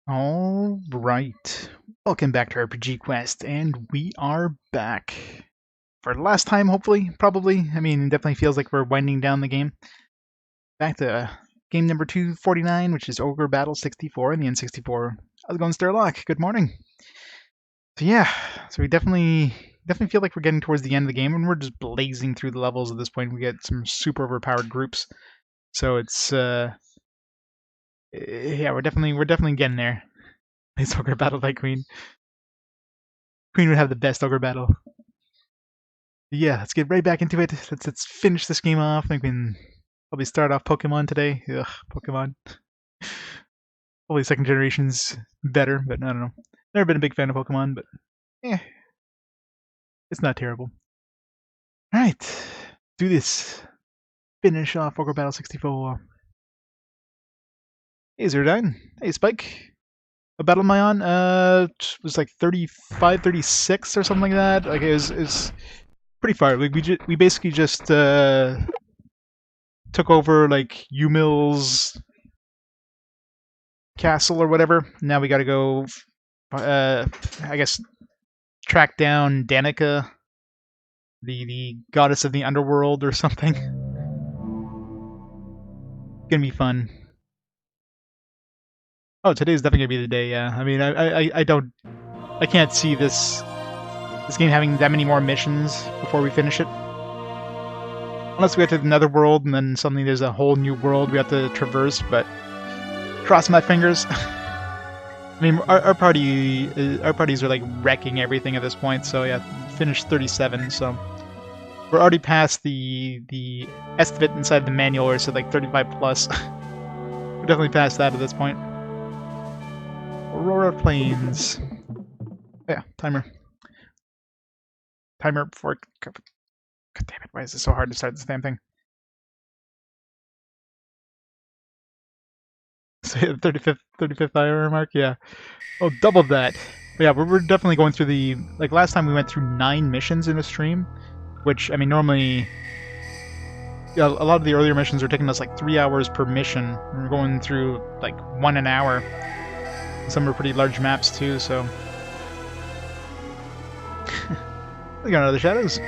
All right. Welcome back to RPG Quest, and we are back for the last time, hopefully, probably. I mean, it definitely feels like we're winding down the game. Back to game number 249, which is Ogre Battle 64 in the N64. How's it going, Sturlock? Good morning. So yeah, so we definitely feel like we're getting towards the end of the game, and we're just blazing through the levels at this point. We get some super overpowered groups, so it's yeah, we're definitely getting there. Nice Ogre Battle by Queen. Queen would have the best Ogre Battle. Yeah, let's get right back into it. Let's finish this game off. We can probably start off Pokemon today. Ugh, Pokemon. Hopefully second generation's better, but I don't know. Never been a big fan of Pokemon, but eh, it's not terrible. Alright, do this. Finish off Ogre Battle 64. Hey, Zerdine. Hey, Spike. What battle am I on? It was like 35, 36 or something like that. Like, it was pretty far. We basically just took over like Umil's castle or whatever. Now we got to go, I guess, track down Danica, the goddess of the underworld or something. Gonna be fun. Oh, today's definitely gonna be the day. Yeah, I mean, I can't see this game having that many more missions before we finish it. Unless we get to the netherworld and then suddenly there's a whole new world we have to traverse, but cross my fingers. I mean, our parties are like wrecking everything at this point, so yeah, finished 37, so we're already past the estimate inside the manual where it said like 35 plus. We're definitely past that at this point. Aurora Plains. Yeah, timer. Timer before. God damn it! Why is it so hard to start this damn thing? So yeah, 35th hour mark. Yeah. Oh, double that. But yeah, we're definitely going through the like last time we went through 9 missions in a stream, which I mean normally. Yeah, a lot of the earlier missions are taking us like 3 hours per mission. We're going through like 1 an hour. Some are pretty large maps too, so. We got other shadows.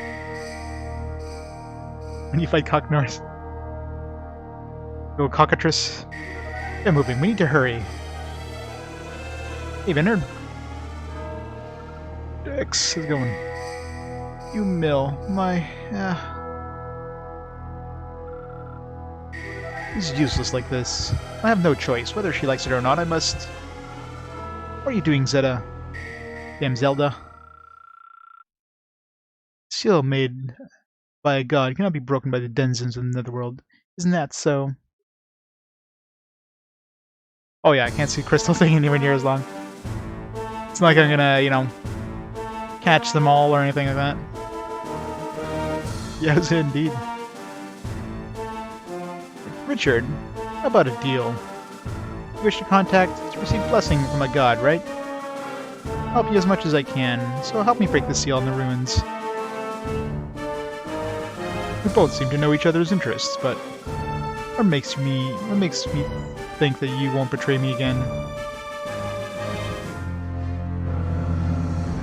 When you fight Cocknors. Go Cockatrice. They're moving. We need to hurry. Hey, Vinard. X is going. You mill. My. He's useless like this. I have no choice. Whether she likes it or not, I must. What are you doing, Zeta? Damn Zelda. Seal made by a god cannot be broken by the denizens of the netherworld. Isn't that so? Oh yeah, I can't see Crystal thing anywhere near as long. It's not like I'm gonna, you know, catch them all or anything like that. Yes, indeed. Richard, how about a deal? You wish to receive blessing from a god, right? I'll help you as much as I can, so help me break the seal on the ruins. We both seem to know each other's interests, but what makes me think that you won't betray me again?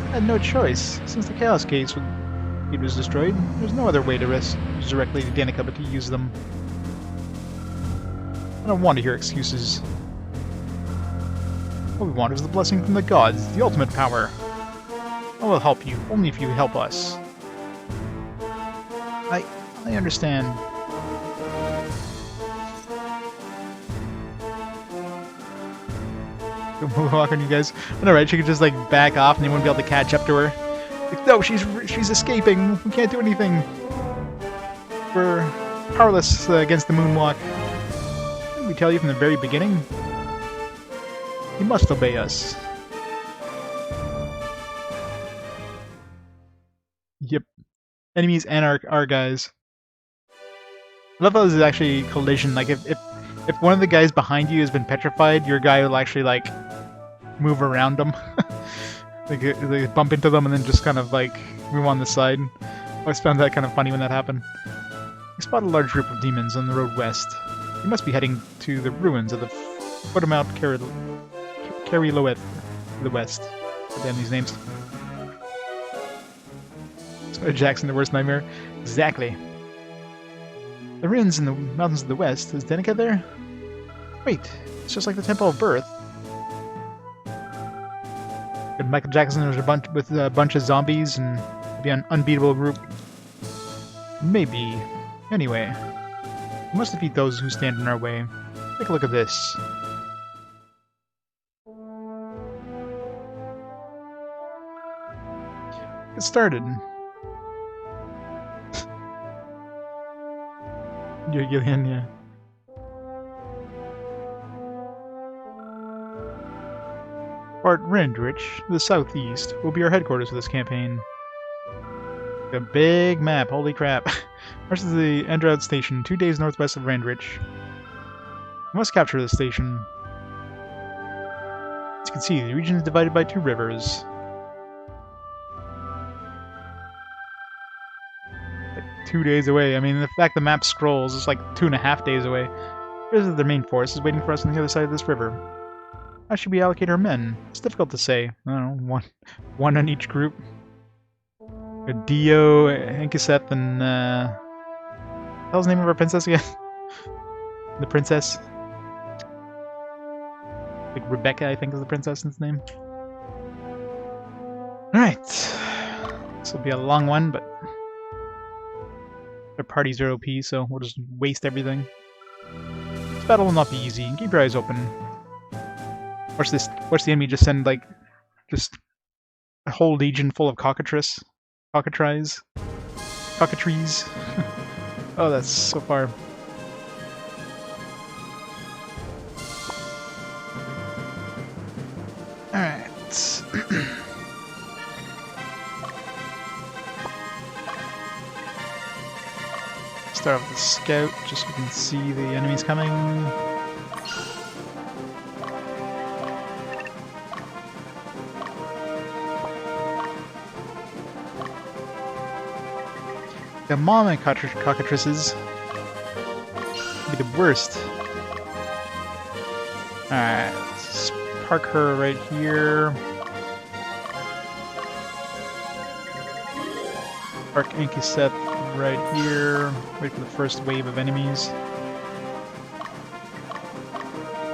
I had no choice. Since the Chaos Gates was destroyed, there's no other way to use directly to Danica but to use them. I don't want to hear excuses. What we want is the blessing from the gods, the ultimate power. I will help you, only if you help us. I understand. Walk on you guys. Alright, she could just like back off and they wouldn't be able to catch up to her. Like, no, she's escaping. We can't do anything. We're powerless against the moonwalk. Didn't we tell you from the very beginning? You must obey us. Yep. Enemies and our guys. I love how this is actually collision. Like if one of the guys behind you has been petrified, your guy will actually like move around them. They bump into them and then just kind of like move on the side. I always found that kind of funny when that happened. We spotted a large group of demons on the road west. You must be heading to the ruins of the foot of Mount Carrie Lowet to the west. Damn these names. Jackson, the worst nightmare. Exactly. The ruins in the mountains of the west. Is Denica there? Wait, it's just like the Temple of Birth. If Michael Jackson was a bunch of zombies and be an unbeatable group. Maybe. Anyway, we must defeat those who stand in our way. Take a look at this. Get started. You're Gillian, yeah. Fort Rendrich, to the southeast, will be our headquarters for this campaign. A big map, holy crap. March to the Endrad station, 2 days northwest of Rendrich. We must capture this station. As you can see, the region is divided by 2 rivers. Like 2 days away. I mean, the fact the map scrolls, it's like 2.5 days away. Here's their main force is waiting for us on the other side of this river. How should we allocate our men? It's difficult to say. I don't know, one on each group. Dio, Enkiseth, and what was the name of our princess again? The princess. Like Rebecca, I think is the princess's name. Alright. This will be a long one, but their parties are OP, so we'll just waste everything. This battle will not be easy. Keep your eyes open. Watch the enemy just send, like, just a whole legion full of cockatrices. Oh, that's so far. Alright. Start with the scout, just so we can see the enemies coming. The mom and cockatrices be the worst. Alright, let's park her right here. Park Enkiseth right here. Wait for the first wave of enemies.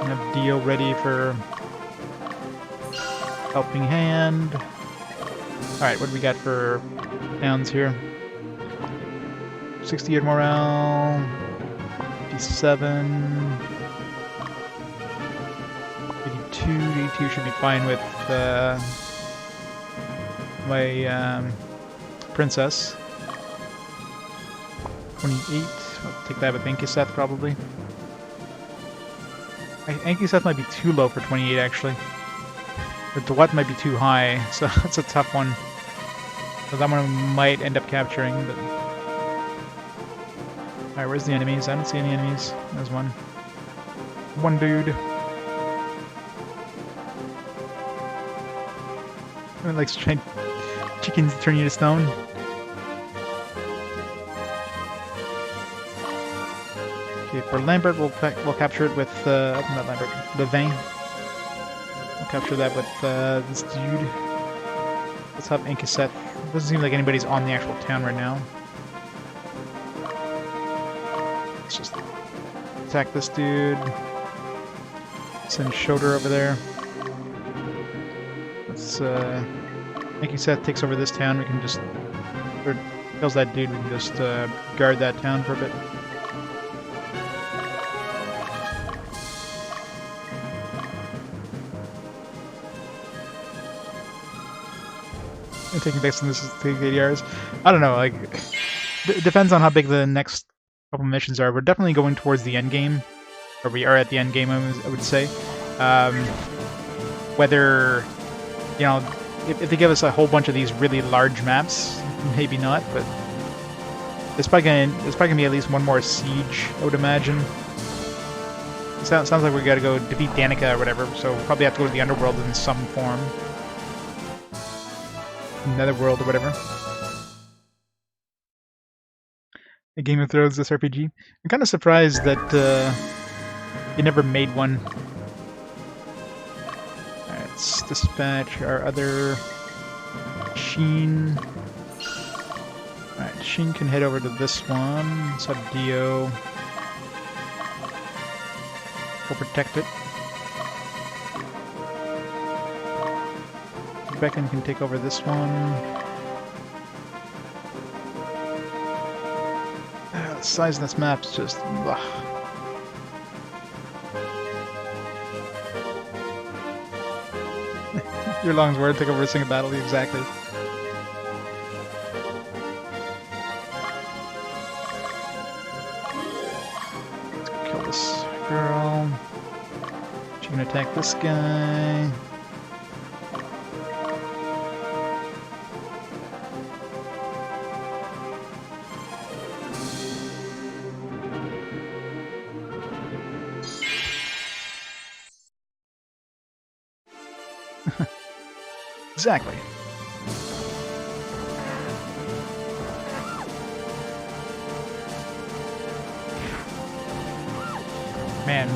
And have Dio ready for helping hand. Alright, what do we got for downs here? 68 morale, 57, 82 should be fine with my princess. 28, I'll take that with Enkiseth probably. Enkiseth might be too low for 28 actually. But Dewat might be too high, so that's a tough one. So that one might end up capturing, but... Alright, where's the enemies? I don't see any enemies. There's one. One dude. Everyone likes trying chickens to turn you to stone. Okay, for Lambert, we'll capture it with, not Lambert, Levin. We'll capture that with this dude. Let's have Enkiseth. Doesn't seem like anybody's on the actual town right now. Let's just attack this dude. Send Shoulder over there. Let's, Enkiseth takes over this town. We can just, or kills that dude, we can just guard that town for a bit. And taking base on this is taking ADRs. I don't know, like, it depends on how big the next couple missions are. We're definitely going towards the end game, or we are at the end game, I would say. Whether, you know, if they give us a whole bunch of these really large maps, maybe not, but there's probably gonna be at least one more siege, I would imagine. It sounds like we gotta go defeat Danica or whatever, so we'll probably have to go to the underworld in some form. Netherworld or whatever. A Game of Thrones, this RPG. I'm kind of surprised that you never made one. let's dispatch our other Sheen. Alright, Sheen can head over to this one. Let's have Dio go protect it. Beckon can take over this one. The size of this map's just... ugh. Your long's word, take over a single battle, exactly. Let's go kill this girl. She can attack this guy. Exactly. Man.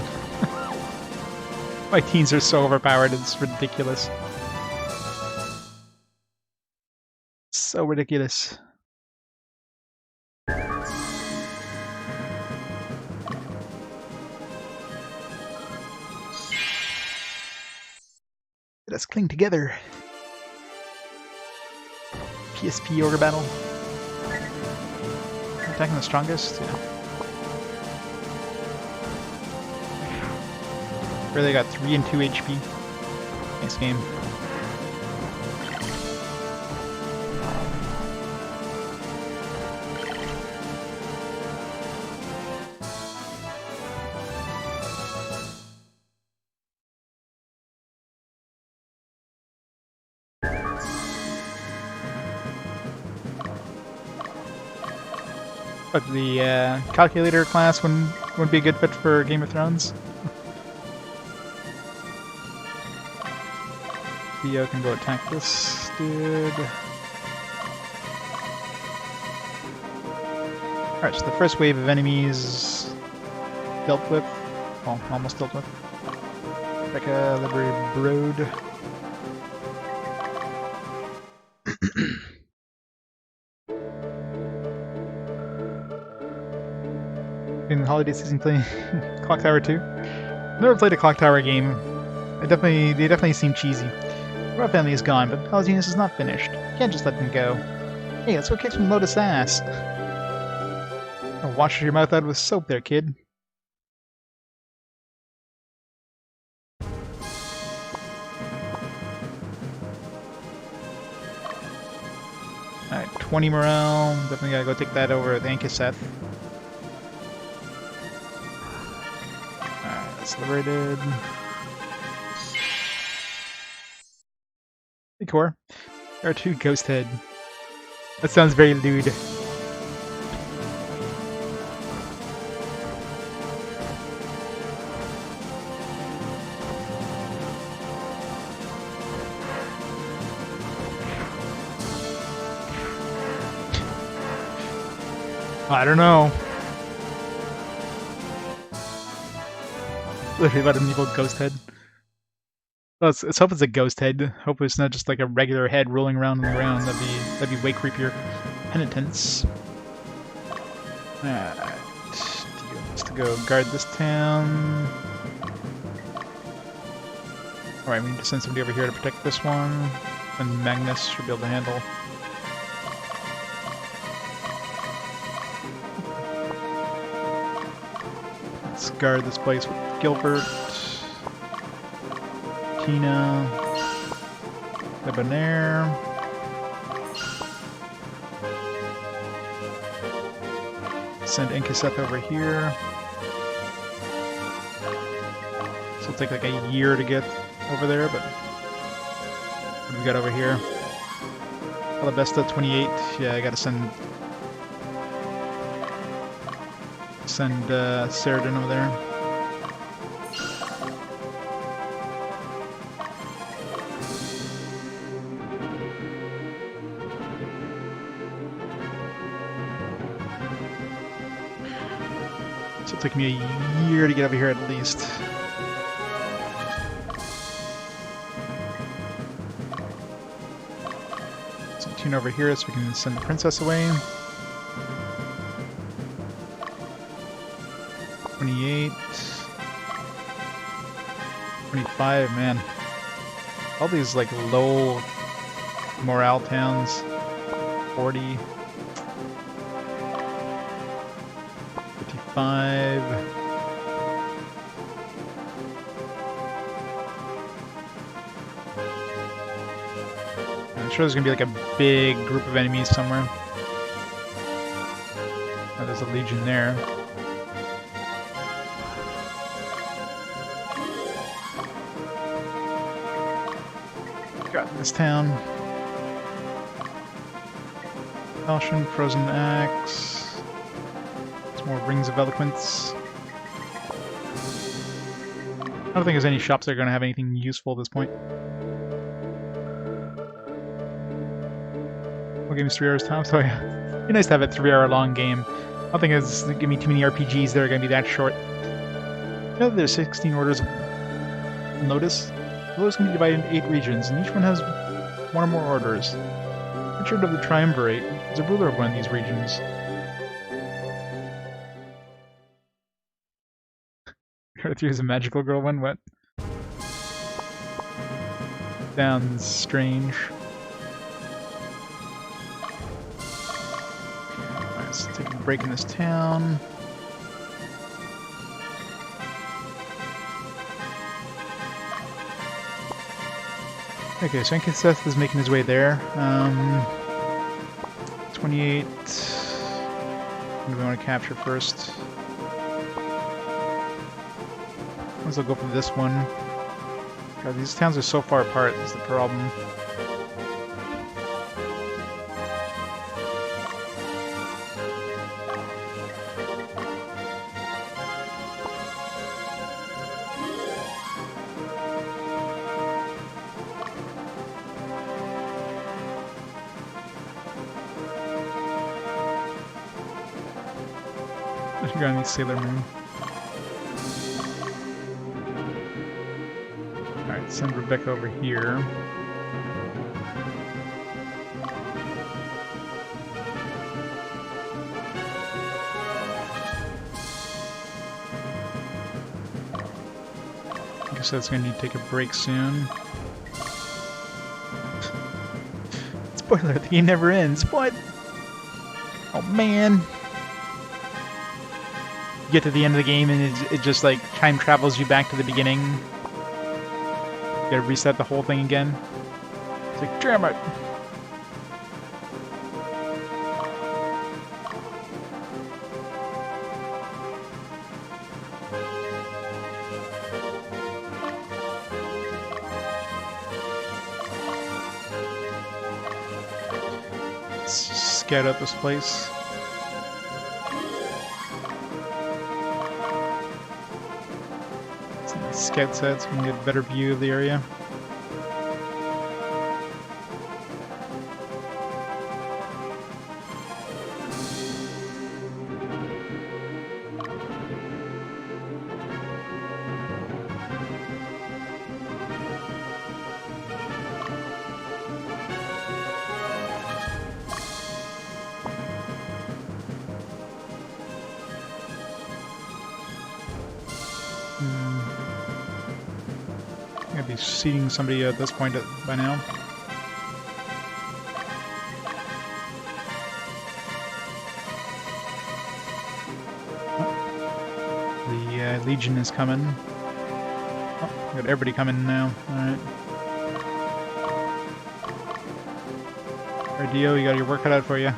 My teens are so overpowered, it's ridiculous. So ridiculous. Let us cling together. PSP Ogre battle. Attacking the strongest? Yeah. Really got 3 and 2 HP. Nice game. But the calculator class wouldn't be a good fit for Game of Thrones. Theo can go attack this dude. Alright, so the first wave of enemies dealt with. Well, almost dealt with. Becca, Library Brood. In the holiday season playing Clock Tower 2. Never played a Clock Tower game. They definitely seem cheesy. Our family is gone, but Palatinus is not finished. Can't just let them go. Hey, let's go kick some Lotus ass. Oh, wash your mouth out with soap there, kid. Alright, 20 morale. Definitely gotta go take that over with Ankaseth. Alright, that's liberated. Hey, Core. There are 2 Ghost Head. That sounds very lewd. I don't know. Literally about an evil Ghost Head. Let's hope it's a ghost head. Hope it's not just like a regular head rolling around on the ground. That'd be way creepier. Penitence. Alright. Dio wants to go guard this town. Alright, we need to send somebody over here to protect this one. And Magnus should be able to handle. Let's guard this place with Gilbert. Tina, Debonair, send Ankaseth over here. So it'll take like a year to get over there, but what do we got over here? Alabesta 28. Yeah, I gotta send Saradin over there. So it'll take me a year to get over here at least. 14 over here so we can send the princess away. 28. 25, man. All these like low morale towns. 40. 55. I'm sure there's gonna be like a big group of enemies somewhere. Oh, there's a legion there. Got this town. Falchion, Frozen Axe. Some more Rings of Eloquence. I don't think there's any shops that are gonna have anything useful at this point. What game is 3 hours time? So yeah, it'd be nice to have a 3-hour long game. I don't think it's gonna be too many RPGs that are gonna be that short. You know, there's 16 orders of Lotus. Lotus can be divided into 8 regions, and each one has one or more orders. Richard of the Triumvirate is a ruler of one of these regions. Arthur is a magical girl one? What? Sounds strange. Alright, let's take a break in this town. Okay, so Seth is making his way there. 28. What do we want to capture first? Let's go for this one. God, these towns are so far apart, is the problem. You're gonna need Sailor Moon. Alright, send Rebecca over here. I guess that's gonna need to take a break soon. Spoiler, the game never ends. What? Oh man. You get to the end of the game and it just like time travels you back to the beginning. You gotta reset the whole thing again. It's like, damn it! Let's scout out this place. Scout set so we can get a better view of the area. I'd be seating somebody at this point by now. Oh, the Legion is coming. Oh, got everybody coming now. Alright. Alright, Dio, you got your work cut out for you.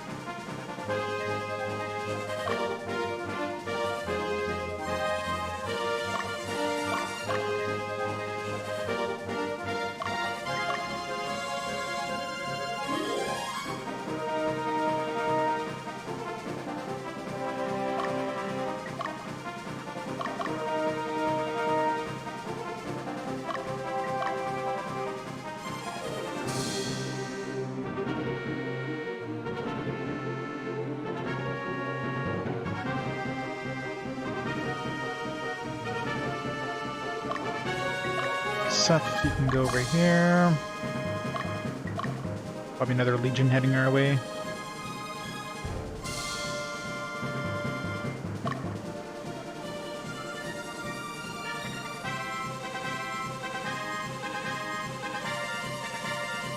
Seth, you can go over here. Probably another legion heading our way.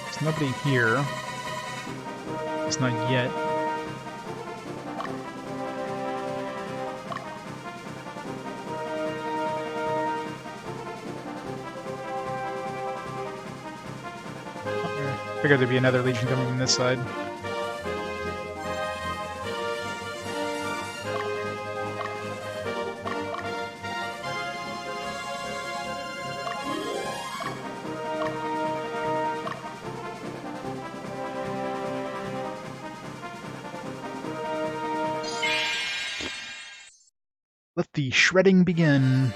There's nobody here. It's not yet. Figured there'd be another legion coming from this side. Let the shredding begin.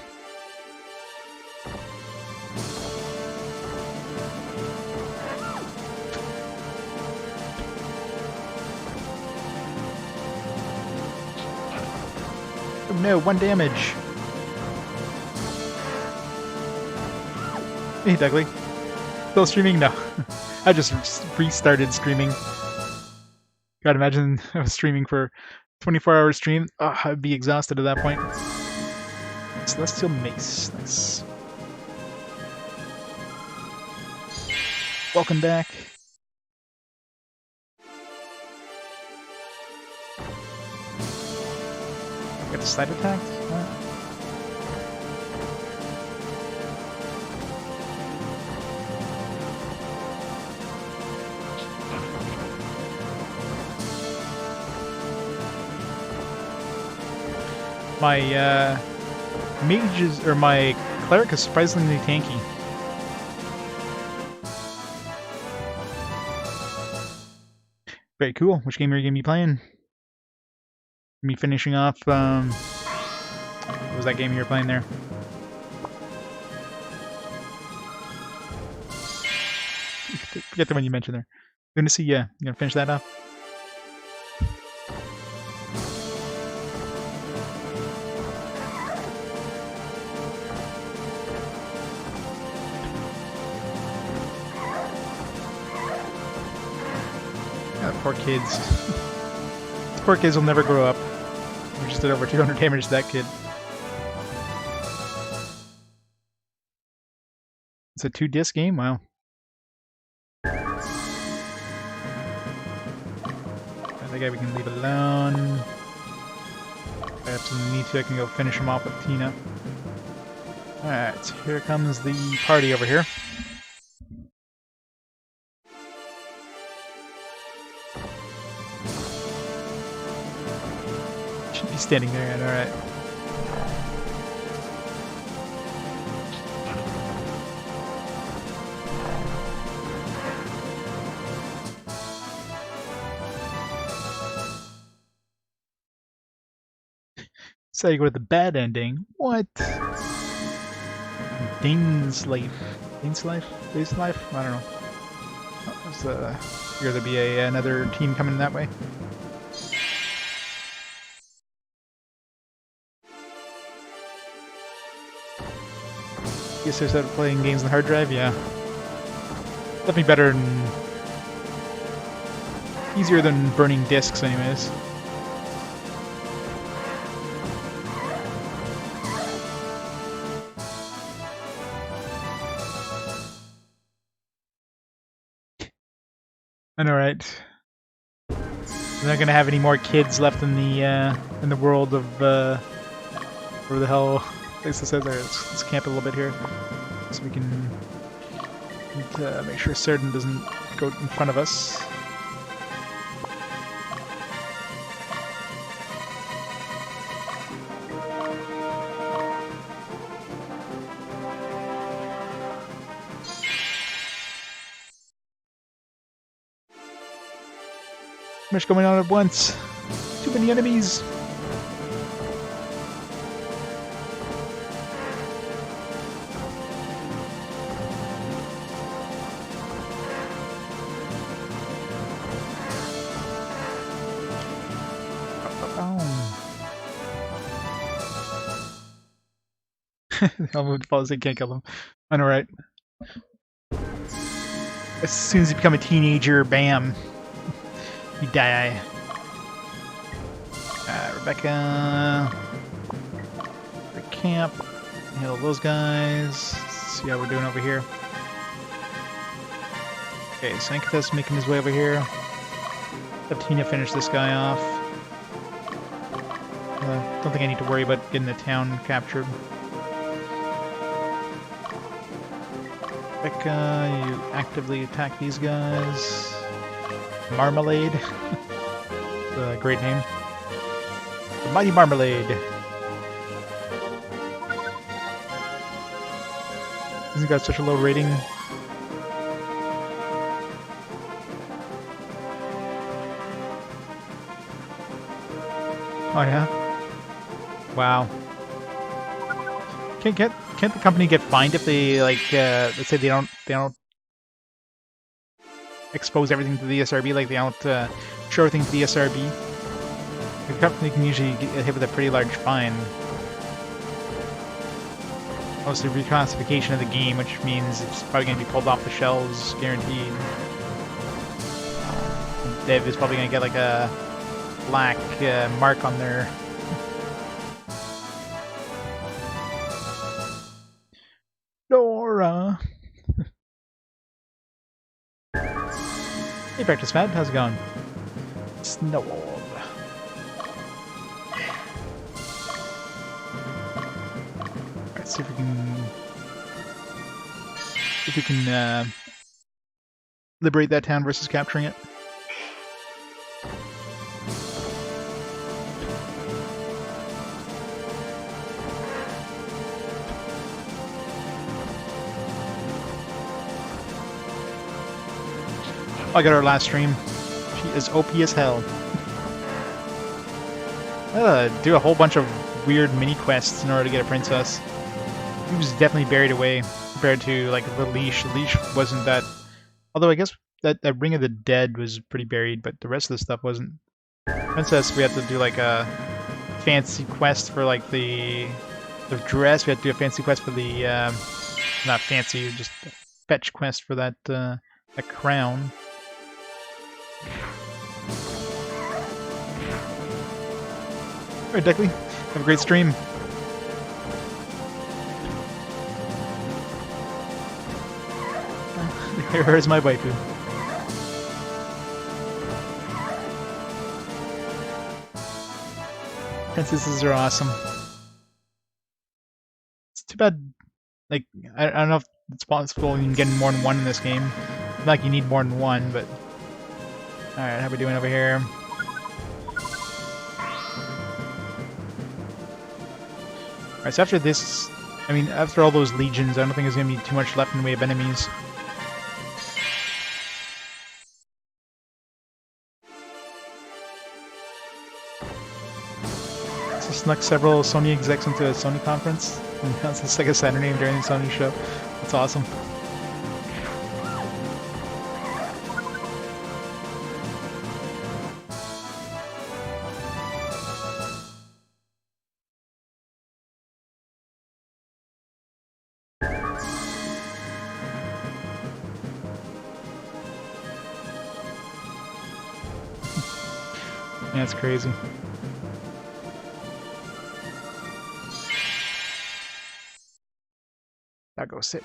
Oh no, 1 damage. Hey, Dougley. Still streaming? No. I just restarted streaming. God, imagine I was streaming for 24-hour stream. Oh, I'd be exhausted at that point. Celestial Mace. Nice. Welcome back. Got the side attack? My mage is, or my cleric is surprisingly tanky. Very cool. Which game are you gonna be playing? Me finishing off. What was that game you were playing there? Forget the one you mentioned there. Good to see you. You gonna finish that off? Poor kids. These poor kids will never grow up. We just did over 200 damage to that kid. It's a 2-disc game? Wow. That guy we can leave alone. If I absolutely need to, I can go finish him off with Tina. Alright, here comes the party over here. He's standing there, and alright. So you go with the bad ending. What? Dane's life. Dane's life? Dane's life? I don't know. Oh, there's here to be another team coming that way. Guess I started playing games on the hard drive, yeah. Definitely better and easier than burning discs anyways. I know, right? We're not gonna have any more kids left in the world of where the hell place this is. There, let's camp a little bit here, so we can make sure Certain doesn't go in front of us. Too much going on at once. Too many enemies. Almost falls, they can't kill them. I know, right? As soon as you become a teenager, bam, you die. Rebecca, the camp, handle those guys. Let's see how we're doing over here. Okay, Sankathus making his way over here. Have Tina finish this guy off. Don't think I need to worry about getting the town captured. Becca, you actively attack these guys. Marmalade. It's a great name. The Mighty Marmalade. Hasn't he got such a low rating? Oh yeah? Wow. Can't the company get fined if they let's say they don't expose everything to the ESRB, like they don't show everything to the ESRB? The company can usually get hit with a pretty large fine. Mostly reclassification of the game, which means it's probably going to be pulled off the shelves, guaranteed. Dev is probably going to get like a black mark on their... Nora! Hey, Practice Matt, how's it going? Snow Orb. Alright, see if we can liberate that town versus capturing it. I got our last stream. She is OP as hell. Do a whole bunch of weird mini quests in order to get a princess. He was definitely buried away compared to like the leash. The leash wasn't that. Although I guess that Ring of the Dead was pretty buried, but the rest of the stuff wasn't. Princess, we had to do like a fancy quest for like the dress. We had to do a fancy quest for the not fancy, just a fetch quest for that that crown. Alright, Deckley, have a great stream. Here's my waifu. Princesses are awesome. It's too bad, like, I don't know if it's possible you can get more than one in this game. Not like you need more than one, but... Alright, how we doing over here? Alright, so after this, I mean, after all those legions, I don't think there's going to be too much left in the way of enemies. So snuck several Sony execs into a Sony conference, and that's the second Saturday during the Sony show. That's awesome. Yeah, it's crazy. I'll go sit.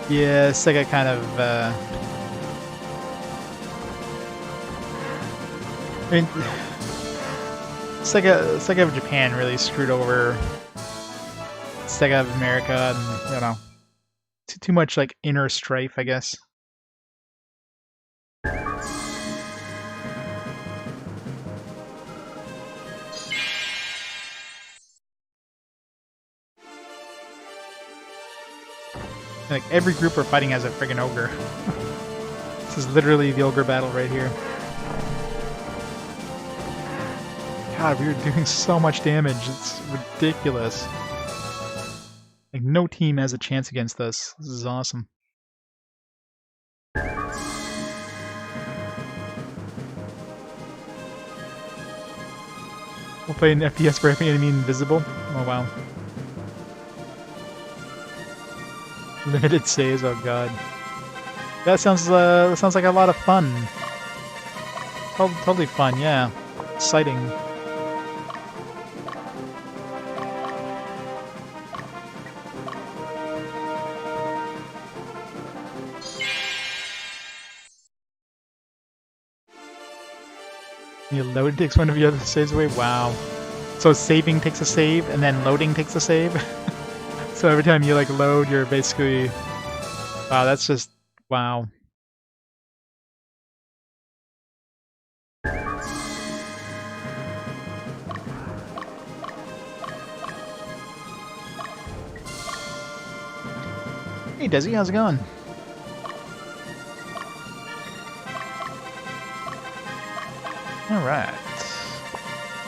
Yeah, Sega kind of, I mean, Sega of Japan really screwed over Sega of America, and, you know, too much, like, inner strife, I guess. Like, every group we're fighting has a friggin' ogre. This is literally the ogre battle right here. God, we are doing so much damage, it's ridiculous. Like, no team has a chance against us. This is awesome. We'll play an FPS where enemy invisible. Oh wow. Limited saves. Oh god. That sounds like a lot of fun. Totally fun. Yeah. Exciting. You load takes one of your other saves away? Wow. So saving takes a save, and then loading takes a save? So every time you, like, load, you're basically... Wow, that's just... Wow. Hey, Desi, how's it going? Alright.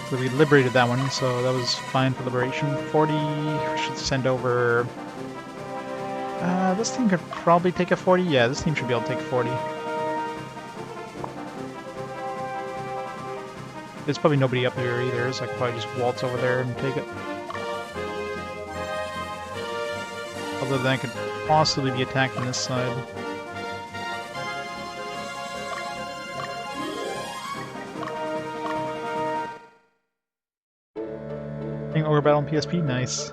So we liberated that one, so that was fine for liberation. 40, we should send over... this team could probably take a 40. Yeah, this team should be able to take 40. There's probably nobody up here either, so I could probably just waltz over there and take it. Although then I could possibly be attacked on this side. Ogre battle on PSP, nice.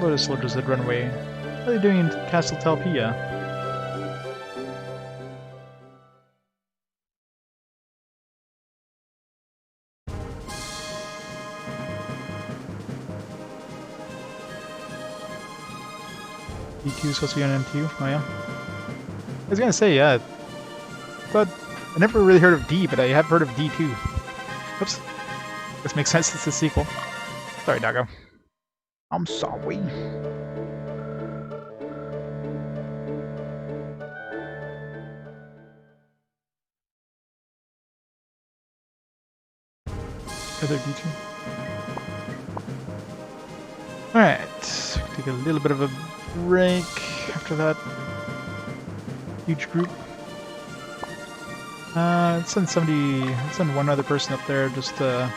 Lotus soldiers had run away. What are they doing in Castle Talpia? D2 is supposed to be on M2? Oh yeah? I was gonna say, yeah. But I never really heard of D, but I have heard of D2. Oops. This makes sense, it's a sequel. Sorry, doggo. I'm sorry. Other D2. Alright. Take a little bit of a break after that huge group. Let's send somebody, let's send one other person up there just to...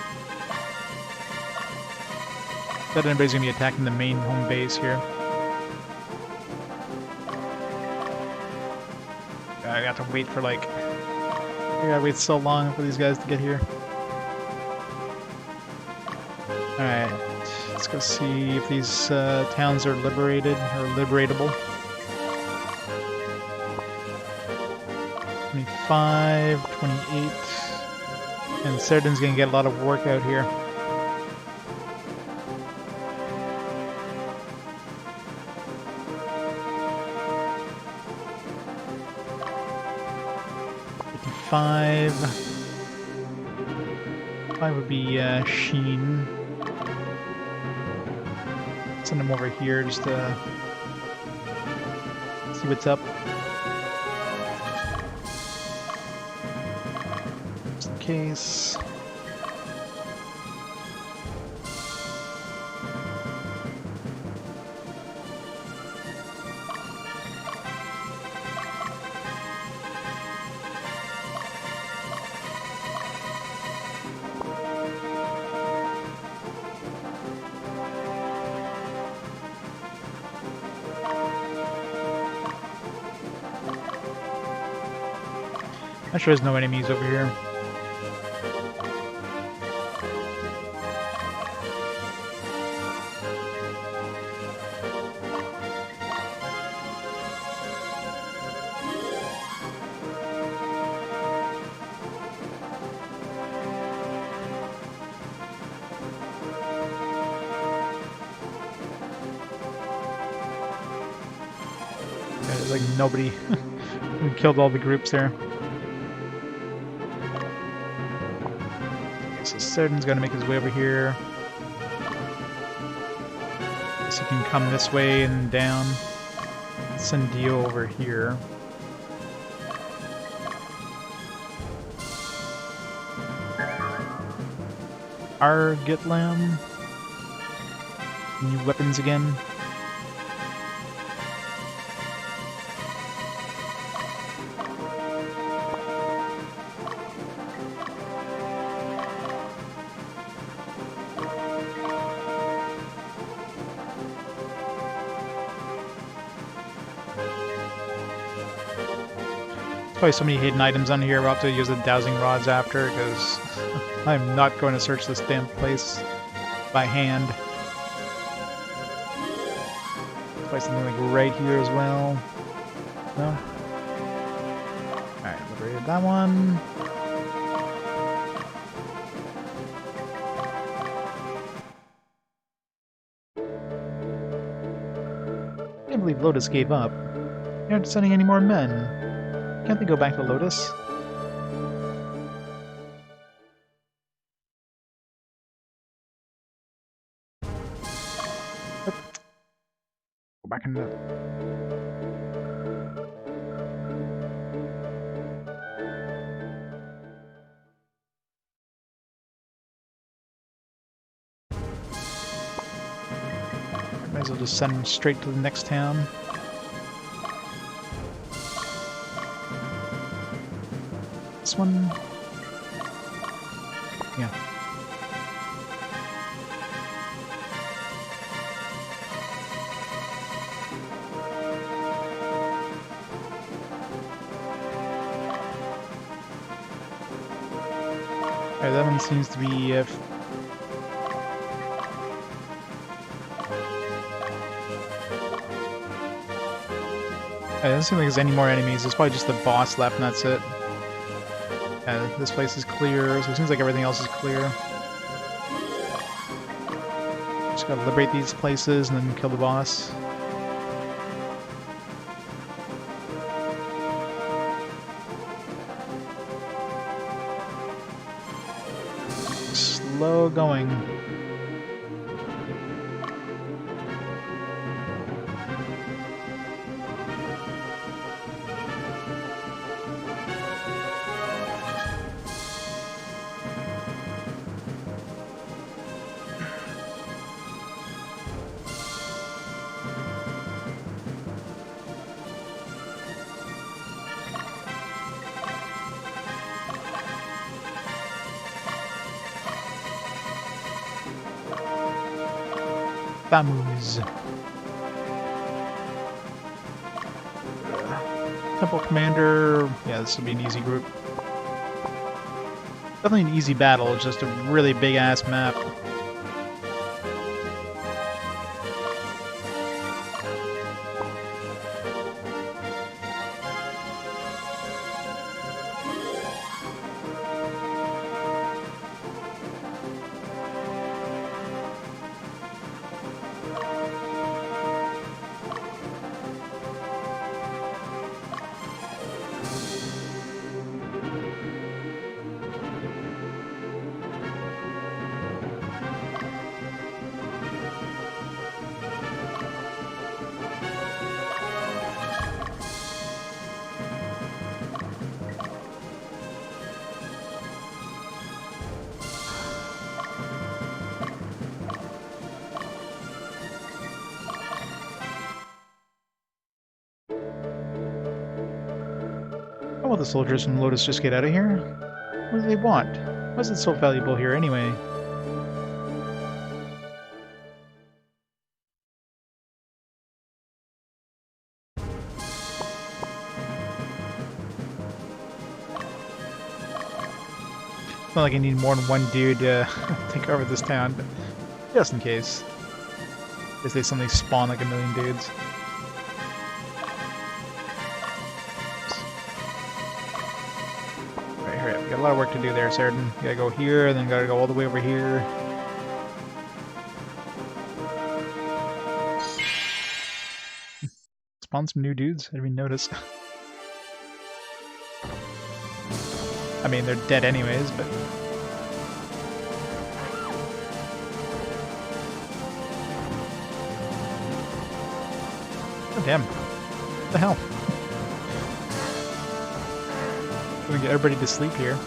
Bet anybody's gonna be attacking the main home base here. I got to wait for like... I gotta wait so long for these guys to get here. Alright, let's go see if these towns are liberated or liberatable. 25, 28, and Cerdin's gonna get a lot of work out here. Five would be Sheen. Send him over here just to see what's up. Just in case. I'm sure there's no enemies over here. Yeah, there's like nobody. We killed all the groups there. So Cerdin's gonna make his way over here. Guess he can come this way and down. Send Dio over here. Argitlam. New weapons again. probably so many hidden items on here. We'll have to use the dowsing rods after, because I'm not going to search this damn place by hand. Probably something like right here as well. No? Alright, liberated that one. I can't believe Lotus gave up. They aren't sending any more men. Can't they go back to Lotus? Go back in the... Might as well just send them straight to the next town. This one... Yeah. Alright, that one seems to be... it doesn't seem like there's any more enemies. There's probably just the boss left and that's it. This place is clear, so it seems like everything else is clear. Just gotta liberate these places and then kill the boss. Slow going. Vamoose. Temple Commander. Yeah, this will be an easy group. Definitely an easy battle, it's just a really big ass map. How will the soldiers from Lotus just get out of here? What do they want? Why is it so valuable here anyway? It's not like I need more than one dude to take over this town, but just in case. If they suddenly spawn like a million dudes. Got a lot of work to do there, Sarden. You gotta go here, and then gotta go all the way over here. Spawn some new dudes? I didn't even notice. I mean, they're dead anyways, but... Oh, damn. What the hell? Gonna get everybody to sleep here.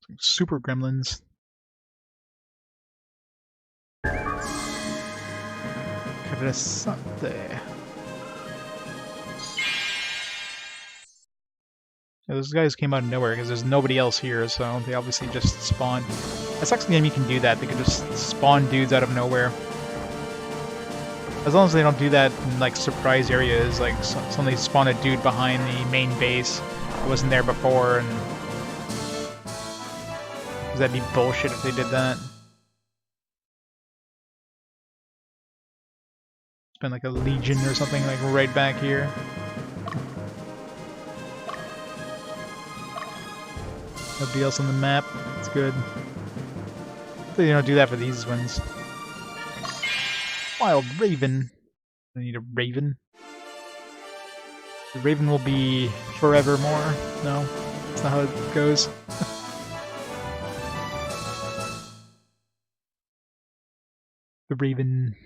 Some super gremlins. Interessante. Yeah, those guys came out of nowhere because there's nobody else here, so they obviously just spawned. That sucks. The game you can do that. They can just spawn dudes out of nowhere. As long as they don't do that in, like, surprise areas, like suddenly spawn a dude behind the main base that wasn't there before, and... Because that'd be bullshit if they did that. Spend like a legion or something, like, right back here. Nobody else on the map. That's good. Hopefully they don't do that for these ones. Wild Raven. I need a Raven. The Raven will be forevermore. No, that's not how it goes. The Raven...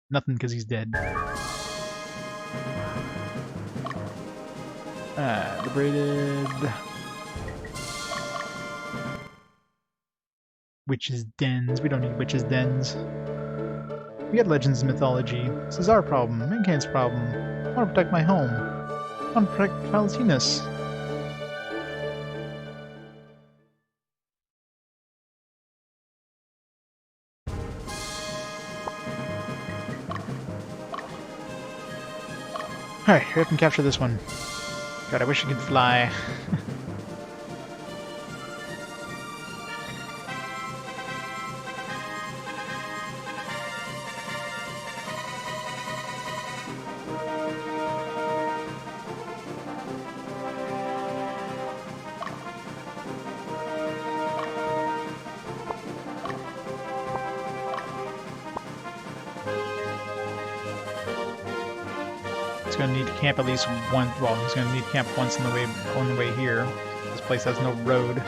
Nothing, because he's dead. Liberated... Witches' dens. We don't need witches' dens. We got legends and mythology. This is our problem. Mankind's problem. I want to protect my home. I want to protect Palatinus. Alright, hurry up and capture this one. God, I wish I could fly. He's gonna need to camp at least one. Well, he's gonna need to camp once on the way here. This place has no road.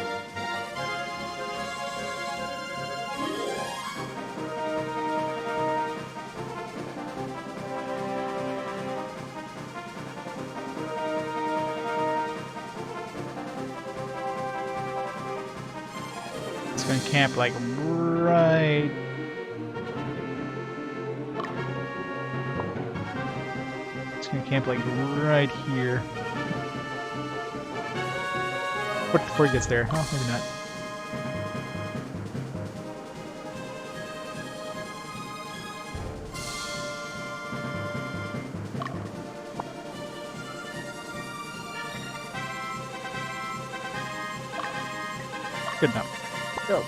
He's gonna camp like right. Camp like right here. But before he gets there, oh, maybe not. Good enough. Go.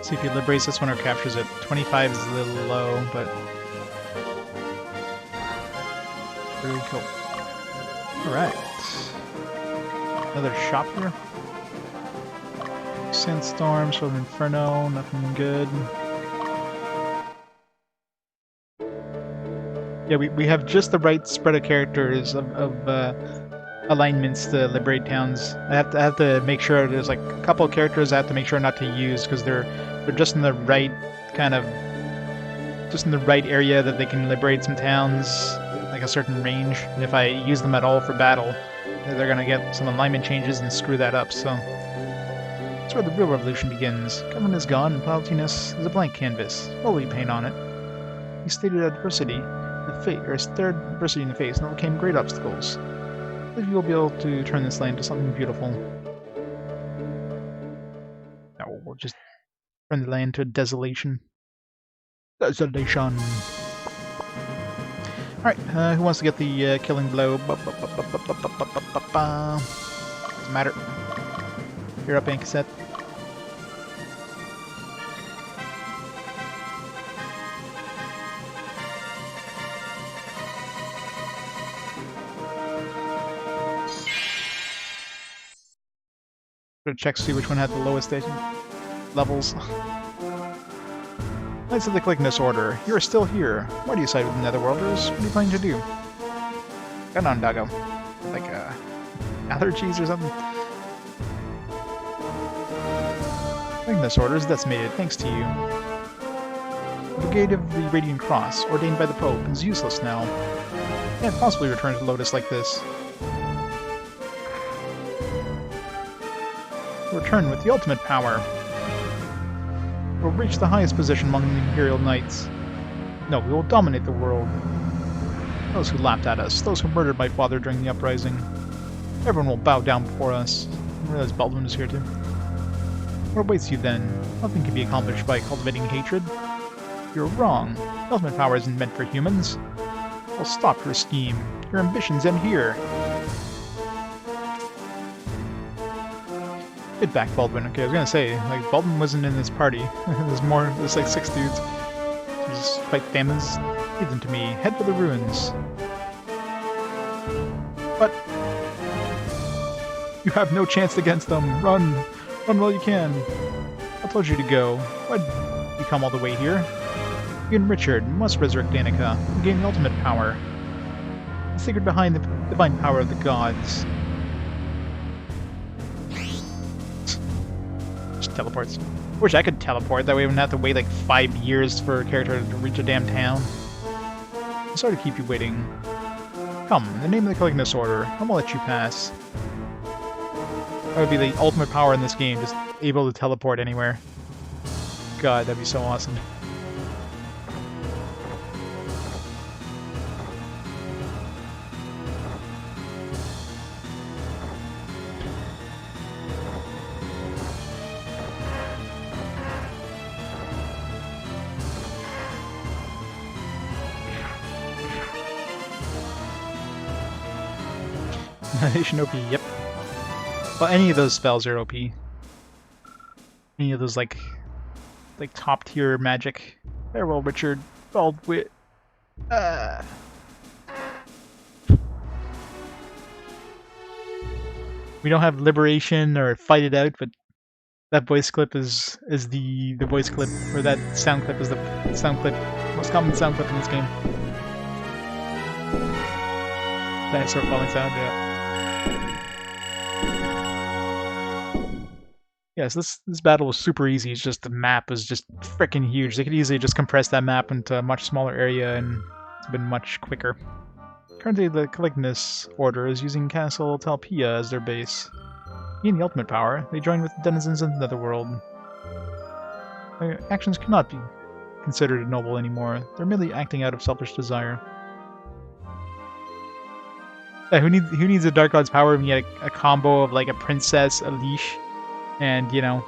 See if he liberates this one or captures it. 25 is a little low, but... Very cool. Alright. Another shop here. Sandstorm, Southern Inferno, nothing good. Yeah, we have just the right spread of characters of alignments to liberate towns. I have to make sure there's like a couple of characters I have to make sure not to use because they're just in the right kind of area that they can liberate some towns, like a certain range. And if I use them at all for battle, they're gonna get some alignment changes and screw that up. So that's where the real revolution begins. Government is gone, and Palatinus is a blank canvas. What will you paint on it? He stated adversity in the face, or stared adversity in the face, and overcame great obstacles. I believe you will be able to turn this land into something beautiful. No, we'll just turn the land to desolation. Desolation. Alright, who wants to get the killing blow? Doesn't matter. You're up, Ancaset. Check to see which one had the lowest levels. Knights of the Clickness Order, you are still here. Why do you side with the Netherworlders? What are you planning to do? Got on, doggo. Like, allergies or something? Clickness Order is decimated, thanks to you. The Brigade of the Radiant Cross, ordained by the Pope, is useless now. Can't possibly return to Lotus like this. Return with the ultimate power. We'll reach the highest position among the Imperial Knights. No, we will dominate the world. Those who laughed at us, those who murdered my father during the uprising. Everyone will bow down before us. I realize Baldwin is here too. What awaits you then? Nothing can be accomplished by cultivating hatred. You're wrong. Ultimate power isn't meant for humans. I'll stop your scheme. Your ambitions end here. Get back, Baldwin. Okay, I was gonna say, like, Baldwin wasn't in this party. There's like 6 dudes. Just fight famines. Lead them to me. Head for the ruins. But you have no chance against them. Run! Run while you can. I told you to go. Why'd you come all the way here? You and Richard must resurrect Danica and gain the ultimate power. The secret behind the divine power of the gods. Just teleports. Wish I could teleport, that way I wouldn't have to wait like 5 years for a character to reach a damn town. I'm sorry to keep you waiting. Come, in the name of the Magnus Order, I'm gonna let you pass. That would be the ultimate power in this game, just able to teleport anywhere. God, that'd be so awesome. Annihilation OP, yep. Well, any of those spells are OP. Any of those, like top tier magic. Farewell, Richard. Baldwin. We don't have liberation or fight it out, but that voice clip is the voice clip, or that sound clip is the sound clip, most common sound clip in this game. Dinosaur falling sound, yeah. Yes, this battle was super easy. It's just the map was just freaking huge. They could easily just compress that map into a much smaller area, and it's been much quicker. Currently, the Magnus Order is using Castle Talpia as their base. Gaining the ultimate power, they join with the denizens of the Netherworld. Their actions cannot be considered noble anymore. They're merely acting out of selfish desire. Yeah, who needs a Dark God's power when you get a combo of like a princess, a leash, and, you know,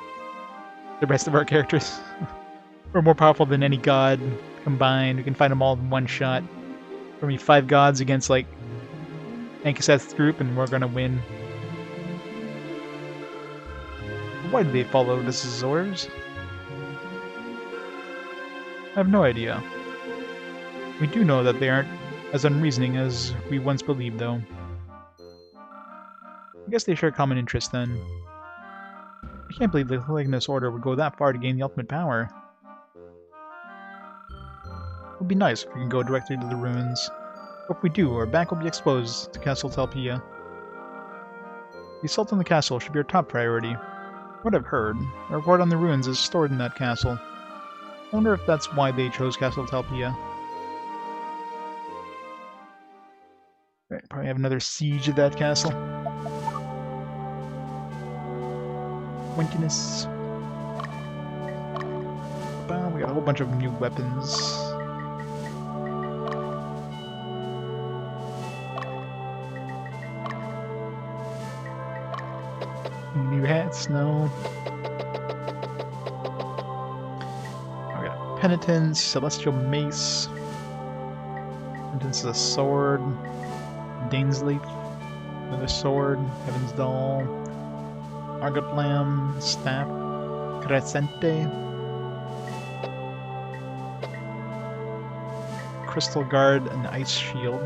the rest of our characters? We're more powerful than any god combined. We can fight them all in one shot. We're gonna be 5 gods against, like, Ankaseth's group, and we're gonna win. Why do they follow Odysseus' orders? I have no idea. We do know that they aren't as unreasoning as we once believed, though. I guess they share common interests, then. I can't believe the Magnus Order would go that far to gain the ultimate power. It would be nice if we can go directly to the ruins. But if we do, our back will be exposed to Castle Talpia. The assault on the castle should be our top priority. What I've heard, a report on the ruins is stored in that castle. I wonder if that's why they chose Castle Talpia. Right, probably have another siege of that castle. Winkiness. We got a whole bunch of new weapons. New hats, no. We got Penitence, Celestial Mace. Penitence is a sword. Dainsleif, another sword. Heaven's Doll. Argot Lamb, Staff. Crescente. Crystal Guard, and Ice Shield.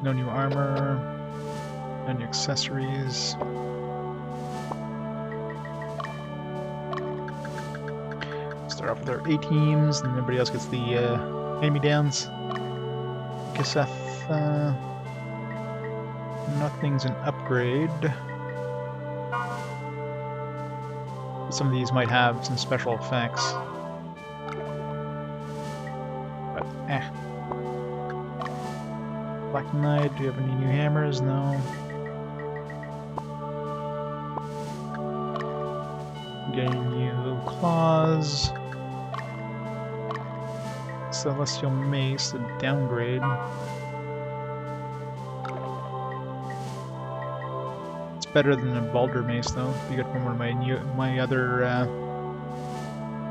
No new armor, no new accessories. Start off with our A teams, and everybody else gets the hand-me-downs. Kaseth, nothing's an upgrade. Some of these might have some special effects. But, Black Knight, do you have any new hammers? No. Getting you claws. Celestial Mace, a downgrade. It's better than a Baldur Mace, though. You get from one of my other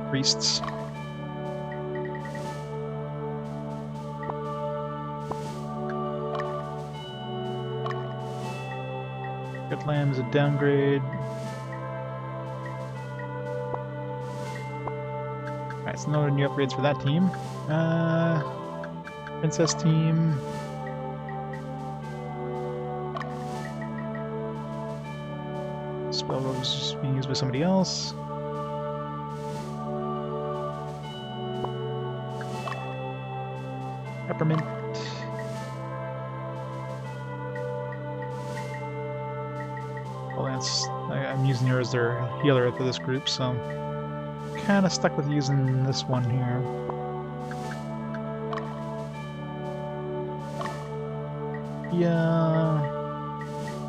priests. Good Lamb's a downgrade. Alright, so no new upgrades for that team. Princess team. Spell was being used by somebody else. Peppermint. Well, I'm using her as their healer for this group, so kind of stuck with using this one here. Yeah,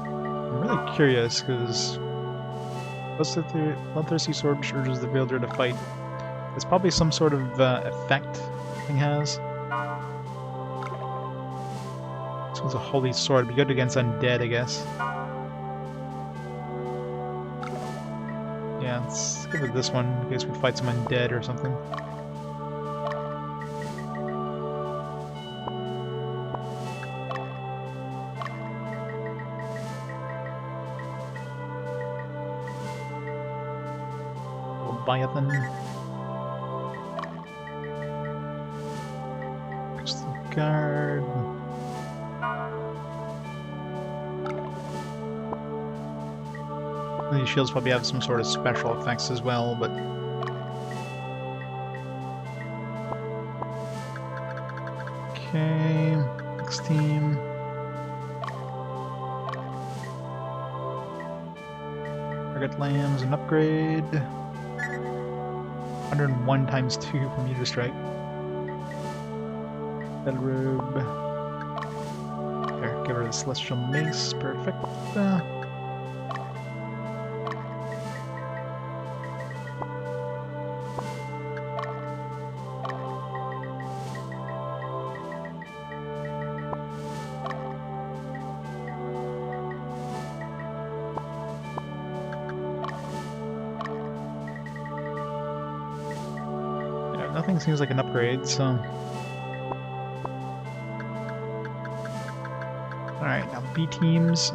I'm really curious because Bloodthirsty Sword urges the wielder to fight. It's probably some sort of effect thing has. This one's a holy sword. Be good against undead, I guess. Yeah, let's give it this one in case we fight some undead or something. Leviathan. Just the guard. These shields probably have some sort of special effects as well, but okay, next team. Target Lambs, an upgrade. 101 times 2 from Meteor Strike. Bedrobe. There, give her the Celestial Mace, perfect. Nothing seems like an upgrade, so... Alright, now B teams.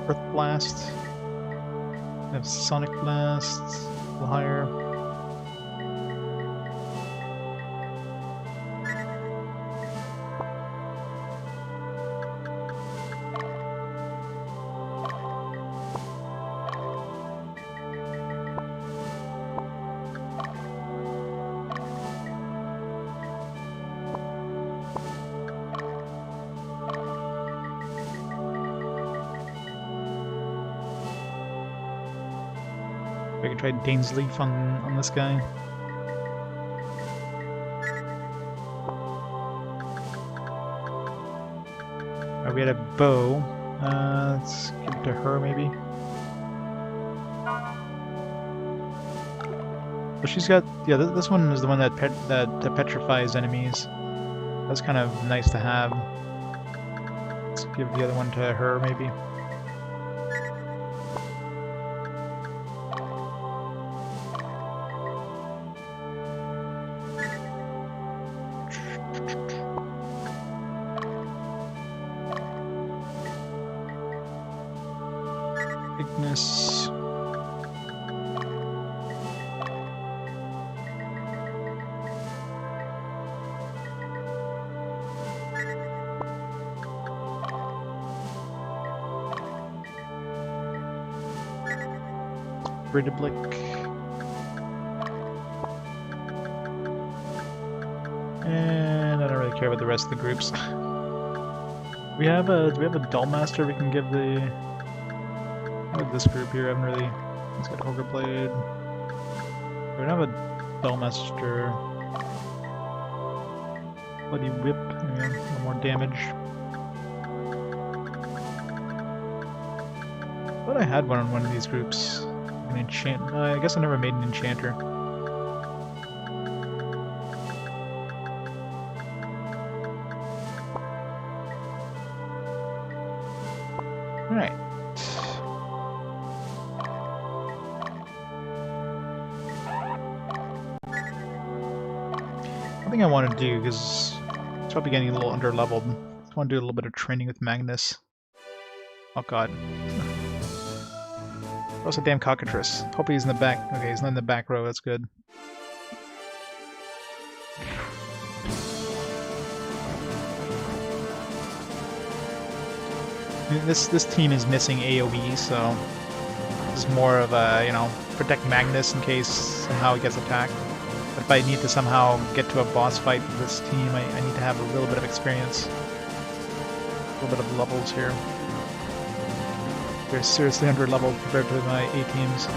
Earth Blast. We have Sonic Blast, a little higher. I can try Dane's Leaf on this guy. We had a bow. Let's give it to her, maybe. So she's got, yeah. This one is the one that petrifies enemies. That's kind of nice to have. Let's give the other one to her, maybe. Magnus. Blick. And I don't really care about the rest of the groups. Do we have a Dullmaster we can give the this group here? I haven't really. It's got Ogre Blade. We don't have a Dullmaster. Bloody whip, yeah, a little more damage. I thought I had one on one of these groups. An enchant. I guess I never made an enchanter. Alright. One thing I want to do, because it's probably getting a little under-leveled, I just want to do a little bit of training with Magnus. Oh god. What's a damn cockatrice? Hope he's in the back. Okay, he's not in the back row, that's good. This team is missing AoE, so this is more of a, you know, protect Magnus in case somehow he gets attacked. But if I need to somehow get to a boss fight with this team, I need to have a little bit of experience. A little bit of levels here. They're seriously under-leveled compared to my A-teams.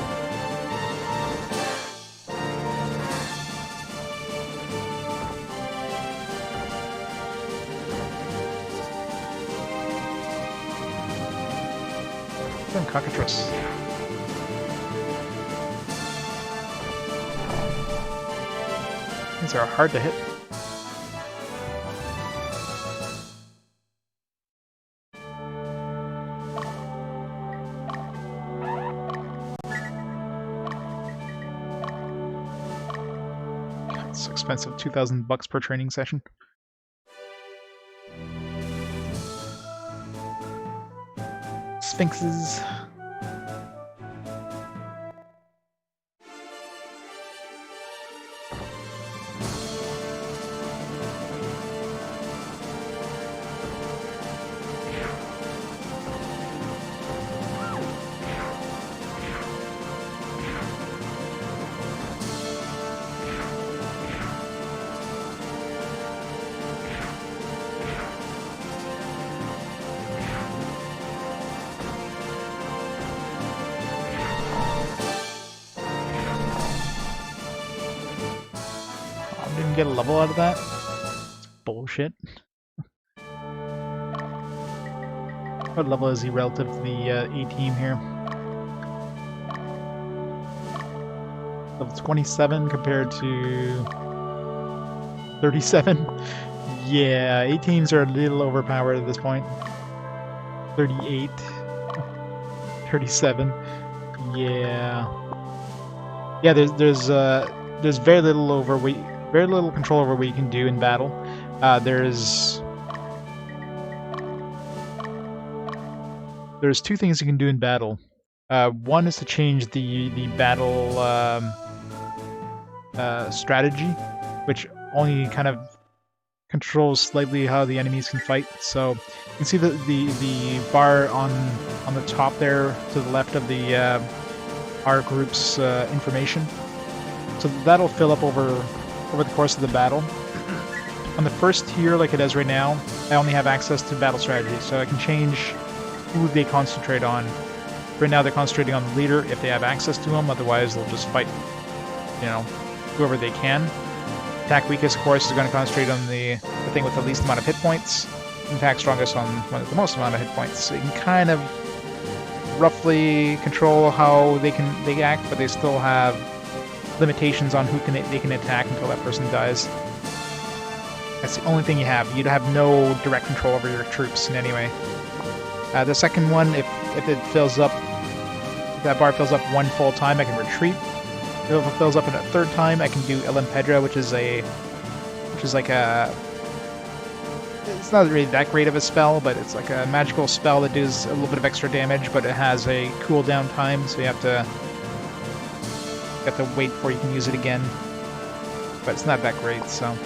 Cockatrice. These are hard to hit. God, it's so expensive, $2,000 per training session. Sphinxes. Get a level out of that? It's bullshit. What level is he relative to the A-team here? Level 27 compared to 37? Yeah, A-teams are a little overpowered at this point. 38. 37. Yeah. Yeah, there's very little overweight. Very little control over what you can do in battle. There's two things you can do in battle. One is to change the battle strategy, which only kind of controls slightly how the enemies can fight. So you can see the bar on the top there to the left of the our group's information. So that'll fill up over the course of the battle. On the first tier, like it is right now, I only have access to battle strategy, so I can change who they concentrate on. Right now they're concentrating on the leader if they have access to him, otherwise they'll just fight, you know, whoever they can. Attack weakest, of course, is going to concentrate on the thing with the least amount of hit points. Attack strongest on one with the most amount of hit points. So you can kind of roughly control how they act, but they still have limitations on who they can attack until that person dies. That's the only thing you have. You have no direct control over your troops in any way. The second one, if it fills up, if that bar fills up one full time, I can retreat. If it fills up in a third time, I can do El Empedra, which is like a. It's not really that great of a spell, but it's like a magical spell that does a little bit of extra damage, but it has a cooldown time, so you have to wait before you can use it again. But it's not that great, so.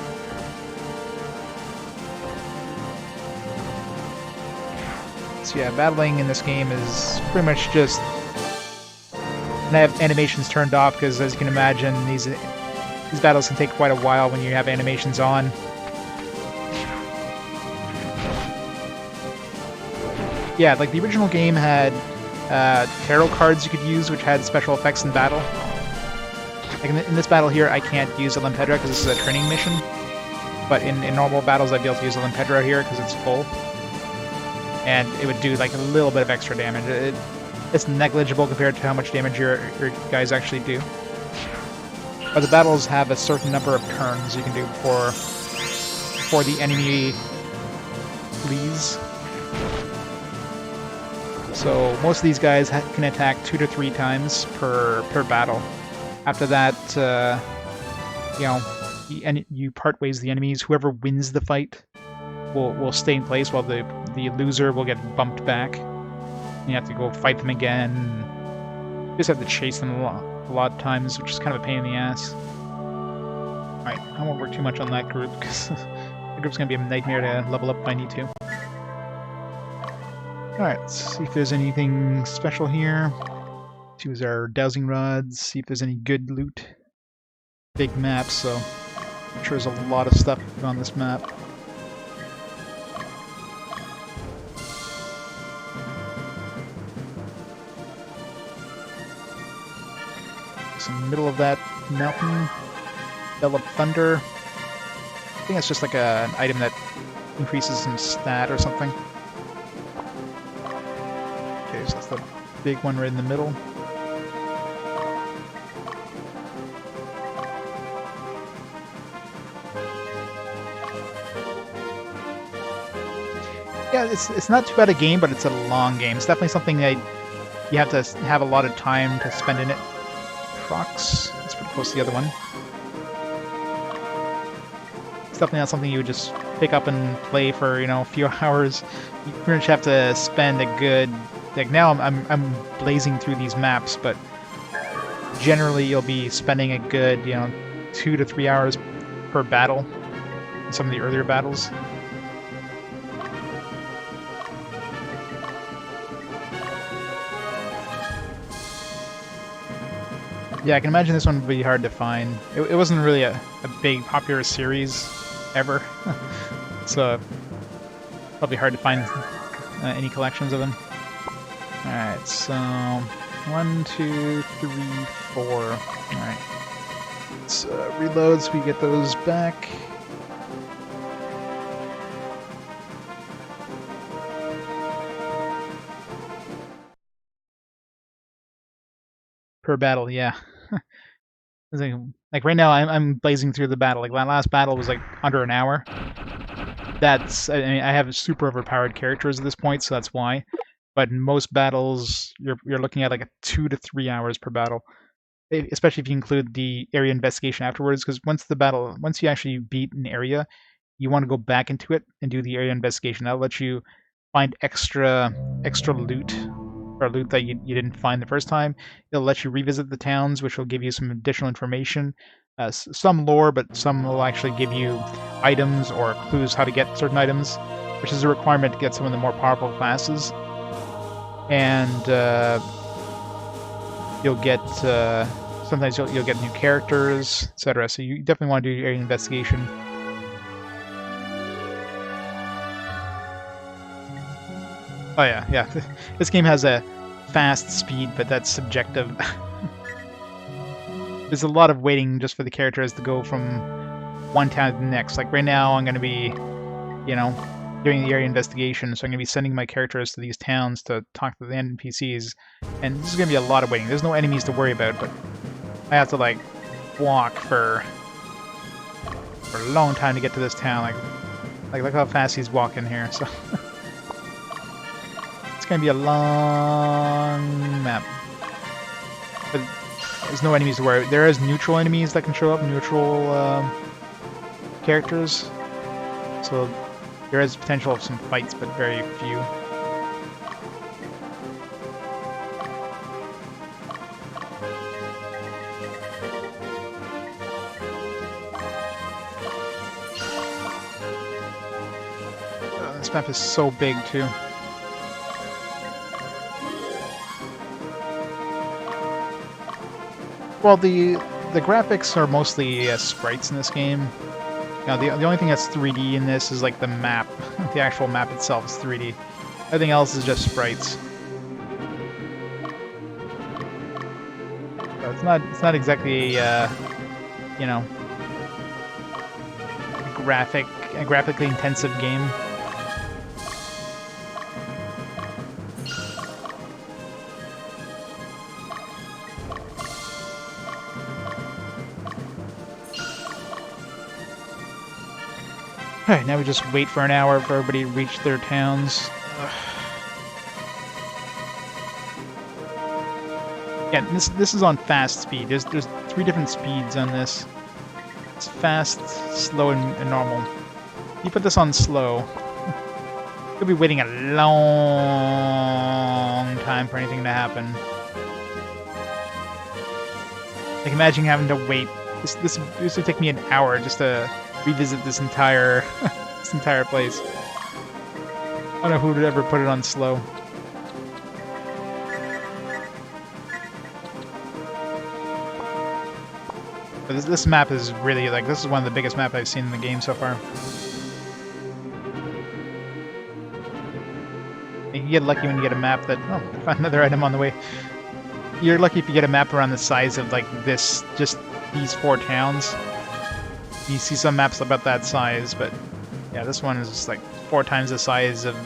So yeah, battling in this game is pretty much just. And I have animations turned off because, as you can imagine, these battles can take quite a while when you have animations on. Yeah, like the original game had tarot cards you could use, which had special effects in battle. Like in this battle here, I can't use El Empedra because this is a training mission. but in normal battles I'd be able to use a Limpedra here because it's full. And it would do like a little bit of extra damage. It's negligible compared to how much damage your guys actually do. But the battles have a certain number of turns you can do before the enemy flees. So most of these guys can attack 2 to 3 times per battle. After that, you know, you part ways with the enemies. Whoever wins the fight will stay in place, while the loser will get bumped back. You have to go fight them again. You just have to chase them a lot of times, which is kind of a pain in the ass. Alright, I won't work too much on that group, because the group's going to be a nightmare to level up if I need to. Alright, let's see if there's anything special here. Let's use our dowsing rods, see if there's any good loot. Big map, so I'm sure there's a lot of stuff on this map. In the middle of that mountain, Bell of Thunder. I think it's just like an item that increases some stat or something. Okay, so that's the big one right in the middle. Yeah, it's not too bad a game, but it's a long game. It's definitely something that you have to have a lot of time to spend in it. Rocks. That's pretty close to the other one. It's definitely not something you would just pick up and play for, you know, a few hours. You pretty much have to spend a good... Like now I'm blazing through these maps, but generally you'll be spending a good, you know, 2 to 3 hours per battle in some of the earlier battles. Yeah, I can imagine this one would be hard to find. It wasn't really a big popular series ever, so probably hard to find any collections of them. Alright, so 1, 2, 3, 4. Alright. Let's reload so we get those back. Per battle, yeah. Like right now, I'm blazing through the battle. Like my last battle was like under an hour. That's, I mean, I have super overpowered characters at this point, so that's why. But in most battles, you're looking at like 2 to 3 hours per battle, especially if you include the area investigation afterwards. Because once you actually beat an area, you want to go back into it and do the area investigation. That'll let you find extra loot. Or loot that you didn't find the first time. It'll let you revisit the towns, which will give you some additional information. Some lore, but some will actually give you items or clues how to get certain items, which is a requirement to get some of the more powerful classes. And you'll get sometimes you'll get new characters, etc. So you definitely want to do your area investigation. Oh yeah. This game has a fast speed, but that's subjective. There's a lot of waiting just for the characters to go from one town to the next. Like right now, I'm going to be, you know, doing the area investigation, so I'm going to be sending my characters to these towns to talk to the NPCs, and this is going to be a lot of waiting. There's no enemies to worry about, but I have to like walk for a long time to get to this town. Like look how fast he's walking here. So. It's going to be a long map. But there's no enemies to worry. There is neutral enemies that can show up, neutral characters. So there is potential of some fights, but very few. This map is so big too. Well, the graphics are mostly sprites in this game. Now, the only thing that's 3D in this is like the map. The actual map itself is 3D. Everything else is just sprites. So it's not exactly a, you know, graphically intensive game. Alright, now we just wait for an hour for everybody to reach their towns. Yeah, this is on fast speed. There's 3 different speeds on this. It's fast, slow, and normal. You put this on slow, you'll be waiting a long time for anything to happen. Like, imagine having to wait. This would take me an hour just to revisit this entire this entire place. I don't know who would ever put it on slow. But this map is really, like, this is one of the biggest maps I've seen in the game so far. You get lucky when you get a map that... Oh, I found another item on the way. You're lucky if you get a map around the size of, like, this, just these 4 towns. You see some maps about that size, but yeah, this one is just like 4 times the size of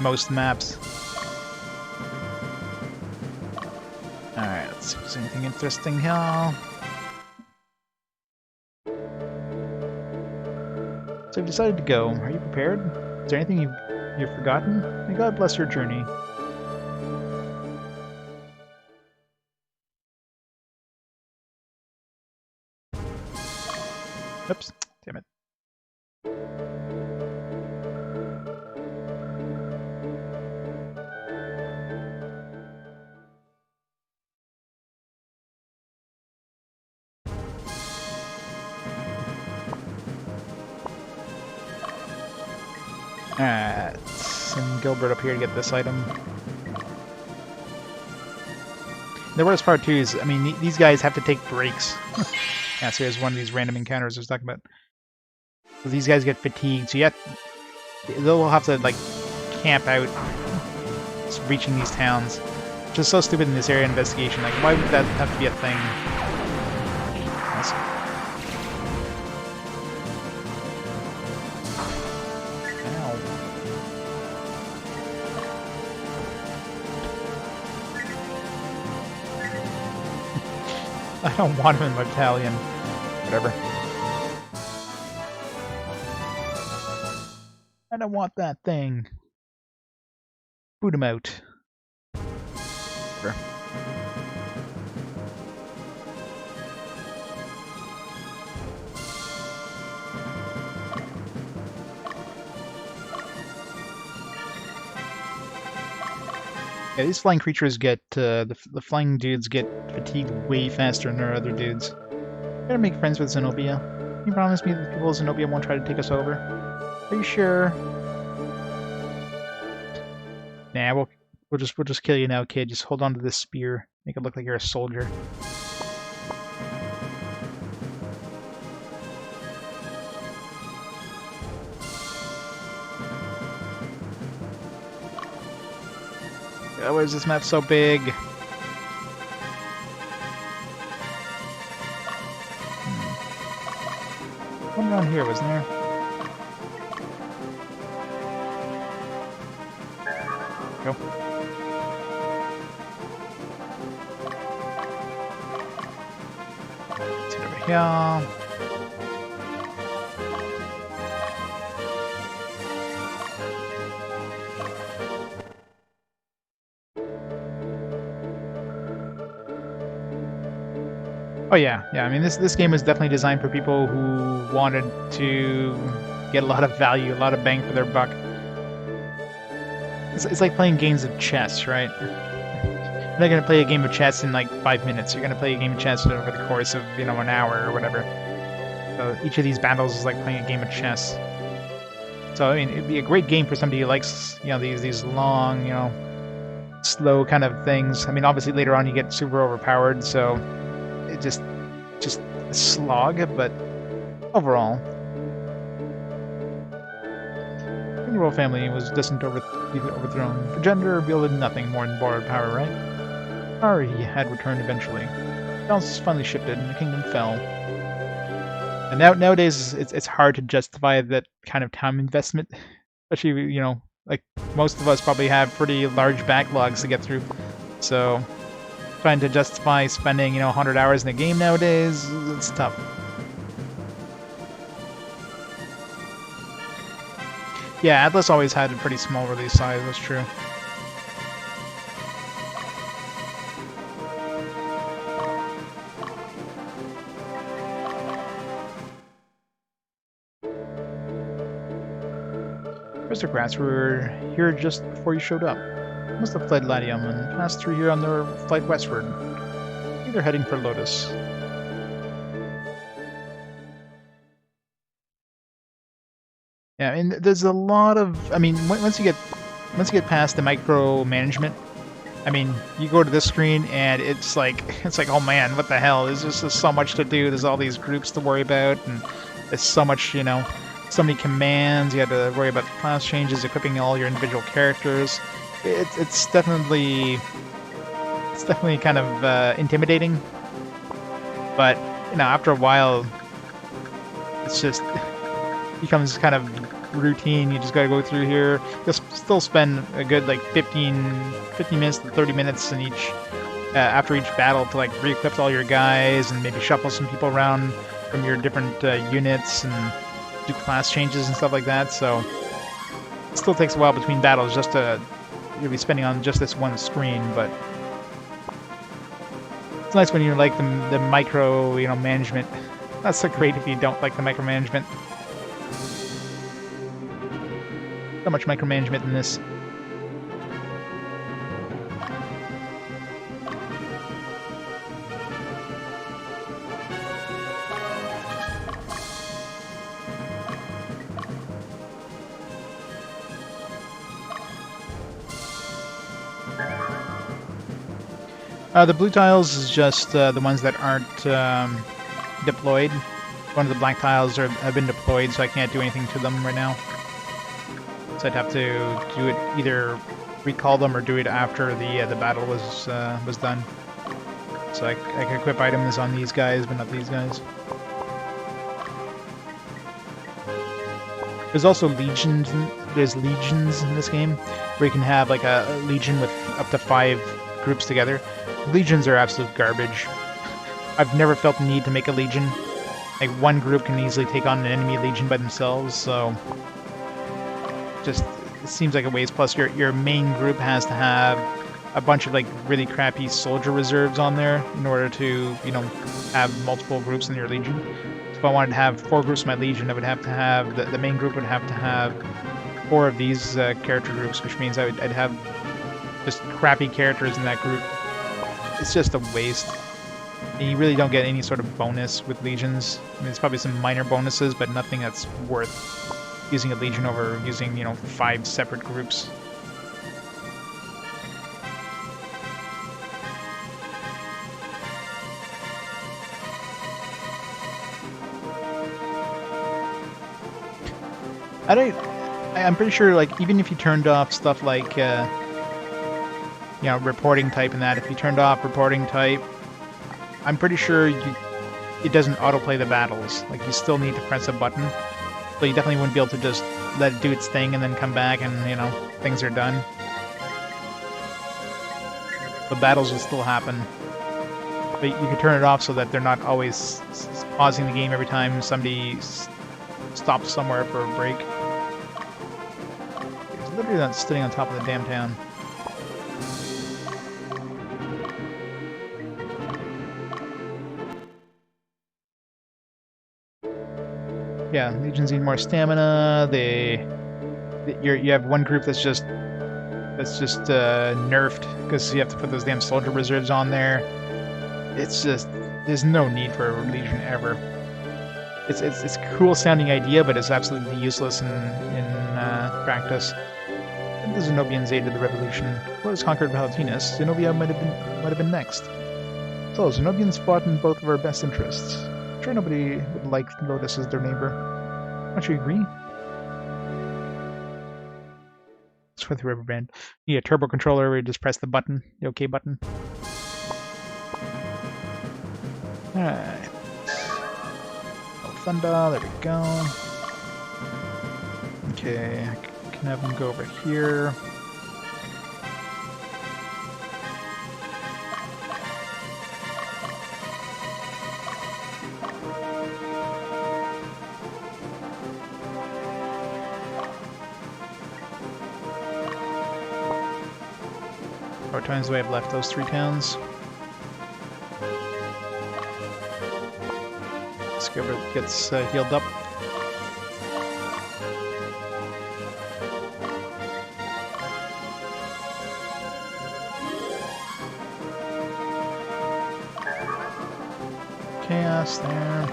most maps. Alright, let's see if there's anything interesting here. So you've decided to go. Are you prepared? Is there anything you've forgotten? May God bless your journey. Oops, damn it. Alright, send Gilbert up here to get this item. The worst part too is, I mean, these guys have to take breaks. Yeah, so here's one of these random encounters I was talking about. So these guys get fatigued, so they'll have to, like, camp out just reaching these towns. Which is so stupid in this area investigation. Like, why would that have to be a thing? Ow. I don't want him in my battalion. Whatever. I don't want that thing. Boot him out. Whatever. Yeah, these flying creatures get, the flying dudes get fatigued way faster than our other dudes. I gotta make friends with Zenobia. Can you promise me that the people of Zenobia won't try to take us over? Are you sure? Nah, we'll just kill you now, kid. Just hold on to this spear. Make it look like you're a soldier. Why is this map so big? One around here, wasn't there? Go. Let's get over here. Oh yeah, I mean this game was definitely designed for people who wanted to get a lot of value, a lot of bang for their buck. It's like playing games of chess, right? You're not gonna play a game of chess in like 5 minutes. You're gonna play a game of chess over the course of, you know, an hour or whatever. So each of these battles is like playing a game of chess. So I mean, it'd be a great game for somebody who likes, you know, these long, you know, slow kind of things. I mean, obviously later on you get super overpowered, so it just a slog, but overall. The royal family was destined to be overthrown. Progenitor wielded nothing more than borrowed power, right? Power he had returned eventually. Balance finally shifted, and the kingdom fell. And nowadays, it's hard to justify that kind of time investment, especially, like most of us probably have pretty large backlogs to get through. So trying to justify spending 100 hours in a game nowadays, it's tough. Yeah, Atlas always had a pretty small release size. That's true. Aristocrats were here just before you showed up. Must have fled Latium and passed through here on their flight westward. I think they're heading for Lotus. Yeah, I mean, there's a lot of. I mean, once you get past the micromanagement, I mean, you go to this screen and it's like oh man, what the hell? There's just so much to do. There's all these groups to worry about, and there's so much, so many commands. You have to worry about class changes, equipping all your individual characters. It's definitely kind of intimidating, but after a while, it's just becomes kind of routine. You just gotta go through here. You'll still spend a good like 15 minutes to 30 minutes in each after each battle to like re-equip all your guys and maybe shuffle some people around from your different units and do class changes and stuff like that. So it still takes a while between battles just to you'll be spending on just this one screen, but it's nice when you like the micro management. That's so great if you don't like the micromanagement. So much micromanagement in this. The blue tiles is just the ones that aren't deployed. One of the black tiles have been deployed, so I can't do anything to them right now. So I'd have to do it, either recall them or do it after the battle was done. So I can equip items on these guys, but not these guys. There's also legions. There's legions in this game, where you can have like a legion with up to 5 groups together. Legions are absolute garbage. I've never felt the need to make a legion. Like one group can easily take on an enemy legion by themselves, so just it seems like a waste. Plus your main group has to have a bunch of like really crappy soldier reserves on there in order to have multiple groups in your legion. So if I wanted to have 4 groups in my legion, I would have to have the main group would have to have 4 of these character groups, which means I'd have just crappy characters in that group. It's just a waste. And you really don't get any sort of bonus with legions. I mean, there's probably some minor bonuses, but nothing that's worth using a legion over using 5 separate groups. I'm pretty sure, like, even if you turned off stuff like reporting type and that, if you turned off reporting type, I'm pretty sure it doesn't autoplay the battles. Like, you still need to press a button. So you definitely wouldn't be able to just let it do its thing and then come back and, things are done. The battles will still happen. But you can turn it off so that they're not always pausing the game every time somebody stops somewhere for a break. It's literally not sitting on top of the damn town. Yeah, legions need more stamina. You have one group that's just nerfed because you have to put those damn soldier reserves on there. It's just there's no need for a legion ever. It's a cool sounding idea, but it's absolutely useless in practice. The Zenobians aided the revolution. Lotus conquered Palatinus. Zenobia might have been next. So Zenobians fought in both of our best interests. I'm sure nobody would like Lotus as their neighbor. Don't you agree? It's with the rubber band. You need a turbo controller where you just press the button, the OK button. Alright. thunder. There we go. Okay, I can have him go over here. How many times do I have left? Those 3 towns. Skipper gets healed up. Chaos there.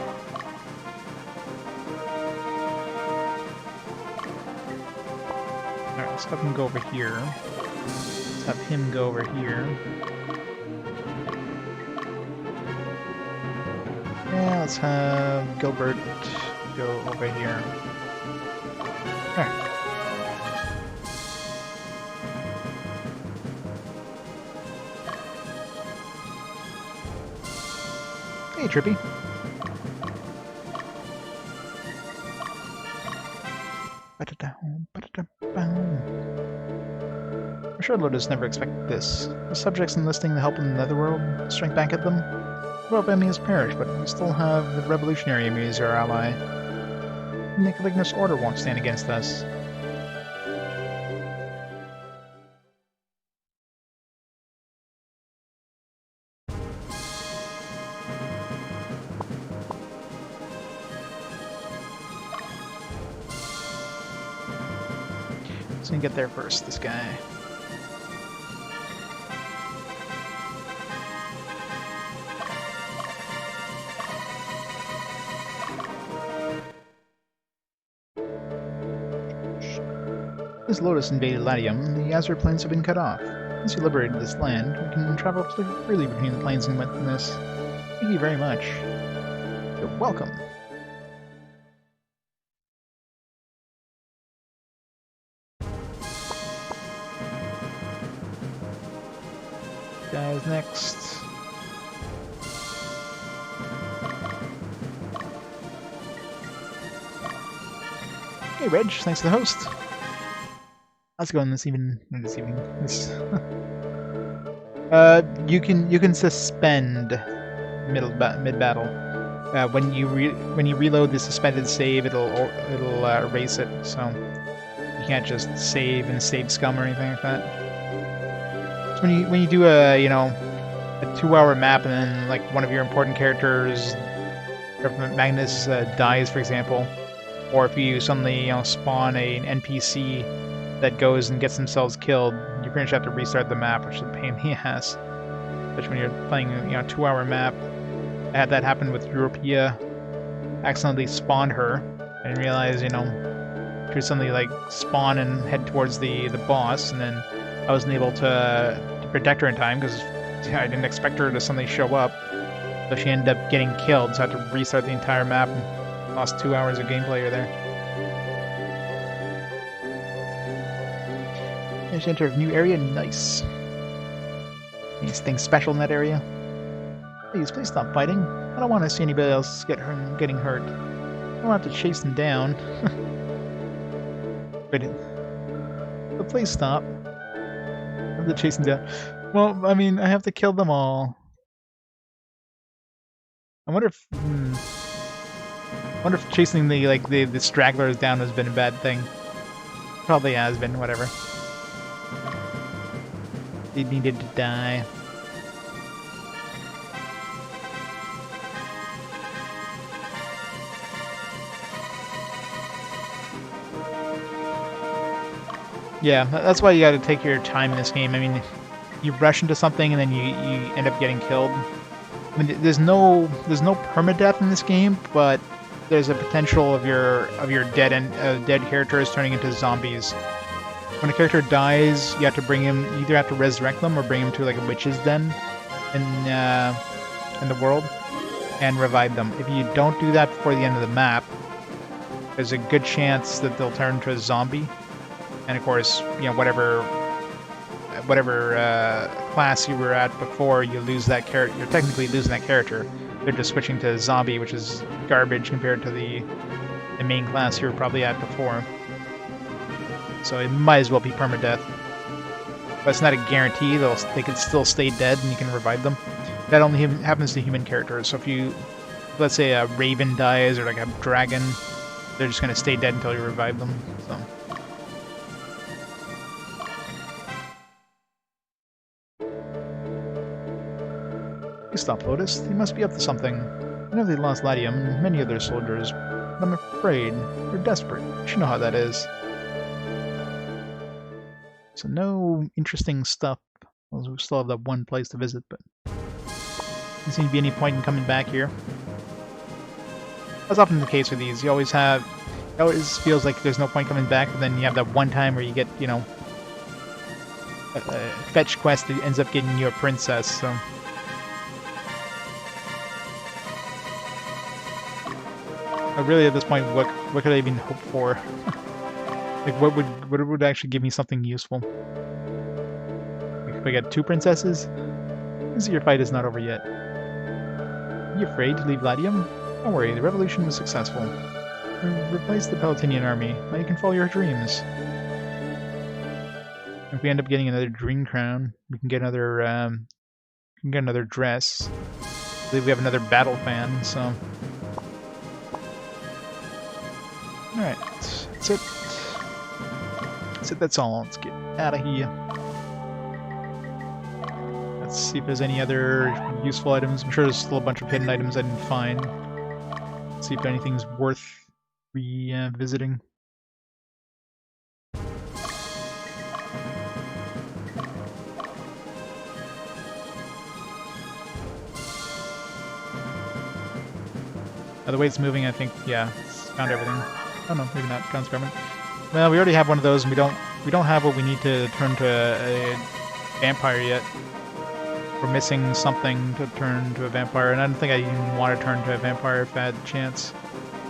Alright, let's have him go over here. Let's have him go over here. Yeah, let's have Gilbert go over here. Alright. Hey, Trippy. I'm sure Lotus never expected this. The subjects enlisting the help in the Netherworld strike back at them. Well, enemy has perished, but we still have the revolutionary army as our ally. And the Magnus Order won't stand against us. So we can get there first, this guy. Since Lotus invaded Latium, the Azure Plains have been cut off. Once you liberated this land, we can travel freely between the plains and Magnus. Thank you very much. You're welcome. Guys, next. Hey, Reg, thanks for the host. How's it going this evening? Not this evening. This. You can suspend mid battle. When you reload the suspended save, it'll erase it. So you can't just save and save scum or anything like that. So when you do a 2-hour map and then like one of your important characters, Magnus dies, for example, or if you suddenly spawn an NPC that goes and gets themselves killed, you pretty much have to restart the map, which is a pain in the ass. Especially when you're playing a 2-hour map. I had that happen with Europea. Accidentally spawned her and realized, she would suddenly like spawn and head towards the boss, and then I wasn't able to protect her in time because I didn't expect her to suddenly show up. So she ended up getting killed, so I had to restart the entire map and lost 2 hours of gameplay there. Just enter a new area. Nice. Anything special in that area? Please stop fighting. I don't want to see anybody else getting hurt. I don't have to chase them down. But please stop. I have to chase them down. Well, I mean, I have to kill them all. I wonder if chasing the stragglers down has been a bad thing. Probably has been. Whatever. They needed to die. Yeah, that's why you gotta take your time in this game. I mean, you rush into something and then you end up getting killed. I mean, there's no permadeath in this game, but there's a potential of your dead characters turning into zombies. When a character dies, you have to bring him. You either have to resurrect them or bring him to like a witch's den in the world and revive them. If you don't do that before the end of the map, there's a good chance that they'll turn into a zombie. And of course, whatever class you were at before, you lose that character. You're technically losing that character. They're just switching to zombie, which is garbage compared to the main class you were probably at before. So it might as well be permadeath. But it's not a guarantee. They can still stay dead and you can revive them. That only happens to human characters. So if you, let's say a raven dies or like a dragon, they're just going to stay dead until you revive them. So. You stop, Lotus. They must be up to something. I know they lost Latium and many other soldiers, but I'm afraid they're desperate. You should know how that is. So no interesting stuff. Well, we still have that one place to visit, but doesn't seem to be any point in coming back here. That's often the case with these. You always have, it always feels like there's no point coming back, but then you have that one time where you get, you know, a fetch quest that ends up getting you a princess. So. But really, at this point, what could I even hope for? Like, what would actually give me something useful? Like, if I get 2 princesses? Your fight is not over yet. Are you afraid to leave Latium? Don't worry, the revolution was successful. We replaced the Palatinian army. Now you can follow your dreams. If we end up getting another dream crown, we can get another dress. I believe we have another battle fan, so. Alright, that's it. That's all. Let's get out of here. Let's see if there's any other useful items. I'm sure there's still a bunch of hidden items I didn't find. Let's see if anything's worth revisiting. The way it's moving, I think, yeah, it's found everything. Oh no, maybe not. Found Scarman. Well, we already have one of those, and we don't have what we need to turn to a vampire yet. We're missing something to turn to a vampire, and I don't think I even want to turn to a vampire if I had the chance.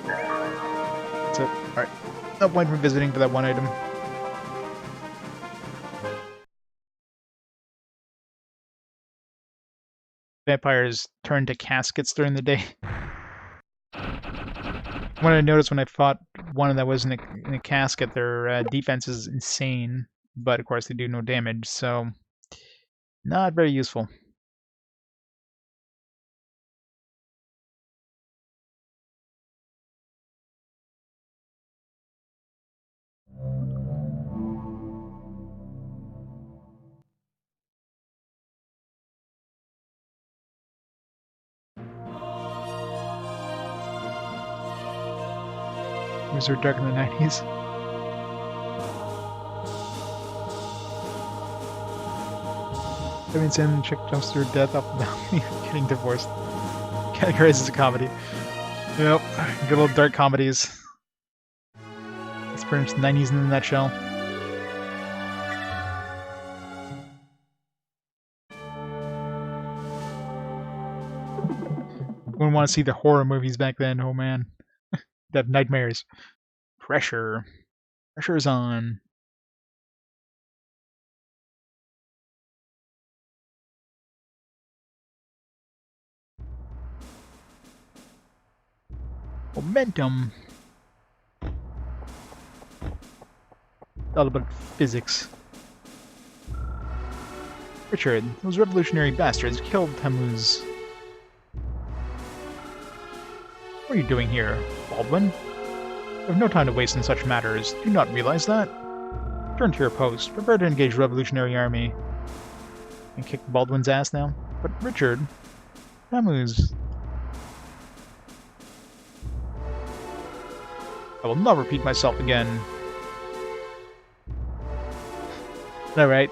That's it. Alright. No point in revisiting for that one item. Vampires turn to caskets during the day. What I noticed when I fought one that was in a casket, their defense is insane, but of course they do no damage, so not very useful. Wizard Dark in the 90s. Having seen chick jumps through death up and down, getting divorced. Categorized as a comedy. Yep, good old dark comedies. It's pretty much the 90s in a nutshell. Wouldn't want to see the horror movies back then, oh man. That nightmares. Pressure. Pressure's on. Momentum. All about physics. Richard, those revolutionary bastards killed Tammuz. What are you doing here, Baldwin? We have no time to waste in such matters. Do you not realize that? Turn to your post. Prepare to engage Revolutionary Army. And kick Baldwin's ass now? But Richard... Tammuz... I will not repeat myself again. Alright.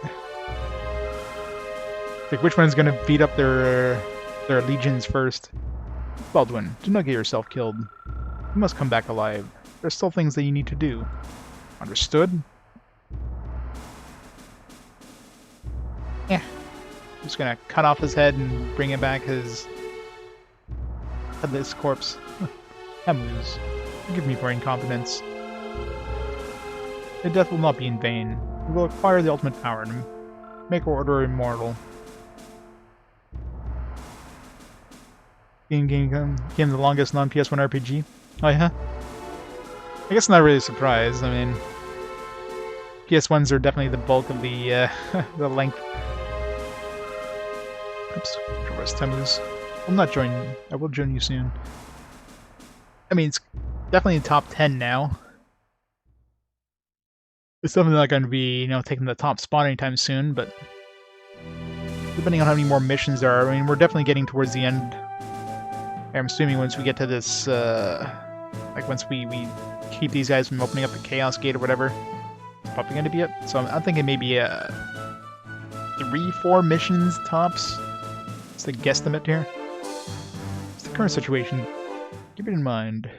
Like, which one's gonna beat up their legions first? Baldwin, do not get yourself killed. You must come back alive. There's still things that you need to do. Understood? Yeah. I'm just gonna cut off his head and bring it back his headless corpse. Tammuz, forgive me for incompetence. Your death will not be in vain. We will acquire the ultimate power and make our order immortal. Game the longest non-PS1 RPG. Oh yeah? I guess not really surprised. I mean, PS1s are definitely the bulk of the the length. Oops, Traverse Temmuz. I'll not join you. I will join you soon. I mean, it's definitely in top 10 now. It's definitely not going to be, you know, taking the top spot anytime soon, but depending on how many more missions there are, I mean, we're definitely getting towards the end. I'm assuming once we get to this, like once we keep these guys from opening up the Chaos Gate or whatever, it's probably going to be it. So I'm thinking maybe 3-4 missions tops. It's the guesstimate here. It's the current situation. Keep it in mind.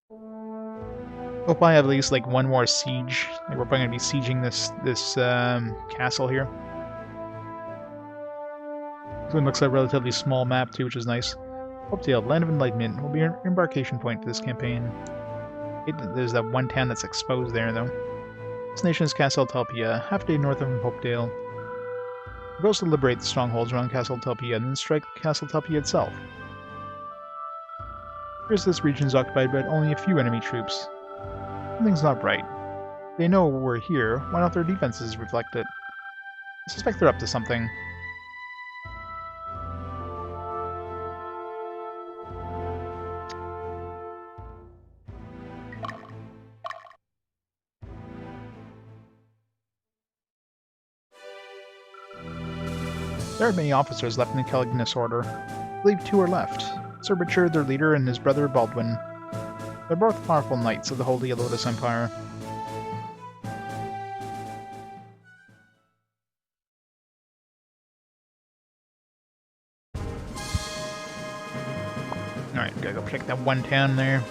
We'll probably have at least like one more siege. Like we're probably going to be sieging this castle here. This one looks like a relatively small map too, which is nice. Hopedale, Land of Enlightenment, will be an embarkation point for this campaign. There's that one town that's exposed there, though. Destination is Castle Talpia, half a day north of Hopedale. The goal is to liberate the strongholds around Castle Talpia and then strike Castle Talpia itself. Here's this region is occupied by only a few enemy troops. Something's not right. They know we're here, why don't their defenses reflect it? I suspect they're up to something. There are many officers left in the Caligulus Order. I believe 2 are left. Sir Richard, their leader, and his brother Baldwin. They're both powerful knights of the Holy Lotus Empire. Alright, gotta go check that one town there.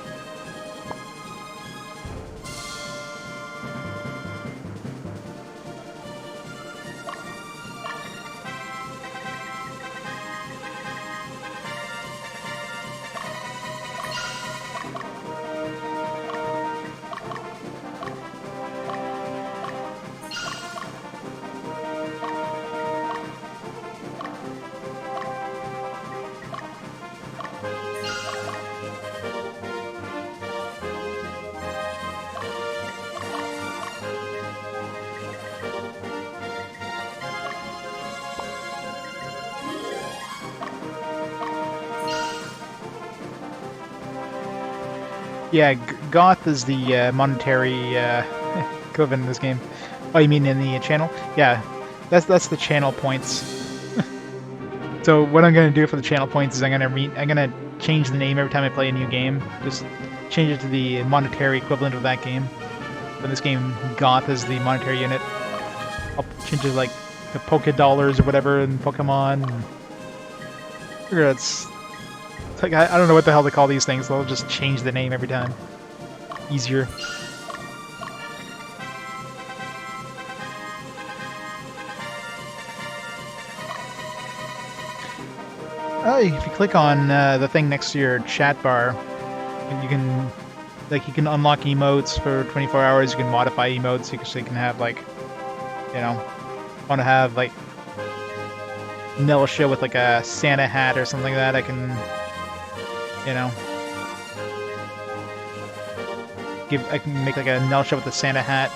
Yeah, Goth is the monetary equivalent in this game. Oh, you mean in the channel? Yeah, that's the channel points. So what I'm gonna do for the channel points is I'm gonna change the name every time I play a new game. Just change it to the monetary equivalent of that game. In this game, Goth is the monetary unit. I'll change it like to Poké Dollars or whatever in Pokemon. It's like, I don't know what the hell to call these things, so I'll just change the name every time. Easier. If you click on the thing next to your chat bar, you can unlock emotes for 24 hours, you can modify emotes, so you can have, like, you know, want to have, like, Nelisha with, like, a Santa hat or something like that, I can... You know, I can make like a Nelisha with a Santa hat.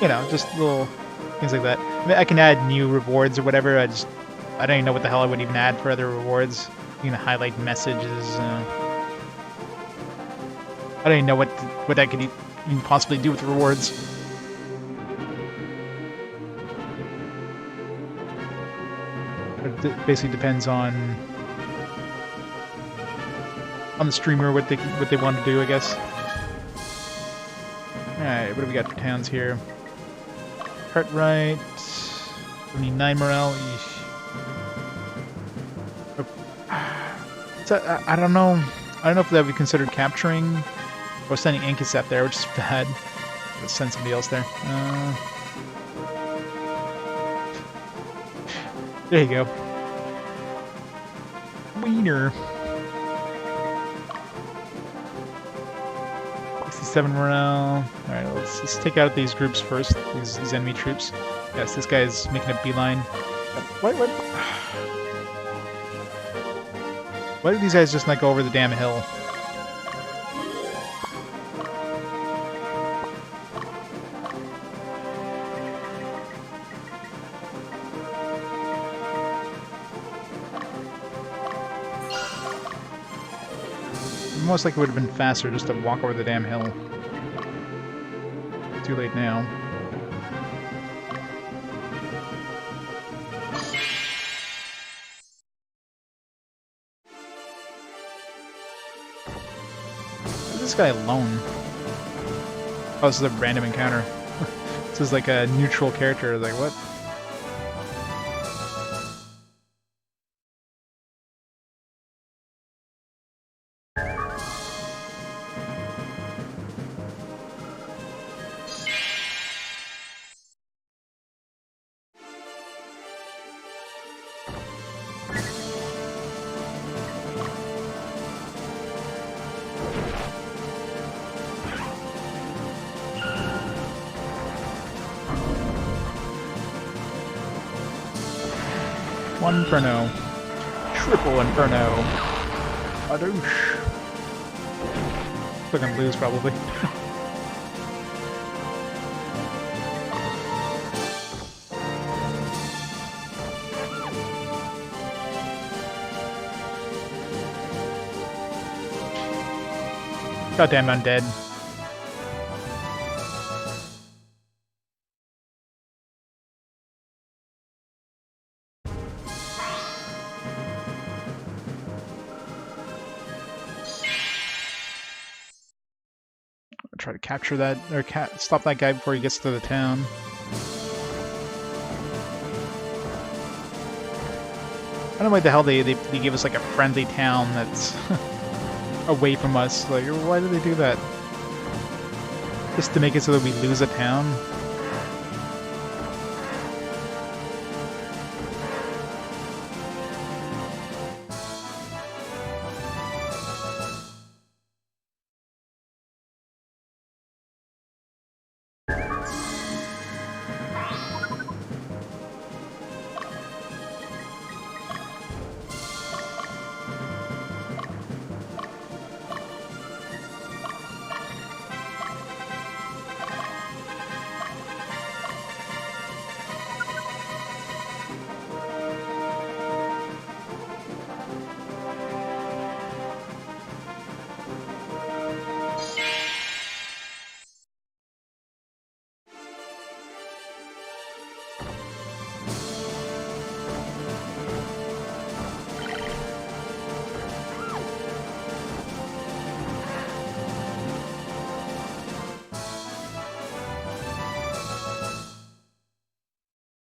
You know, just little things like that. I mean, I can add new rewards or whatever. I don't even know what the hell I would even add for other rewards. You can highlight messages. I don't even know what I could even possibly do with rewards. It basically depends on the streamer what they want to do, I guess. Alright, what do we got for towns here? Cartwright, 79 morale. So, I don't know. I don't know if that would be considered capturing or sending Incaset there, which is bad. Let's send somebody else there. There you go. Wiener. 67 morale. Alright, let's take out these groups first. These enemy troops. Yes, this guy's making a beeline. What? Why did these guys just not go over the damn hill? Most likely it would have been faster just to walk over the damn hill. Too late now. Why is this guy alone? Oh, this is a random encounter. This is like a neutral character. Like, what? One Inferno. Triple Inferno. Adoosh. We're gonna lose, probably. Goddamn undead. Try to capture that, or stop that guy before he gets to the town. I don't know why the hell they give us like a friendly town that's away from us. Like, why do they do that? Just to make it so that we lose a town?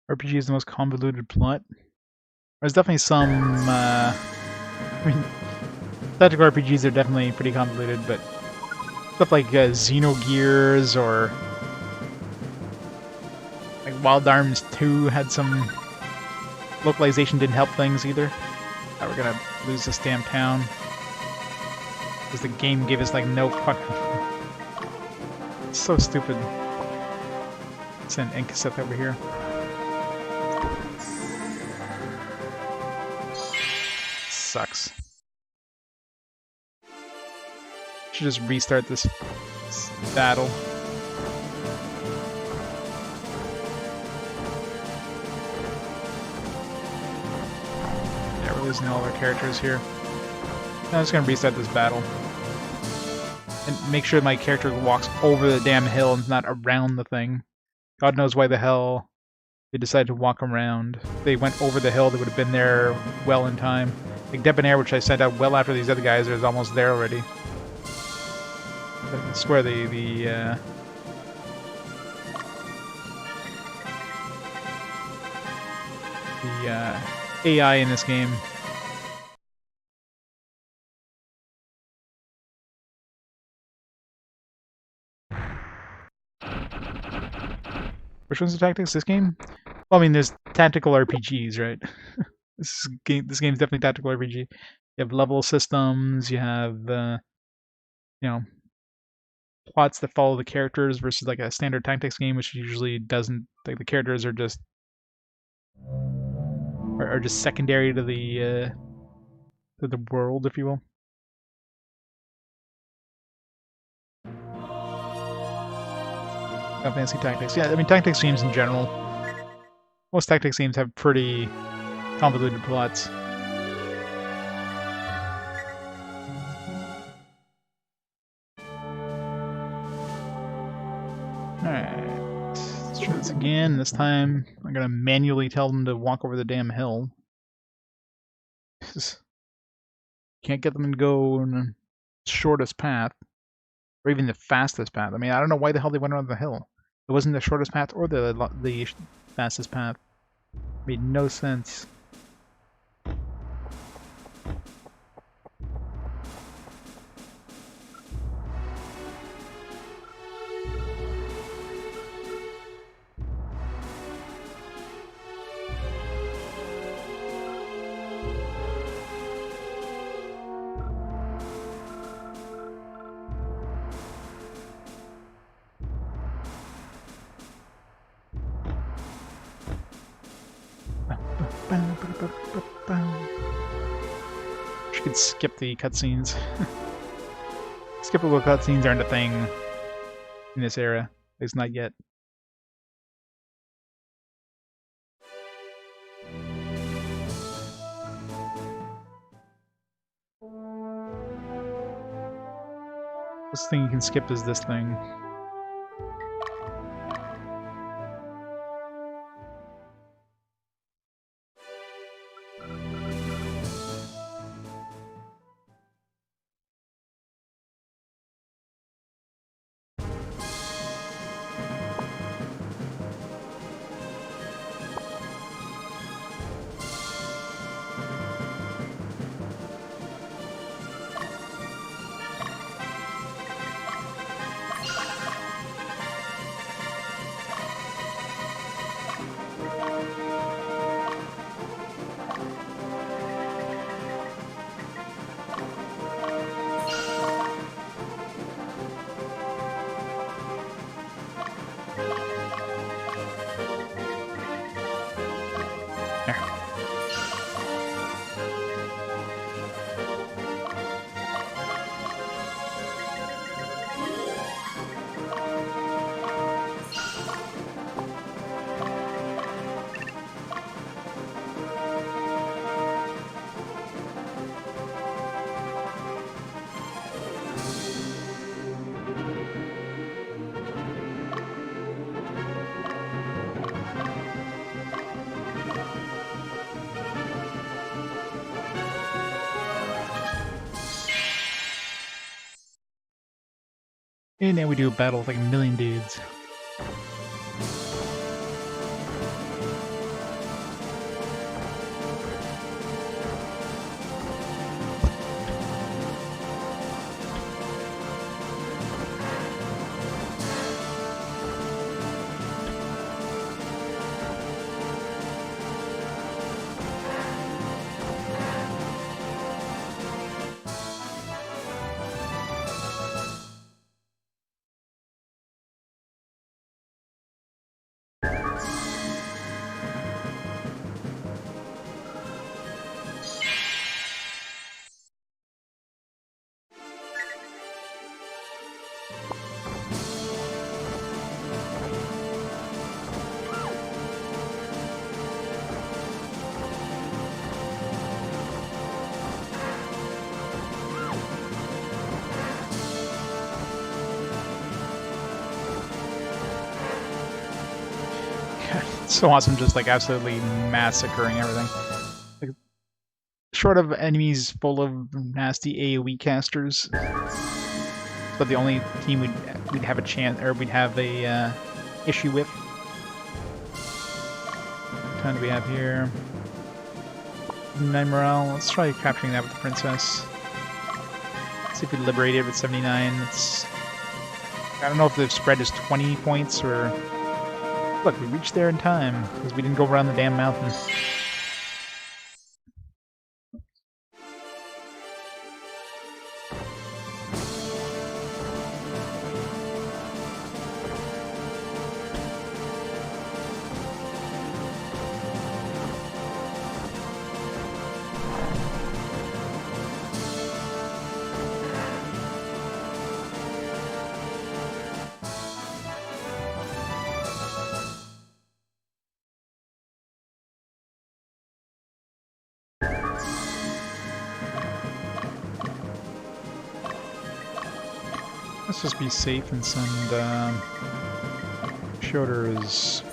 RPG is the most convoluted plot. There's definitely some, I mean, tactical RPGs are definitely pretty convoluted, but stuff like Xenogears or like Wild Arms 2 had some localization didn't help things either. Now we're gonna lose this damn town because the game gave us like no fucking. It's so stupid. Send ink cassette over here. Sucks. Should just restart this battle. Yeah, we're losing all our characters here. I'm just gonna restart this battle. And make sure my character walks over the damn hill and not around the thing. God knows why the hell they decided to walk around. If they went over the hill, they would have been there well in time. Like Debonair, which I sent out well after these other guys, is almost there already. But I swear the AI in this game. Which one's the tactics? This game? Well, I mean, there's tactical RPGs, right? This game's definitely tactical RPG. You have level systems. You have you know, plots that follow the characters versus like a standard tactics game, which usually doesn't. Like the characters are just secondary to the the world, if you will. Fantasy tactics. Yeah, I mean, tactics games in general. Most tactics games have pretty convoluted plots. Alright. Let's try this again. This time, I'm gonna manually tell them to walk over the damn hill. Can't get them to go in the shortest path. Or even the fastest path. I mean, I don't know why the hell they went around the hill. It wasn't the shortest path or the fastest path. Made no sense. She could skip the cutscenes. Skippable cutscenes aren't a thing in this era. At least not yet. This thing you can skip is this thing. And now we do a battle with like a million dudes. It's so awesome, just like absolutely massacring everything. Like, short of enemies full of nasty AoE casters, but the only team we'd have a chance, or we'd have a issue with. What time do we have here? 9 morale. Let's try capturing that with the princess. See if we liberate it with 79. It's, I don't know if the spread is 20 points or... Look, we reached there in time, because we didn't go around the damn mountain. Let's just be safe and send Schroeder's.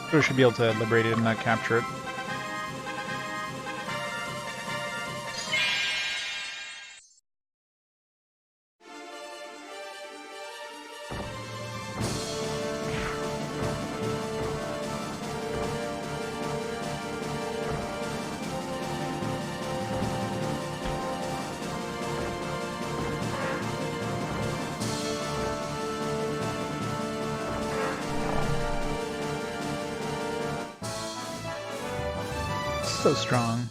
Schroeder should be able to liberate it and not capture it. So strong.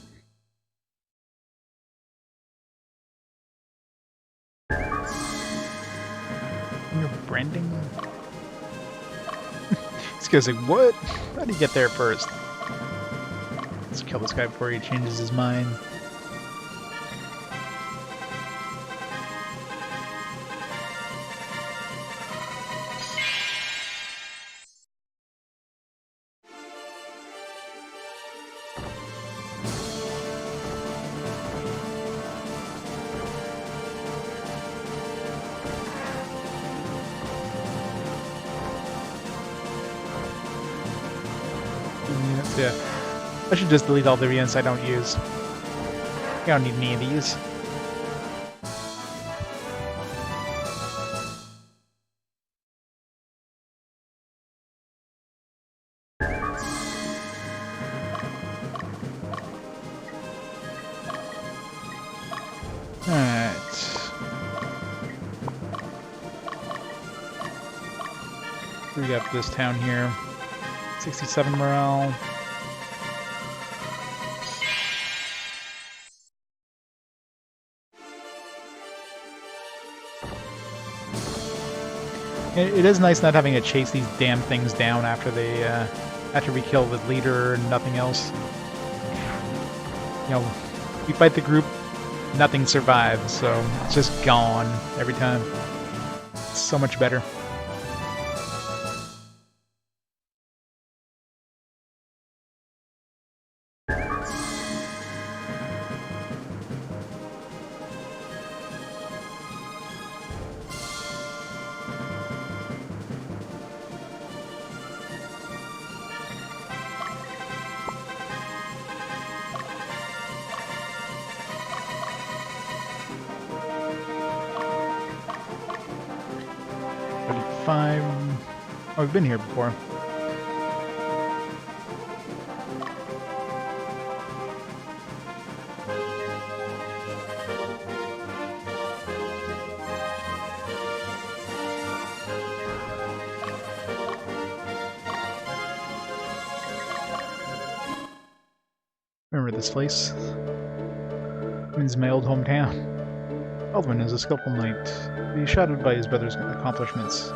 You're branding? This guy's like, what? How did he get there first? Let's kill this guy before he changes his mind. Yeah, I should just delete all the units I don't use. I don't need any of these. Alright. We got this town here. 67 morale. It is nice not having to chase these damn things down after they, after we kill the leader and nothing else. You know, we fight the group, nothing survives, so it's just gone every time. It's so much better. Oh, we've been here before. Remember this place? This is my old hometown. Baldwin is a skillful knight. He is shadowed by his brother's accomplishments.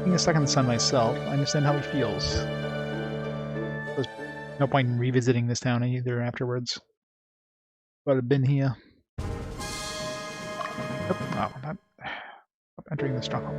Being a second son myself, I understand how he feels. There's no point in revisiting this town either afterwards. But I've been here. Oh, not entering the stronghold.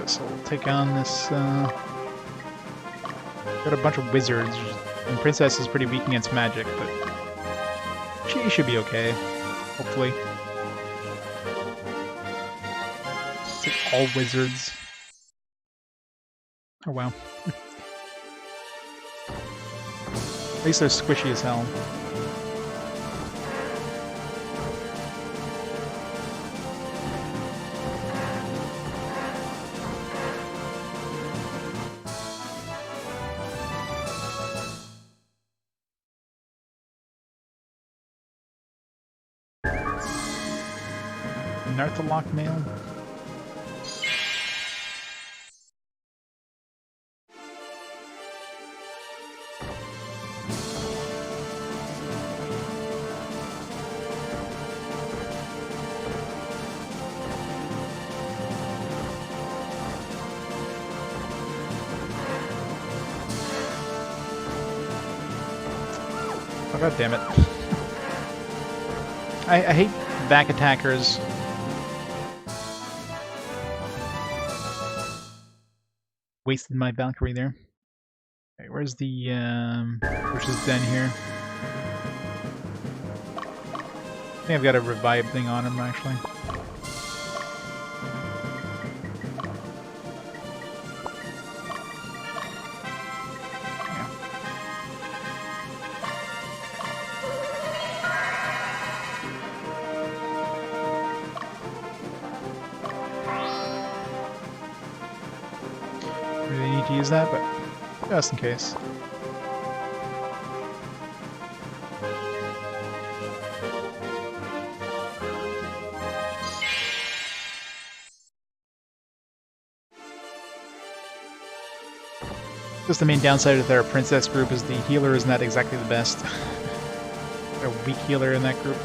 So we'll take on this, got a bunch of wizards, and Princess is pretty weak against magic, but she should be okay, hopefully. It's like all wizards. Oh wow. At least they're squishy as hell. Narthalok mail. Oh, god damn it. I hate back attackers. Wasted my Valkyrie there. Okay, where's the, which is den here? I think I've got a revive thing on him, actually. Really need to use that, but just in case. Just the main downside of their princess group is the healer is not exactly the best. A weak healer in that group.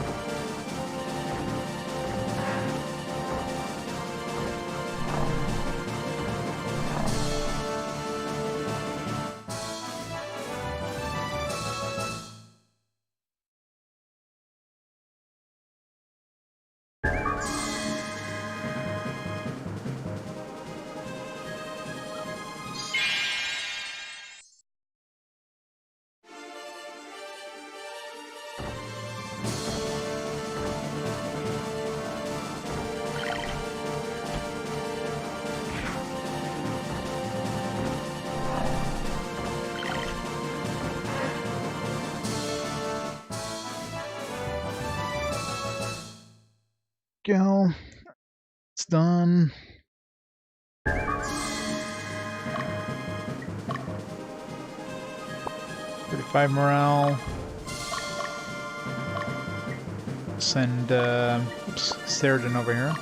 Go. It's done. 35 morale. Send Sheridan over here.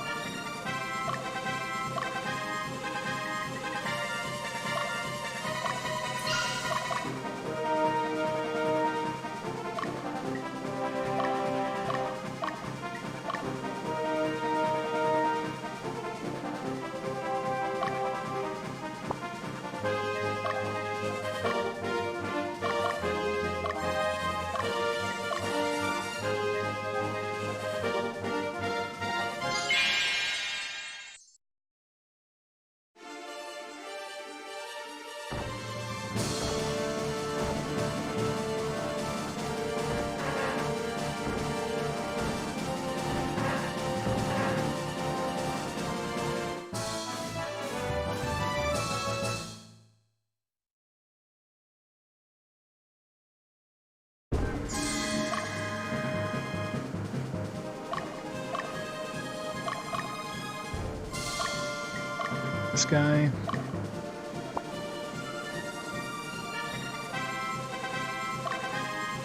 This guy.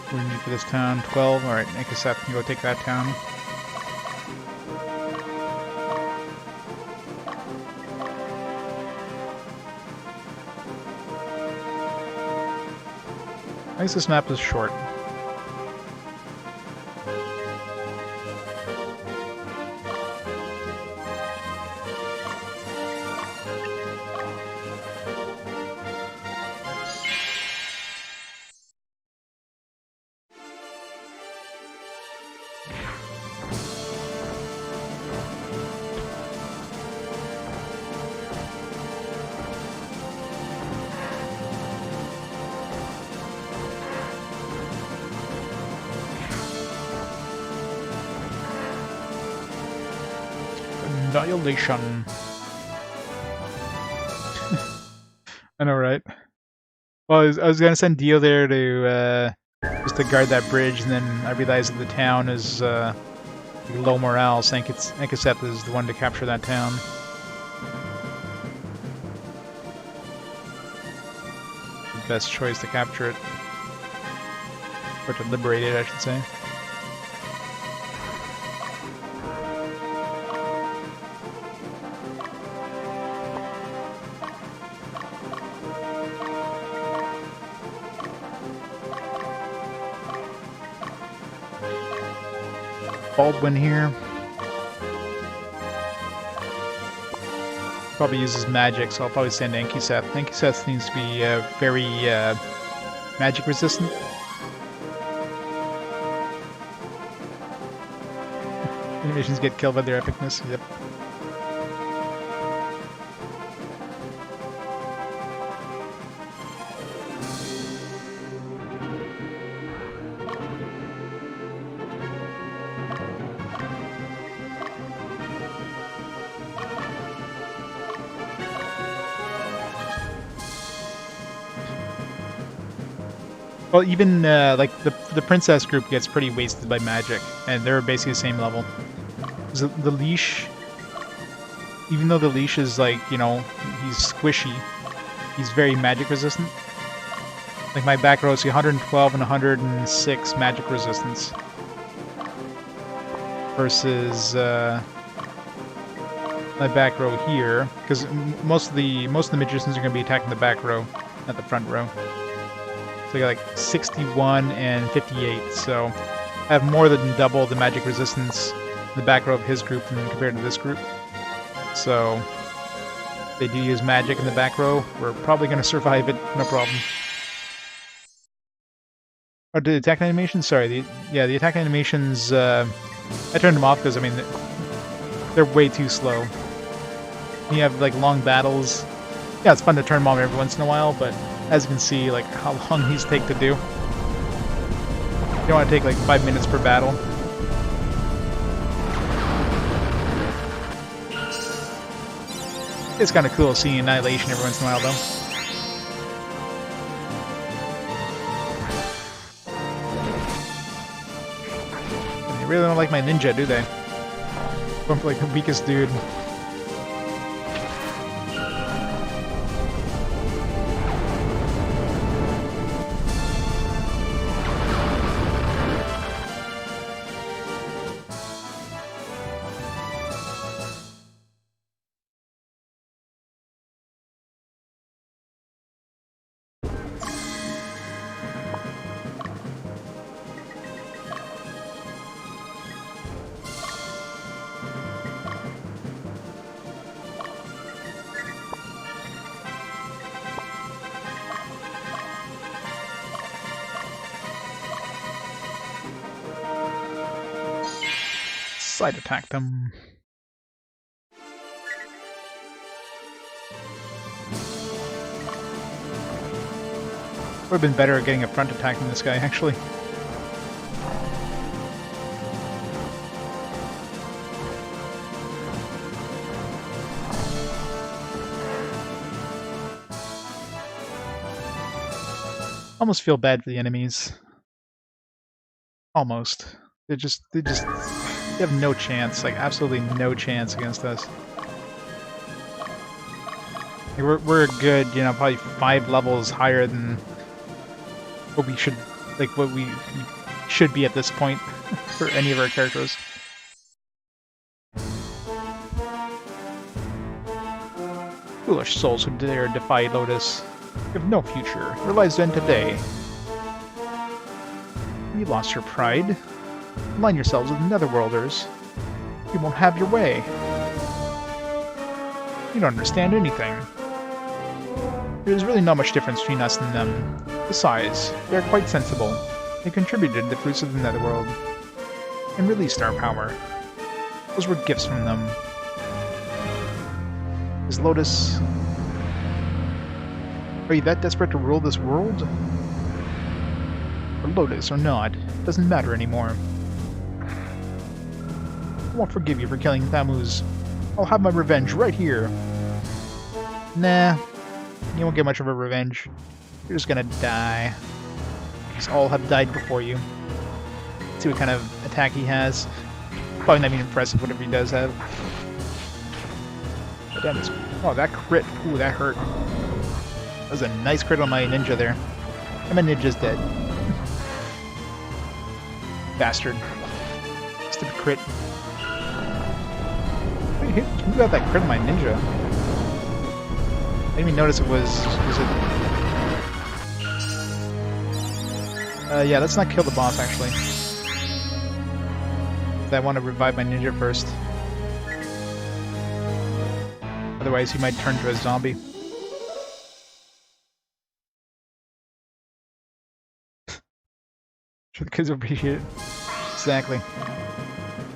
What do we need for this town? 12? Alright, Nikaseth can go take that town. I guess this map is short. Annihilation. I know, right? Well, I was gonna send Dio there to just to guard that bridge, and then I realized that the town is low morale, so Nikaseth is the one to capture that town. The best choice to capture it. Or to liberate it, I should say. Baldwin here. Probably uses magic, so I'll probably send Nikaseth. Nikaseth seems to be very magic resistant. Animations get killed by their epicness. Yep. Well, even like the princess group gets pretty wasted by magic, and they're basically the same level. The leash, even though the leash is like, you know, he's squishy, he's very magic resistant. Like my back row is 112 and 106 magic resistance versus my back row here, because most of the magicians are going to be attacking the back row, not the front row. So I got like 61 and 58, so I have more than double the magic resistance in the back row of his group than compared to this group. So if they do use magic in the back row, we're probably going to survive it, no problem. Oh, the attack animations? Sorry, the attack animations, I turned them off because, I mean, they're way too slow. You have, like, long battles. Yeah, it's fun to turn them on every once in a while, but as you can see, like, how long these take to do. You don't want to take, like, 5 minutes per battle. It's kind of cool seeing Annihilation every once in a while, though. They really don't like my ninja, do they? I'm like the weakest dude. Side attack them. Would have been better at getting a front attack than this guy, actually. Almost feel bad for the enemies. Almost. They have no chance, like absolutely no chance against us. Like, we're a good, you know, probably 5 levels higher than what we should, like what we should be at this point for any of our characters. Foolish souls who dare defy Lotus. You have no future. Your lives end today. You lost your pride. Align yourselves with netherworlders. You won't have your way. You don't understand anything. There's really not much difference between us and them. Besides, they are quite sensible. They contributed to the fruits of the netherworld and released our power. Those were gifts from them. Is Lotus... Are you that desperate to rule this world? Or Lotus or not, it doesn't matter anymore. I won't forgive you for killing Thamuz. I'll have my revenge right here. Nah, you won't get much of a revenge. You're just gonna die. Because all have died before you. Let's see what kind of attack he has. Probably not even impressive, whatever he does have. But that is... Oh, that crit. Ooh, that hurt. That was a nice crit on my ninja there. And my ninja's dead. Bastard. Stupid crit. Who got that crit on my ninja? I didn't even notice it was it... yeah, let's not kill the boss, actually. I want to revive my ninja first. Otherwise, he might turn to a zombie. Sure the kids appreciate it. Exactly.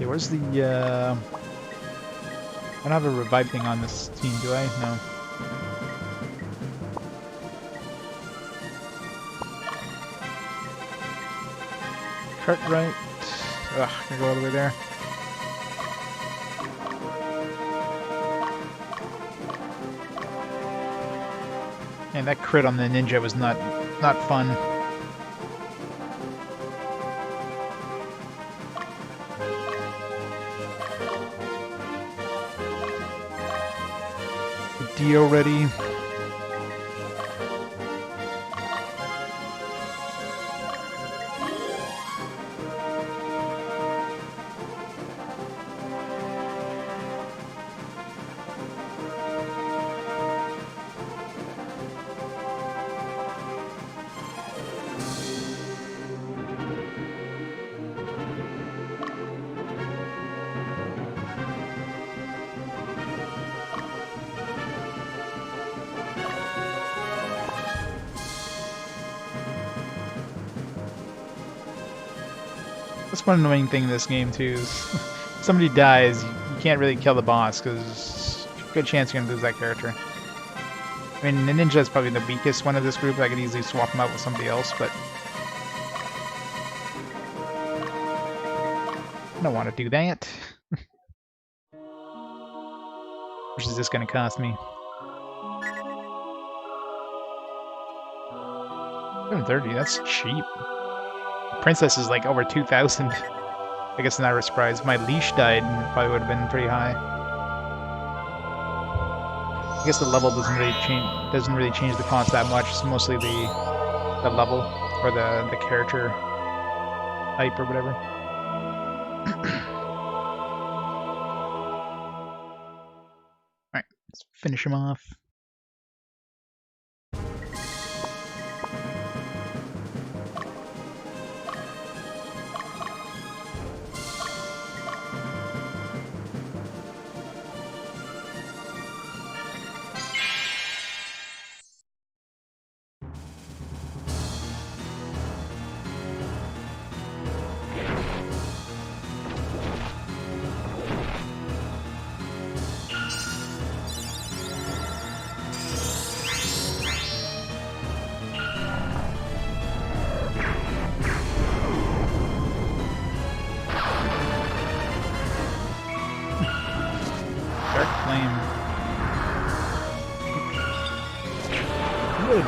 Okay, where's the, I don't have a revive thing on this team, do I? No. Cartwright. Ugh, gonna go all the way there. And that crit on the ninja was not fun. Dio ready. That's one annoying thing in this game too. Is if somebody dies, you can't really kill the boss because good chance you're gonna lose that character. I mean, the ninja is probably the weakest one of this group. I could easily swap him out with somebody else, but I don't want to do that. How much is this gonna cost me? 130. That's cheap. Princess is like over 2,000. I guess in that surprise. If my leash died, it probably would have been pretty high. I guess the level doesn't really change the cost that much. It's mostly the level or the character type or whatever. Alright, let's finish him off.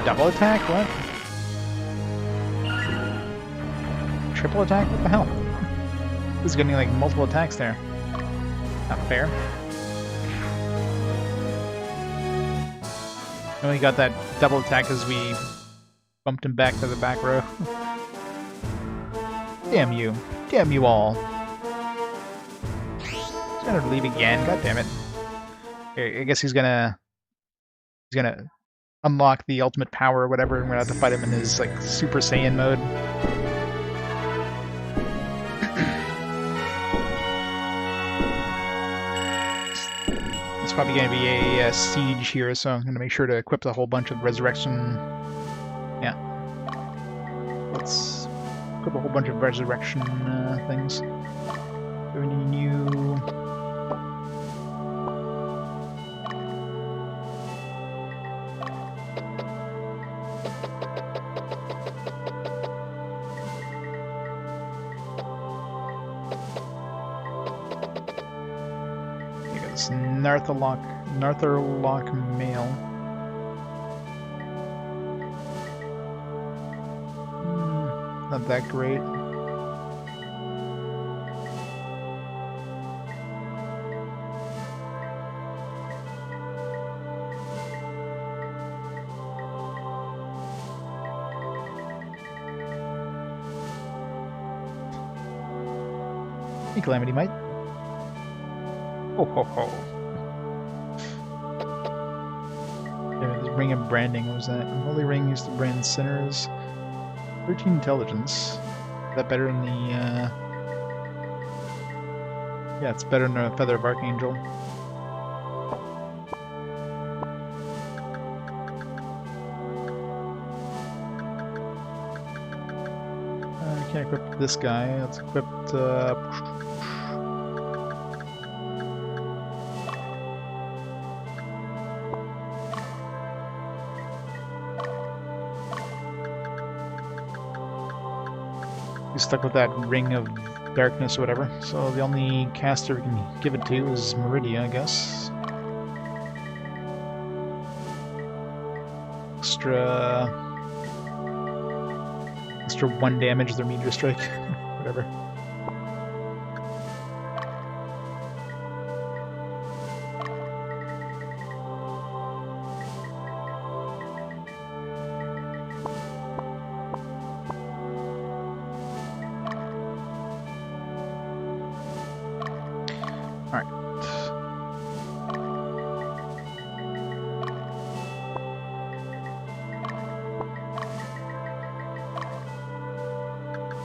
Double attack? What? Triple attack? What the hell? Who's getting like multiple attacks there? Not fair. We only got that double attack as we bumped him back to the back row. Damn you. Damn you all. He's gonna leave again. God damn it. I guess he's gonna unlock the ultimate power or whatever, and we're gonna have to fight him in his like Super Saiyan mode. It's probably gonna be a siege here, so I'm gonna make sure to equip a whole bunch of resurrection. Yeah, let's equip a whole bunch of resurrection things. Do we need new? Nartherlock Mail. Not that great. Hey, Calamity Mite. Ho ho ho. Ring of branding, what was that? Holy ring used to brand sinners. 13 intelligence. Is that better than the yeah, it's better than a Feather of Archangel. I can't equip this guy. Let's equip He's stuck with that ring of darkness or whatever. So the only caster we can give it to is Meridia, I guess. Extra 1 damage with their meteor strike. Whatever.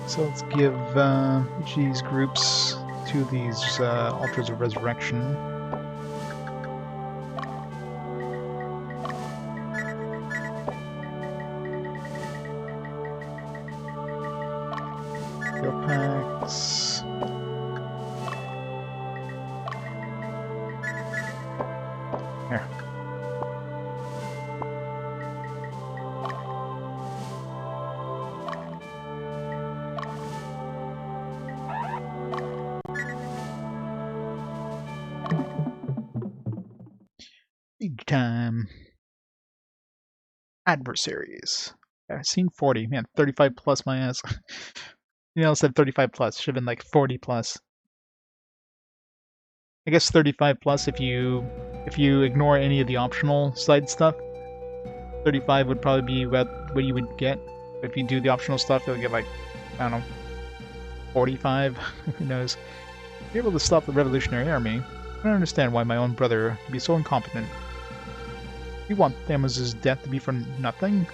So let's give each of these groups to these altars of resurrection. Heal packs. There. Time. Adversaries. I've seen 40. Man, 35 plus my ass. You know, I said 35 plus. Should have been like 40 plus. I guess 35 plus if you ignore any of the optional side stuff. 35 would probably be about what you would get. If you do the optional stuff, you'll get like, I don't know, 45? Who knows? Be able to stop the Revolutionary Army. I don't understand why my own brother would be so incompetent. You want Thamus' death to be for nothing?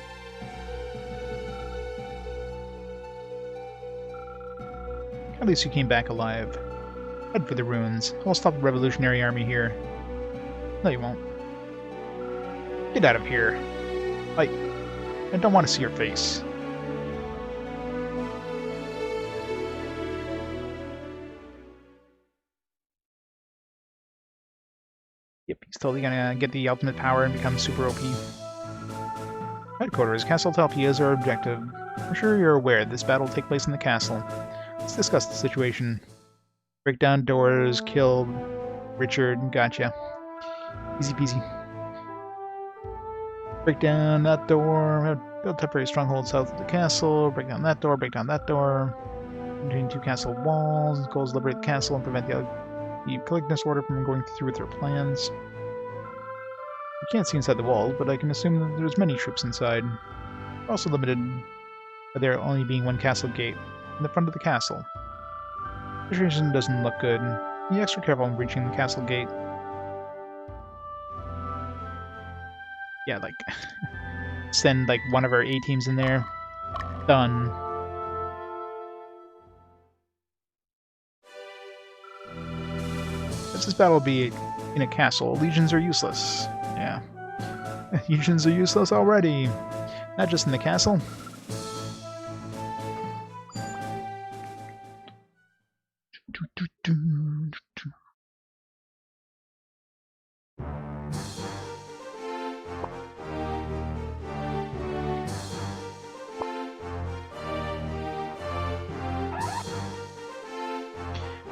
At least you came back alive. Head for the ruins. I'll stop the Revolutionary Army here. No, you won't. Get out of here. I don't want to see your face. Yep, he's totally gonna get the ultimate power and become super OP. Headquarters, Castle Talpia is our objective. I'm sure you're aware this battle will take place in the castle. Let's discuss the situation. Break down doors, kill Richard, gotcha. Easy peasy. Break down that door, build temporary stronghold south of the castle, break down that door, between two castle walls. Goals to liberate the castle and prevent the Palatinus order from going through with their plans. You can't see inside the walls, but I can assume that there's many troops inside. We're also limited by there only being one castle gate in the front of the castle. The situation doesn't look good. Be extra careful when reaching the castle gate. Yeah, like send like one of our A teams in there. Done. This battle will be in a castle. Legions are useless. Yeah. Legions are useless already. Not just in the castle.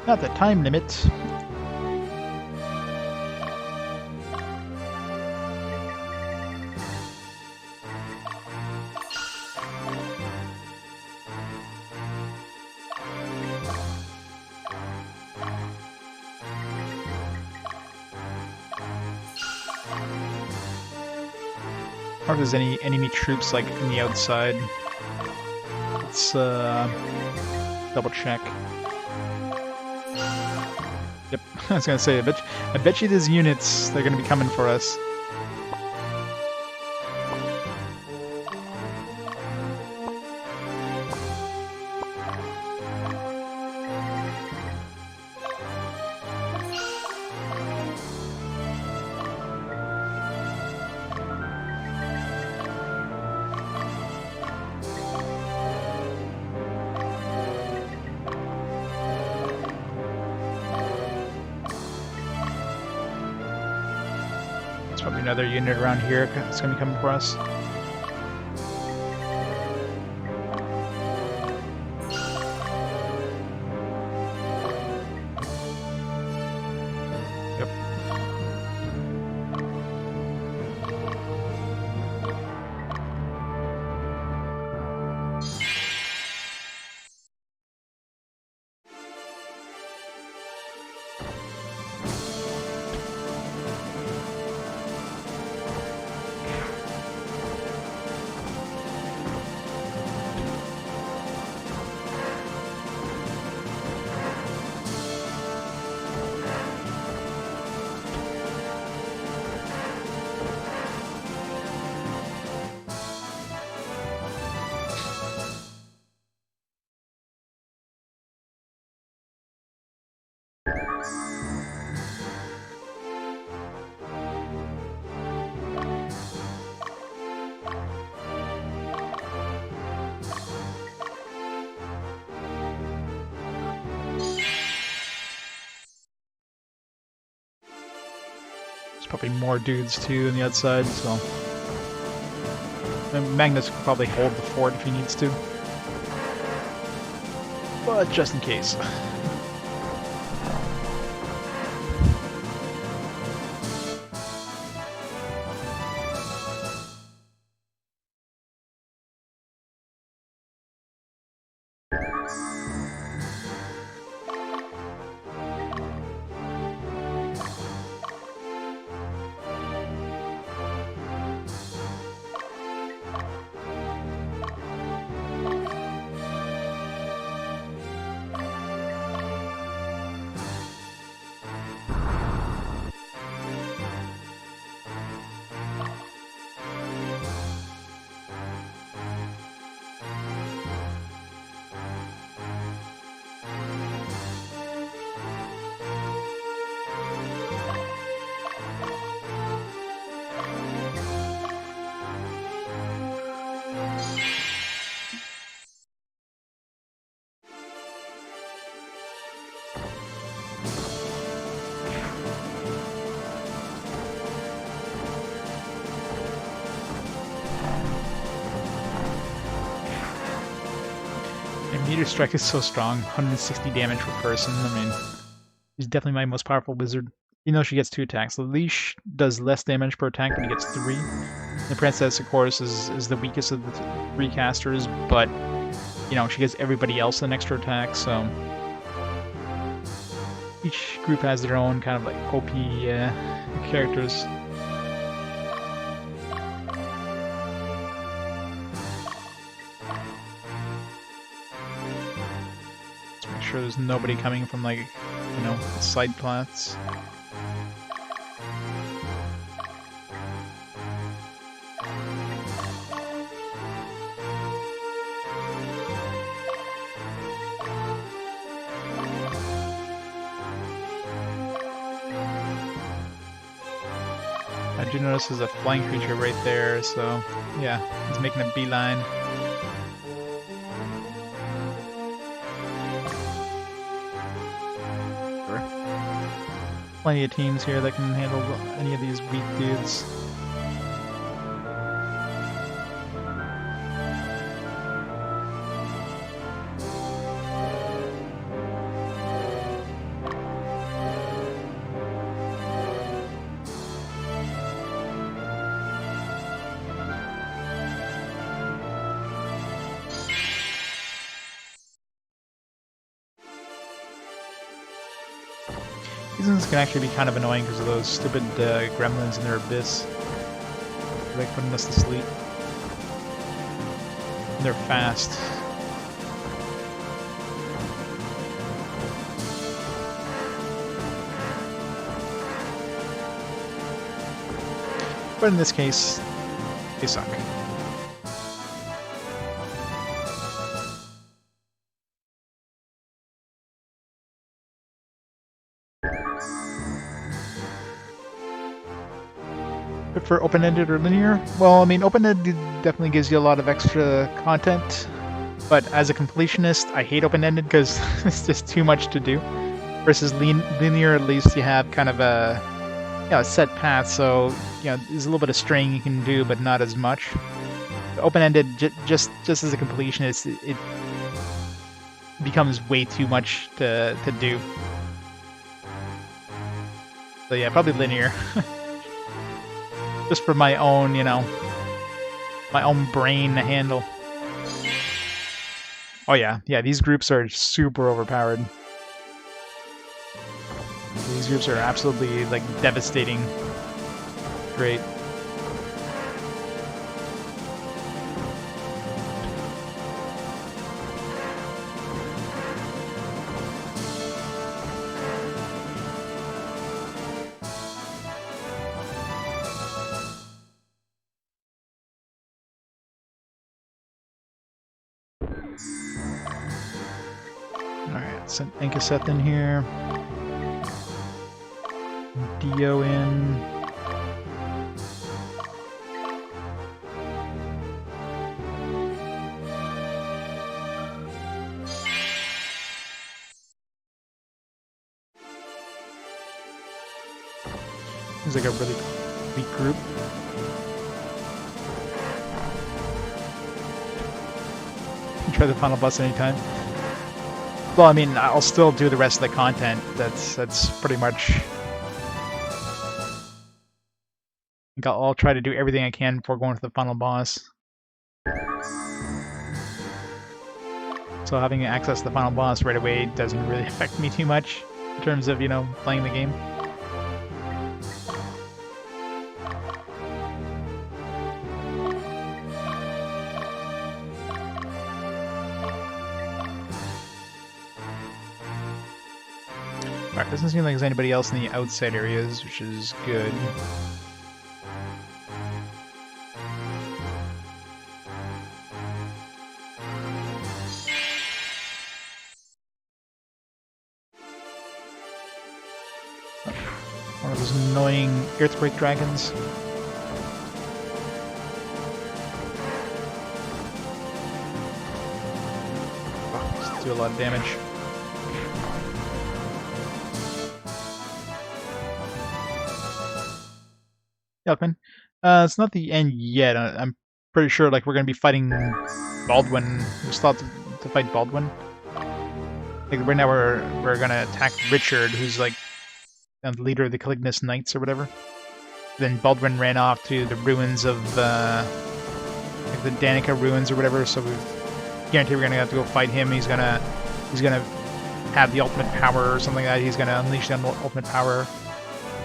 Not the time limit. Or if there's any enemy troops like in the outside. Let's double check. Yep, I was gonna say, I bet you there's units that are gonna be coming for us. Probably another unit around here that's going to be coming for us. probably more dudes too on the outside, so... And Magnus could probably hold the fort if he needs to. But just in case. Meteor Strike is so strong, 160 damage per person. I mean, he's definitely my most powerful wizard. You know she gets 2 attacks. The Leash does less damage per attack, but he gets 3. The Princess, of course, is the weakest of the 3 casters, but, you know, she gives everybody else an extra attack, so... Each group has their own kind of, like, OP characters. Sure there's nobody coming from, like, you know, side plots. I do notice there's a flying creature right there, so yeah, he's making a beeline. Plenty of teams here that can handle any of these weak dudes. These ones can actually be kind of annoying because of those stupid gremlins in their abyss. They're like putting us to sleep. And they're fast. But in this case, they suck. But for open-ended or linear, well, I mean, open-ended definitely gives you a lot of extra content, but as a completionist, I hate open-ended because it's just too much to do. Versus linear, at least you have kind of a, you know, a set path, so, you know, there's a little bit of straying you can do, but not as much. Open-ended, just as a completionist, it becomes way too much to do. So yeah, probably linear. Just for my own, you know, my own brain to handle. Oh yeah, these groups are super overpowered. These groups are absolutely, like, devastating. Great. Alright, send Enkaseth in here. Dio in. Seems like a really weak group. Try the final boss anytime. Well, I mean, I'll still do the rest of the content. That's pretty much. I think I'll try to do everything I can before going to the final boss. So having access to the final boss right away doesn't really affect me too much in terms of, you know, playing the game. Alright, doesn't seem like there's anybody else in the outside areas, which is good. One of those annoying earthquake dragons. Oh, just do a lot of damage. Yelpin. It's not the end yet. I'm pretty sure like we're gonna be fighting Baldwin. We're still to fight Baldwin. Like right now we're gonna attack Richard, who's like the leader of the Caligulus Knights or whatever. Then Baldwin ran off to the ruins of like the Danica ruins or whatever. So we guarantee we're gonna have to go fight him. He's gonna have the ultimate power or something like that. He's gonna unleash the ultimate power.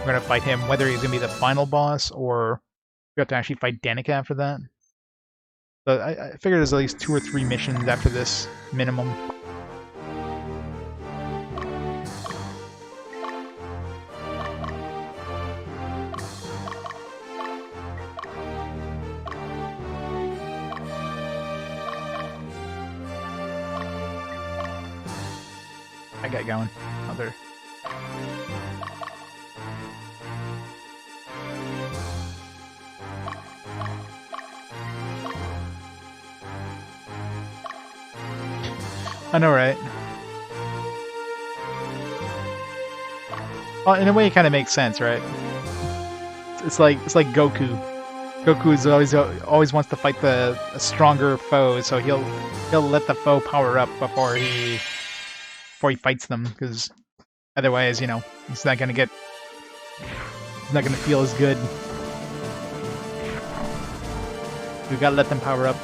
We're gonna fight him, whether he's gonna be the final boss or we have to actually fight Danica after that. But I figured there's at least 2 or 3 missions after this minimum. I got going. Other. I know, right? Well, in a way, it kind of makes sense, right? It's like Goku. Goku is always wants to fight a stronger foe, so he'll let the foe power up before he fights them, because otherwise, you know, he's not gonna feel as good. We gotta let them power up.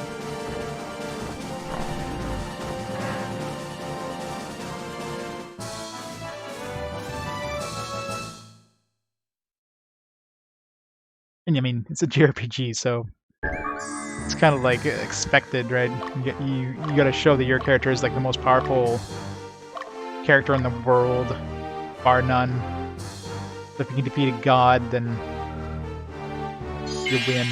And I mean, it's a JRPG, so it's kind of like expected, right? You gotta show that your character is like the most powerful character in the world, bar none. If you can defeat a god, then you win.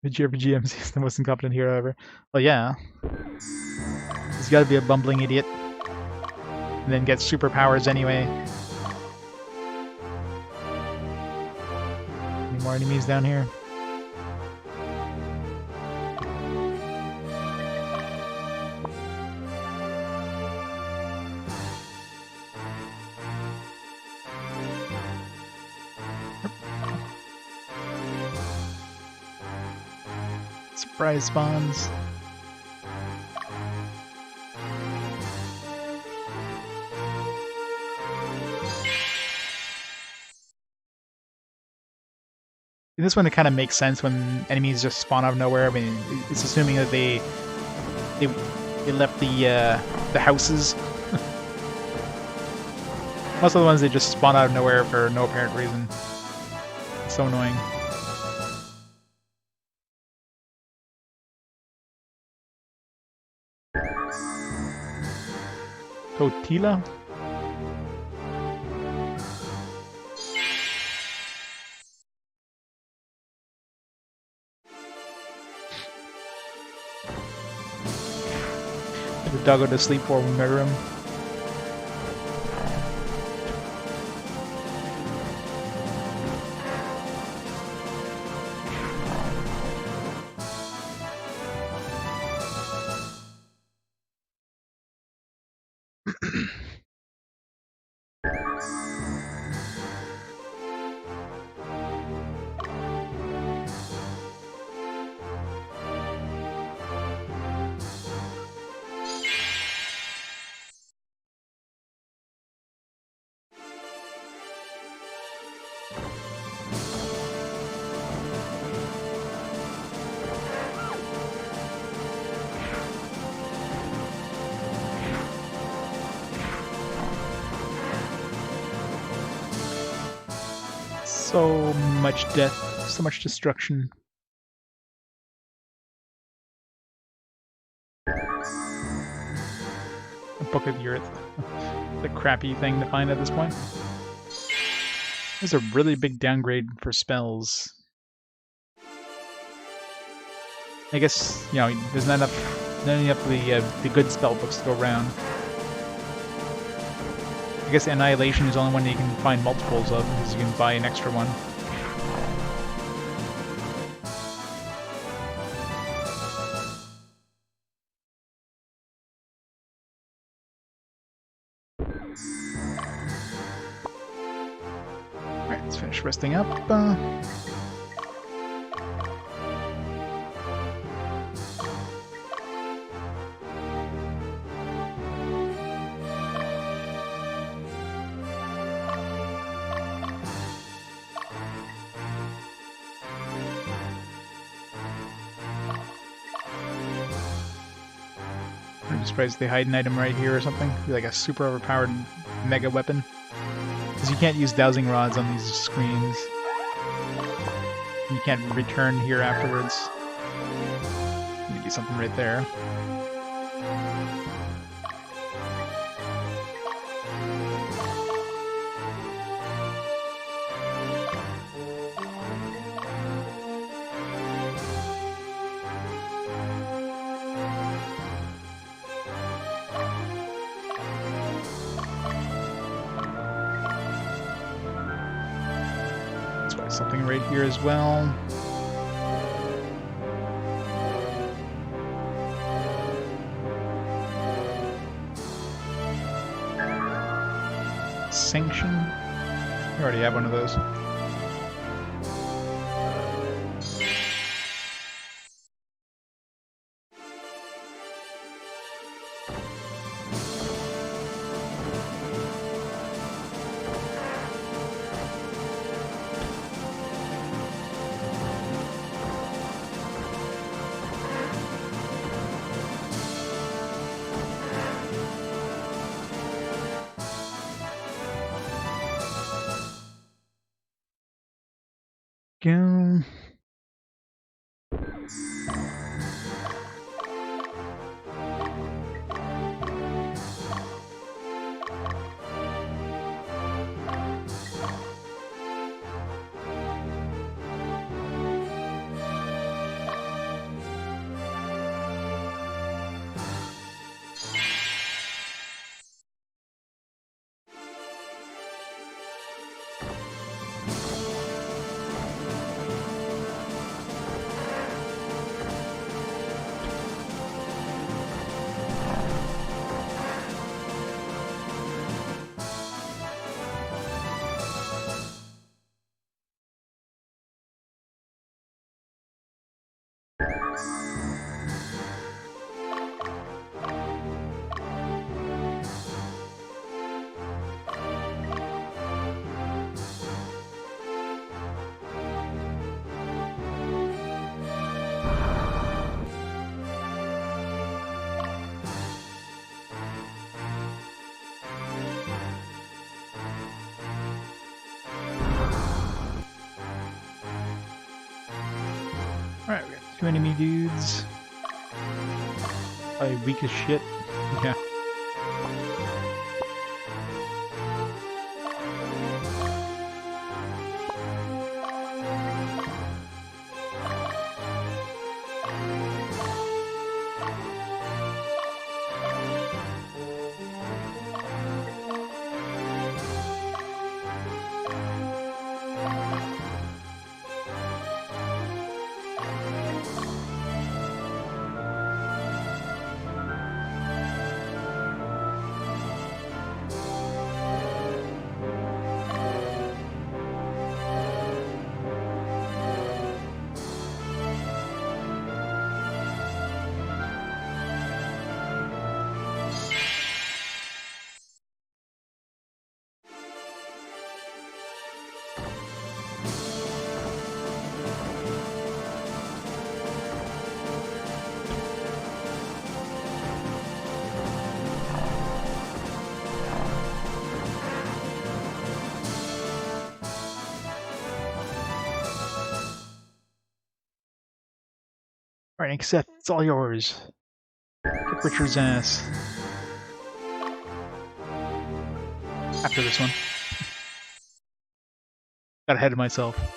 The JRPG MC is the most incompetent hero ever. Well, yeah. He's gotta be a bumbling idiot. And then get superpowers anyway. Any more enemies down here? Surprise spawns. This one, it kind of makes sense when enemies just spawn out of nowhere. I mean, it's assuming that they left the houses. Most of the ones they just spawn out of nowhere for no apparent reason. It's so annoying. Totila? The dog go to sleep before we murder him. So much death, so much destruction. A Book of the Earth. The crappy thing to find at this point. There's a really big downgrade for spells. I guess, you know, there's not enough the good spell books to go around. I guess Annihilation is the only one that you can find multiples of, because you can buy an extra one. Alright, let's finish resting up. I'm surprised they hide an item right here or something. Be like a super overpowered mega weapon. Because you can't use dowsing rods on these screens. You can't return here afterwards. Maybe something right there. Something right here as well. Sanction? You already have one of those. Go. Alright, we got 2 enemy dudes. Probably weak as shit. Yeah. Alright, Seth, it's all yours. Kick Richard's ass. After this one. Got ahead of myself.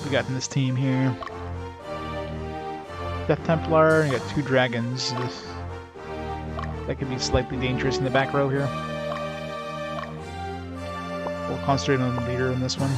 We got in this team here. Death Templar, and we got 2 dragons. That could be slightly dangerous in the back row here. We'll concentrate on the leader in this one.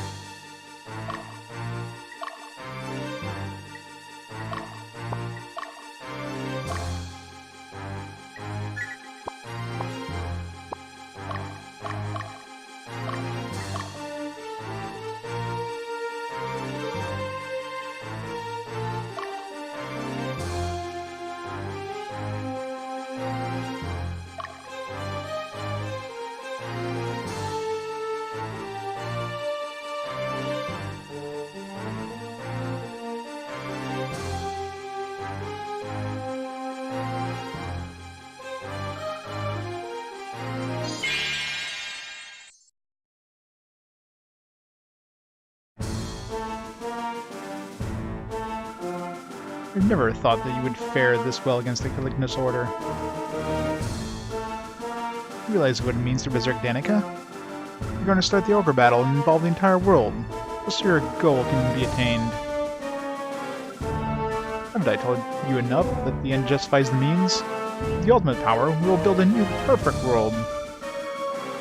I never thought that you would fare this well against the Calignos Order. You realize what it means to berserk Danica? You're going to start the Ogre battle and involve the entire world, just so your goal can be attained. Haven't I told you enough that the end justifies the means? With the ultimate power, we will build a new, perfect world.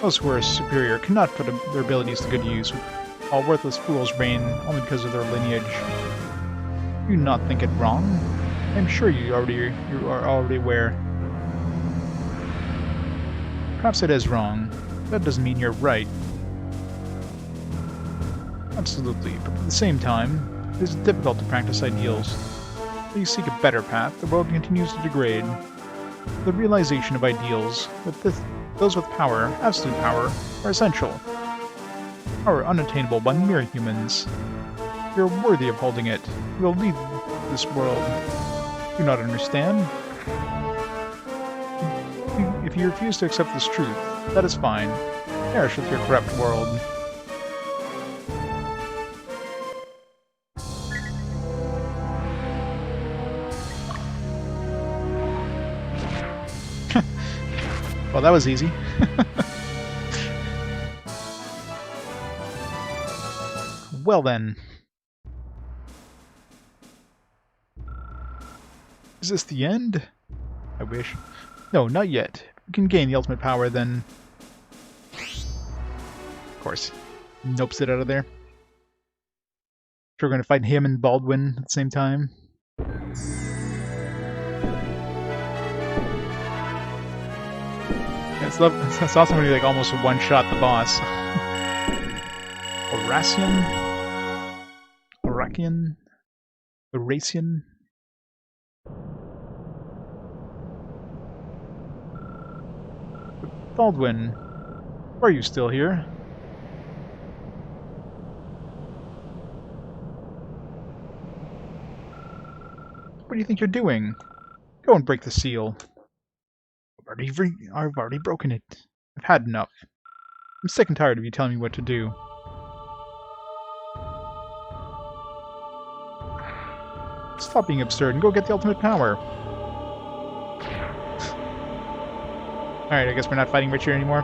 Those who are superior cannot put their abilities to good use, while worthless fools reign only because of their lineage. Do you not think it wrong? I'm sure you are already aware. Perhaps it is wrong. That doesn't mean you're right. Absolutely, but at the same time, it is difficult to practice ideals. If you seek a better path, the world continues to degrade. The realization of ideals, those with power, absolute power, are essential. Power unattainable by mere humans. You're worthy of holding it. You will lead this world. Do you not understand? If you refuse to accept this truth, that is fine. Perish with your corrupt world. Well, that was easy. Well then. Is this the end? I wish. No, not yet. We can gain the ultimate power, then... Of course. Nopes it out of there. Sure, we're going to fight him and Baldwin at the same time. It's awesome when you like almost one-shot the boss. Oracian? Baldwin, are you still here? What do you think you're doing? Go and break the seal. I've already broken it. I've had enough. I'm sick and tired of you telling me what to do. Stop being absurd and go get the ultimate power. Alright, I guess we're not fighting Richard anymore.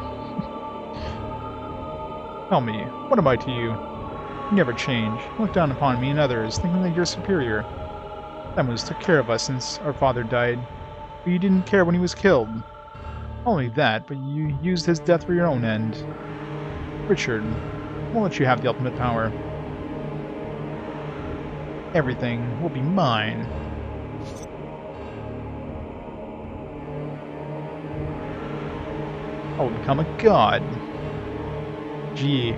Tell me, what am I to you? You never change. You look down upon me and others, thinking that you're superior. Magnus took care of us since our father died, but you didn't care when he was killed. Not only that, but you used his death for your own end. Richard, I won't let you have the ultimate power. Everything will be mine. I will become a god. Gee.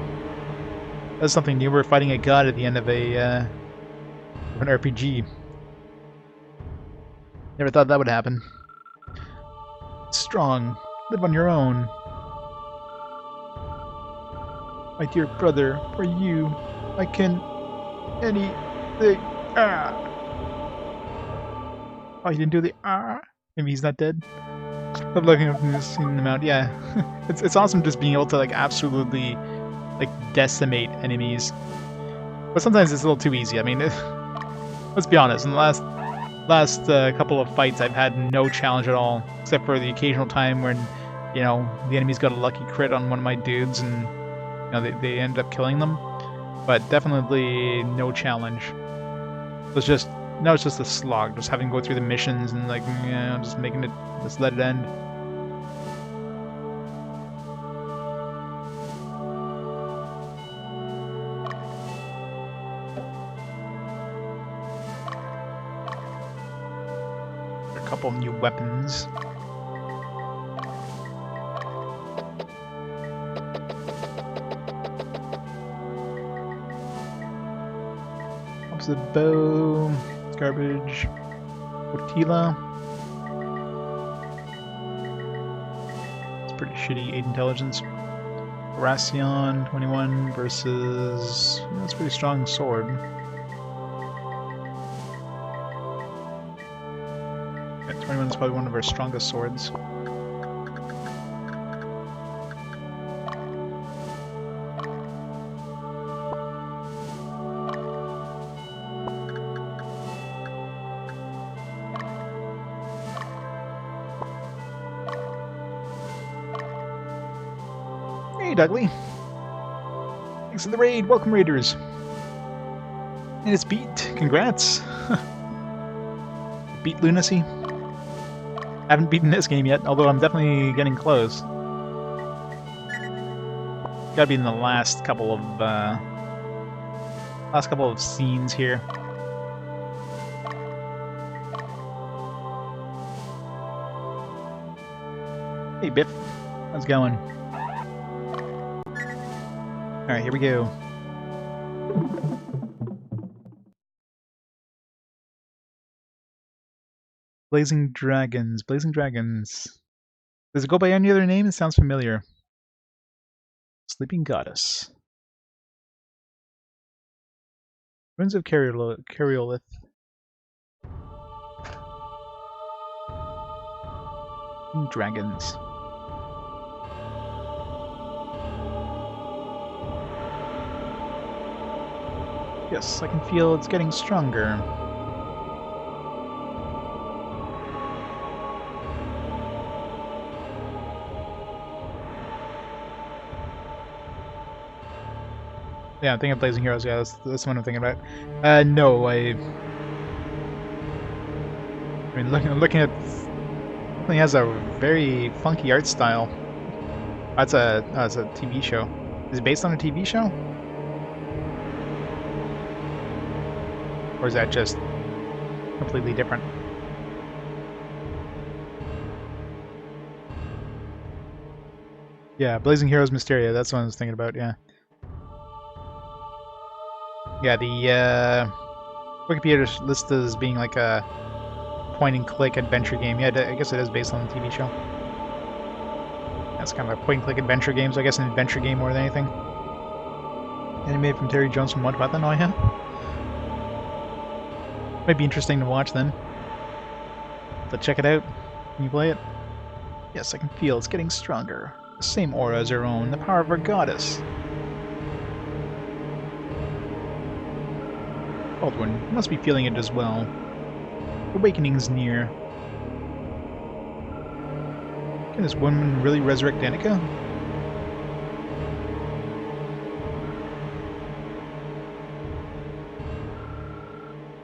That's something new. We're fighting a god at the end of a An RPG. Never thought that would happen. Strong. Live on your own. My dear brother, for you, I can... anything. Ah! Oh, he didn't do the ah? Maybe he's not dead? I'm looking up and seeing them out. Yeah. it's awesome just being able to, like, absolutely, like, decimate enemies. But sometimes it's a little too easy. I mean, let's be honest. In the last couple of fights, I've had no challenge at all, except for the occasional time when, you know, the enemies got a lucky crit on one of my dudes, and you know they end up killing them. But definitely no challenge. It's just now it's just a slog, just having to go through the missions and like, you know, just making it, just let it end. A couple new weapons. Ups the bow, garbage, Otila. It's pretty shitty 8 intelligence. Racion 21 versus, you know, that's a pretty strong sword. Yeah, 21 is probably one of our strongest swords. Hey, Dudley. Thanks for the raid. Welcome, raiders. And it's beat. Congrats. Beat lunacy. Haven't beaten this game yet, although I'm definitely getting close. Gotta be in the last couple of scenes here. Hey, Biff. How's it going? Alright, here we go. Blazing Dragons. Blazing Dragons. Does it go by any other name? It sounds familiar. Sleeping Goddess. Ruins of Cariolith. Dragons. Yes, I can feel it's getting stronger. Yeah, I'm thinking of Blazing Heroes. Yeah, that's the one I'm thinking about. No, I mean, looking at, it has a very funky art style. That's a TV show. Is it based on a TV show? Or is that just completely different? Yeah, Blazing Heroes Mysteria, that's what I was thinking about, yeah. Yeah, the Wikipedia lists as being like a point-and-click adventure game. Yeah, I guess it is based on the TV show. That's kind of a point-and-click adventure game, so I guess an adventure game more than anything. Animated from Terry Jones from What About That? Oh, yeah. Might be interesting to watch then. So check it out. Can you play it? Yes, I can feel it's getting stronger. The same aura as our own, the power of our goddess. Baldwin, you must be feeling it as well. Awakening's near. Can this woman really resurrect Danica?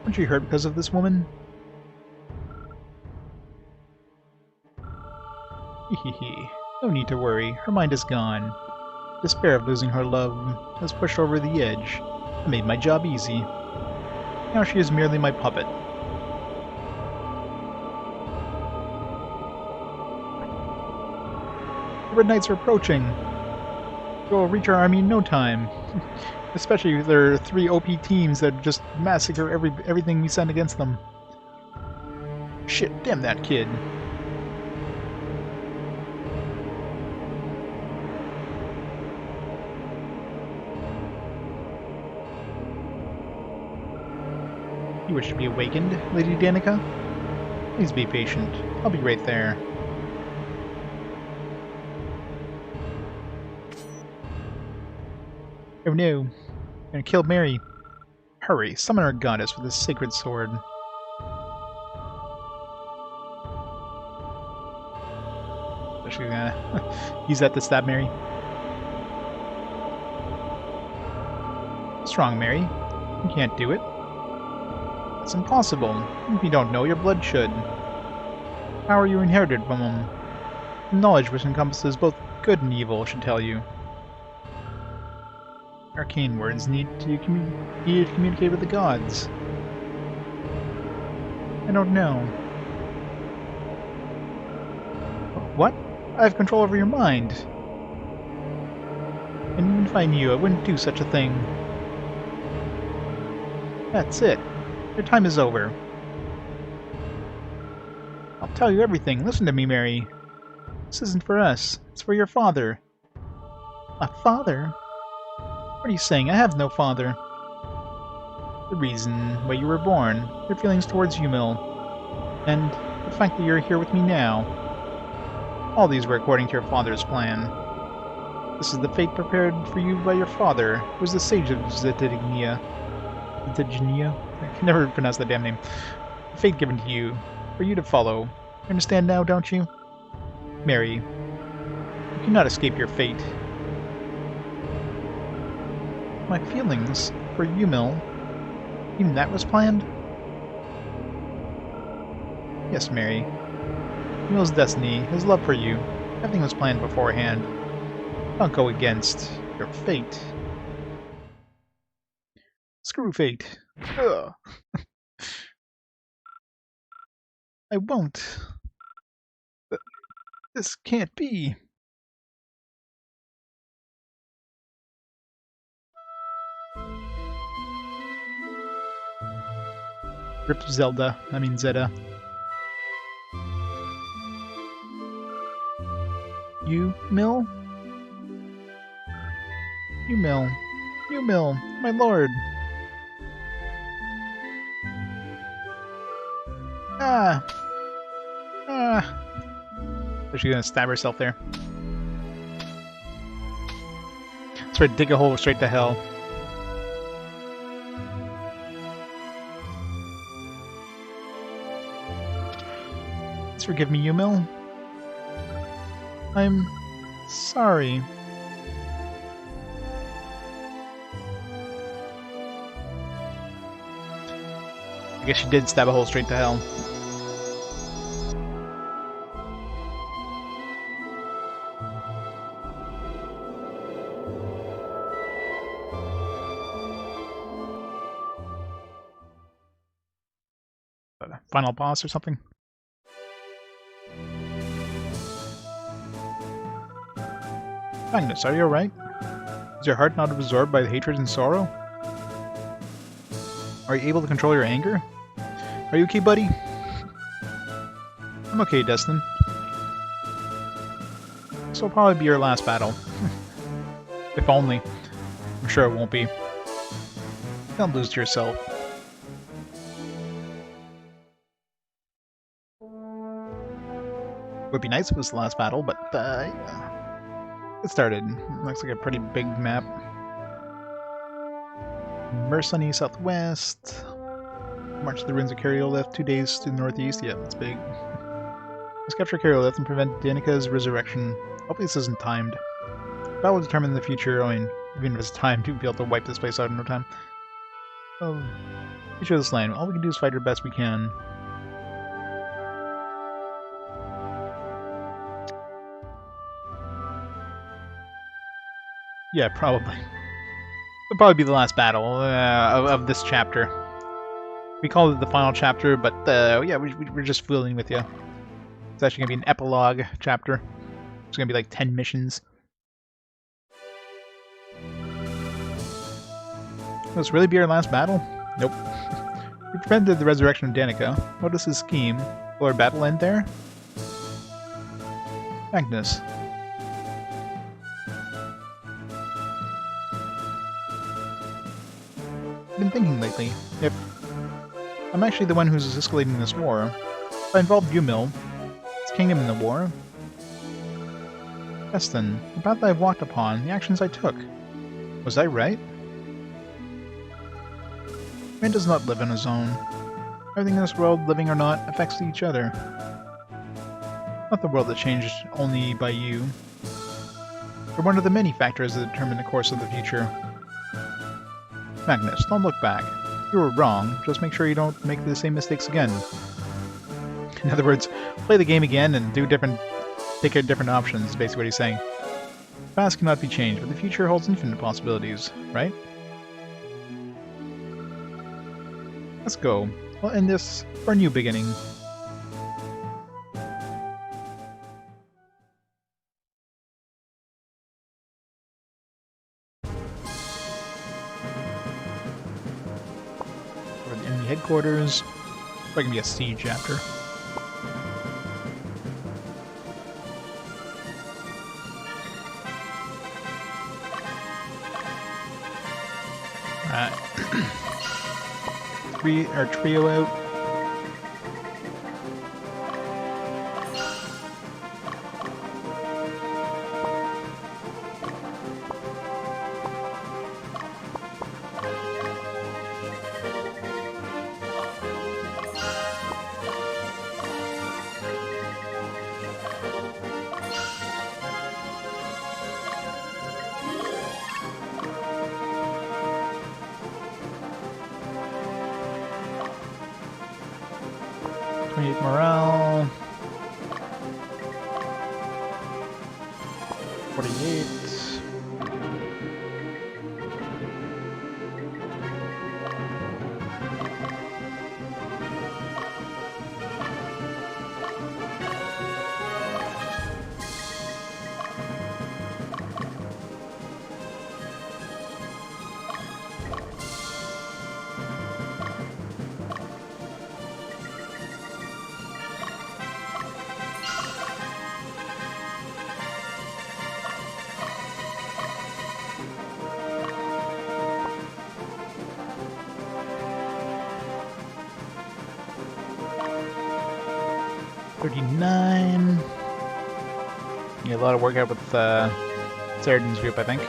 Aren't you hurt because of this woman? Hehehe. No need to worry. Her mind is gone. Despair of losing her love has pushed her over the edge. I made my job easy. Now she is merely my puppet. The Red Knights are approaching. We will reach our army in no time. Especially if there are 3 OP teams that just massacre everything we send against them. Shit, damn that kid. You wish to be awakened, Lady Danica? Please be patient. I'll be right there. Oh no. I'm gonna kill Mary. Hurry, summon our goddess with a sacred sword. Is she gonna use that to stab Mary? Strong, Mary. You can't do it. It's impossible. If you don't know, your blood should. Power you inherited from them. Knowledge which encompasses both good and evil should tell you. Arcane words needed to communicate with the gods. I don't know. What? I have control over your mind. And even if I knew, I wouldn't do such a thing. That's it. Your time is over. I'll tell you everything. Listen to me, Mary. This isn't for us. It's for your father. A father? What are you saying? I have no father. The reason why you were born, your feelings towards Yumil, and the fact that you're here with me now. All these were according to your father's plan. This is the fate prepared for you by your father, who was the sage of Zetagnia. Zetagnia? I can never pronounce that damn name. The fate given to you, for you to follow. You understand now, don't you? Mary, you cannot escape your fate. My feelings for Yumil, even that was planned? Yes, Mary. Yumil's destiny, his love for you, everything was planned beforehand. Don't go against your fate. Screw fate. Ugh. I won't. This can't be. Rip Zelda. I mean Zeta. Yumil? Yumil. Yumil, my lord. Ah. Ah. Is she gonna stab herself there? Let's right, dig a hole straight to hell. Please forgive me, Yumil. I'm sorry. I guess she did stab a hole straight to hell. Final boss or something? Magnus, are you alright? Is your heart not absorbed by the hatred and sorrow? Are you able to control your anger? Are you okay, buddy? I'm okay, Destin. This will probably be your last battle. If only. I'm sure it won't be. Don't lose to yourself. Would be nice if it was the last battle, but yeah. It started. Looks like a pretty big map. Mersani southwest. March to the ruins of Cariolith, 2 days to the northeast. Yeah, that's big. Let's capture Cariolith and prevent Danica's resurrection. Hopefully this isn't timed. That will determine the future. I mean, even if it's timed, we'll be able to wipe this place out in no time. Oh, future of this land. All we can do is fight our best we can. Yeah, probably. It'll probably be the last battle of this chapter. We called it the final chapter, but yeah, we're just fooling with you. It's actually going to be an epilogue chapter. It's going to be like 10 missions. Will this really be our last battle? Nope. We prevented the resurrection of Danica. What is his scheme? Will our battle end there? Magnus. I've been thinking lately, if I'm actually the one who's escalating this war, if I involved Yumil, his kingdom in the war, yes then, the path I've walked upon, the actions I took, was I right? Man does not live on his own. Everything in this world, living or not, affects each other. Not the world that changed only by you. You're one of the many factors that determine the course of the future. Magnus, don't look back. You were wrong, just make sure you don't make the same mistakes again. In other words, play the game again and take different options, is basically what he's saying. The past cannot be changed, but the future holds infinite possibilities, right? Let's go. We'll end this for a new beginning. We're in the enemy headquarters. Probably gonna be a siege after. Alright. Our trio out. Morale. 48. $39. Yeah, a lot of work out with Saradin's group, I think.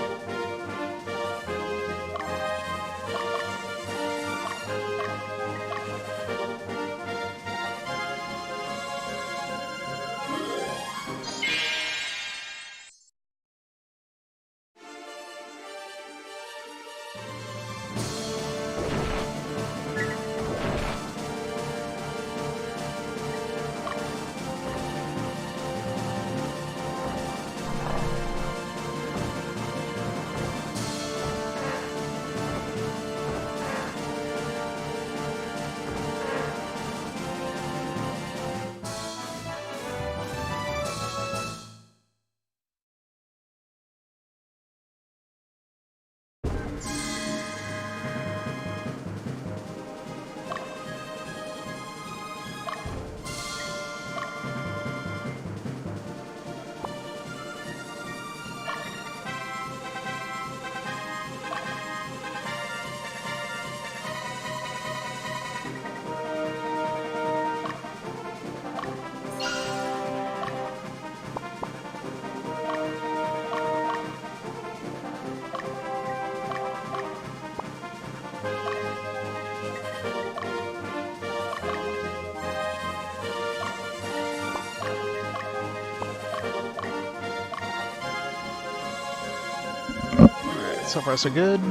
So far, so good.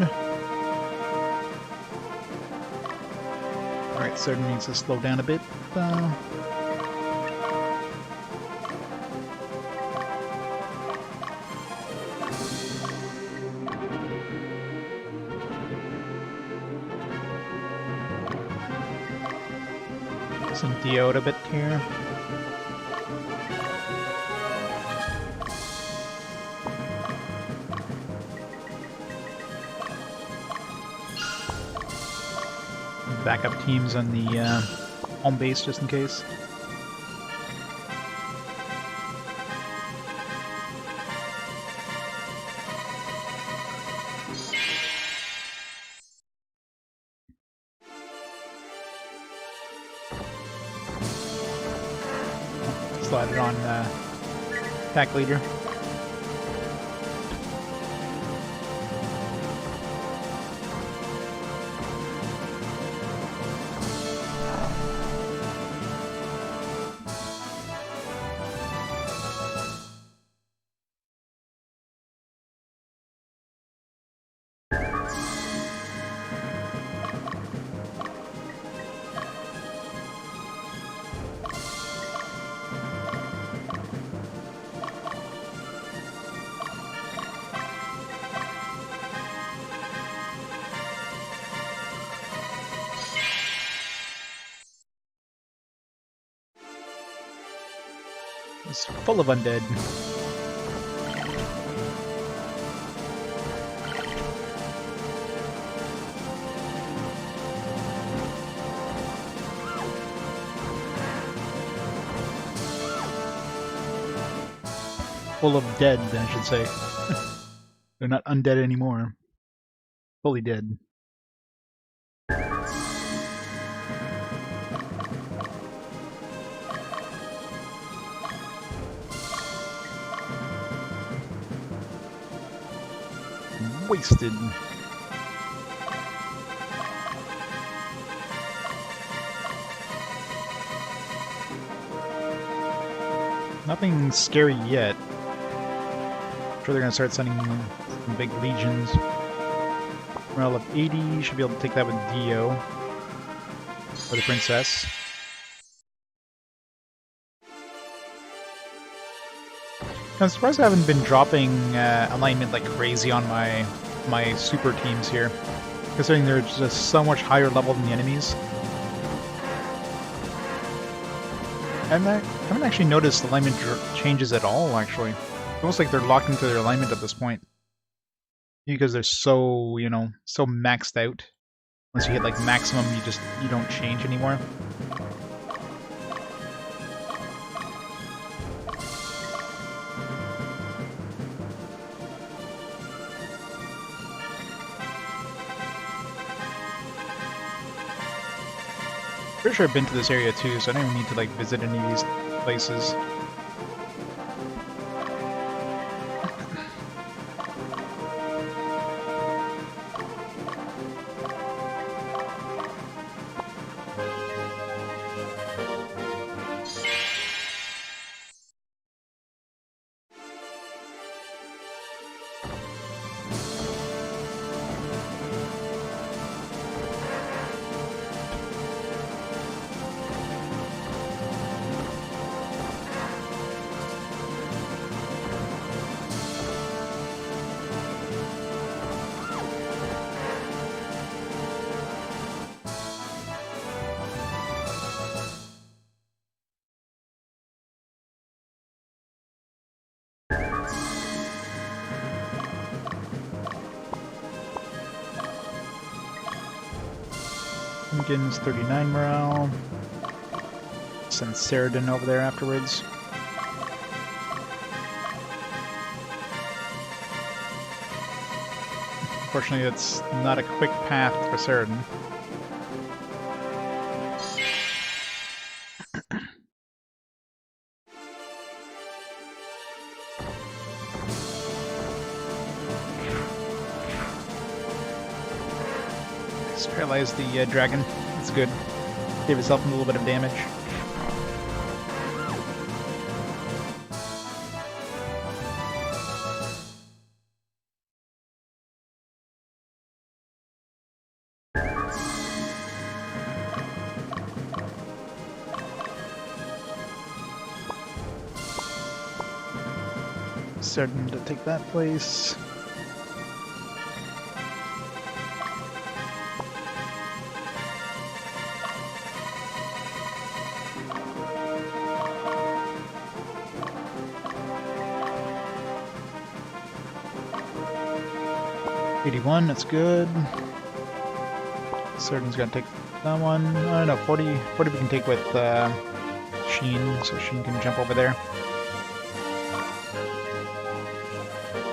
Alright, Southern needs to slow down a bit. Some Dio a bit here. backup teams on the home base just in case. Slide it on attack leader. It's full of undead. Full of dead, I should say. They're not undead anymore. Fully dead. Wasted. Nothing scary yet. I'm sure they're gonna start sending some big legions. Morale of 80, should be able to take that with Dio. Or the princess. I'm surprised I haven't been dropping alignment like crazy on my super teams here, considering they're just so much higher level than the enemies. And I haven't actually noticed alignment changes at all, actually. It's almost like they're locked into their alignment at this point. Because they're so, you know, so maxed out. Once you hit like maximum, you don't change anymore. Pretty sure I've been to this area too, so I don't even need to like visit any of these places. Pumpkin's 39 morale. Send Saradin over there afterwards. Unfortunately, it's not a quick path for Saradin. Just paralyze the dragon. That's good. Gave itself a little bit of damage. Starting to take that place. '81, that's good. Surgeon's gonna take That one, I don't know, 40 we can take with Sheen, so Sheen can jump over there.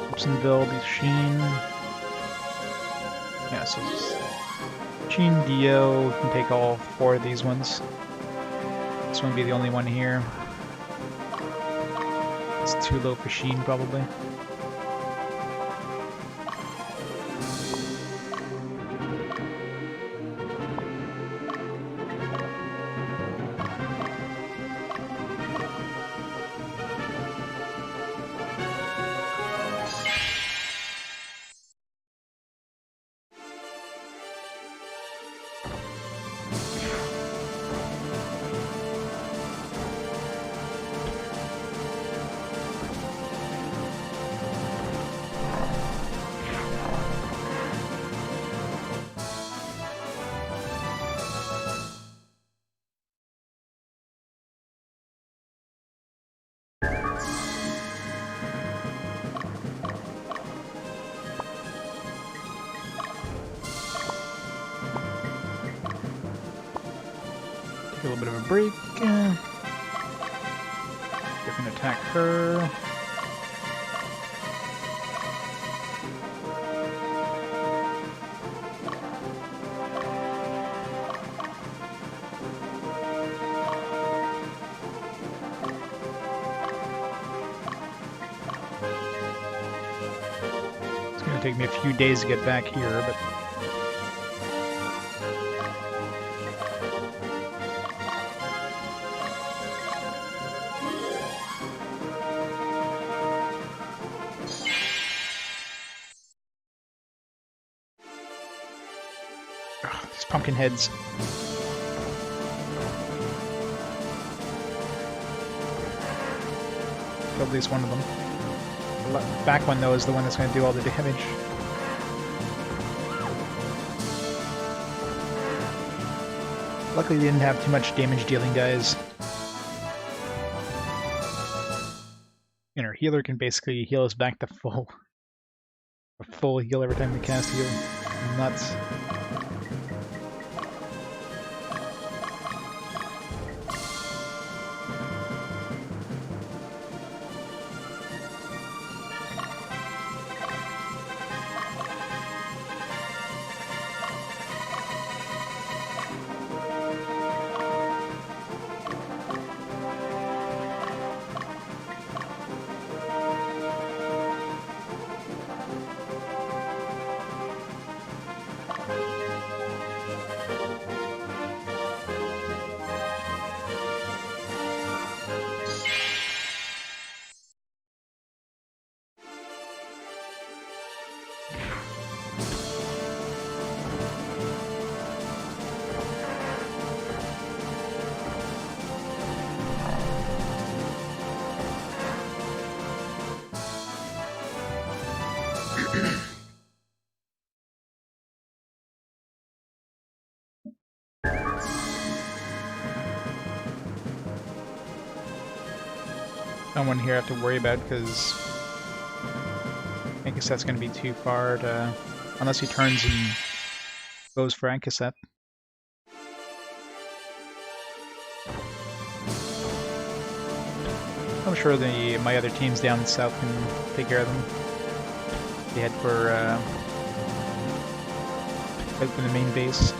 Gibsonville be Sheen. Yeah, so Sheen, Dio can take all 4 of these ones. This one will be the only one here. It's too low for Sheen, probably. Take a little bit of a break. You can attack her. It's gonna take me a few days to get back here, but these pumpkin heads. Killed at least one of them. The back one, though, is the one that's going to do all the damage. Luckily, they didn't have too much damage-dealing guys. And our healer can basically heal us back to full heal every time we cast heal. Nuts. No one here I have to worry about because I guess that's going to be too far to... Unless he turns and goes for Ancaset. I'm sure my other teams down south can take care of them. They head for out for the main base.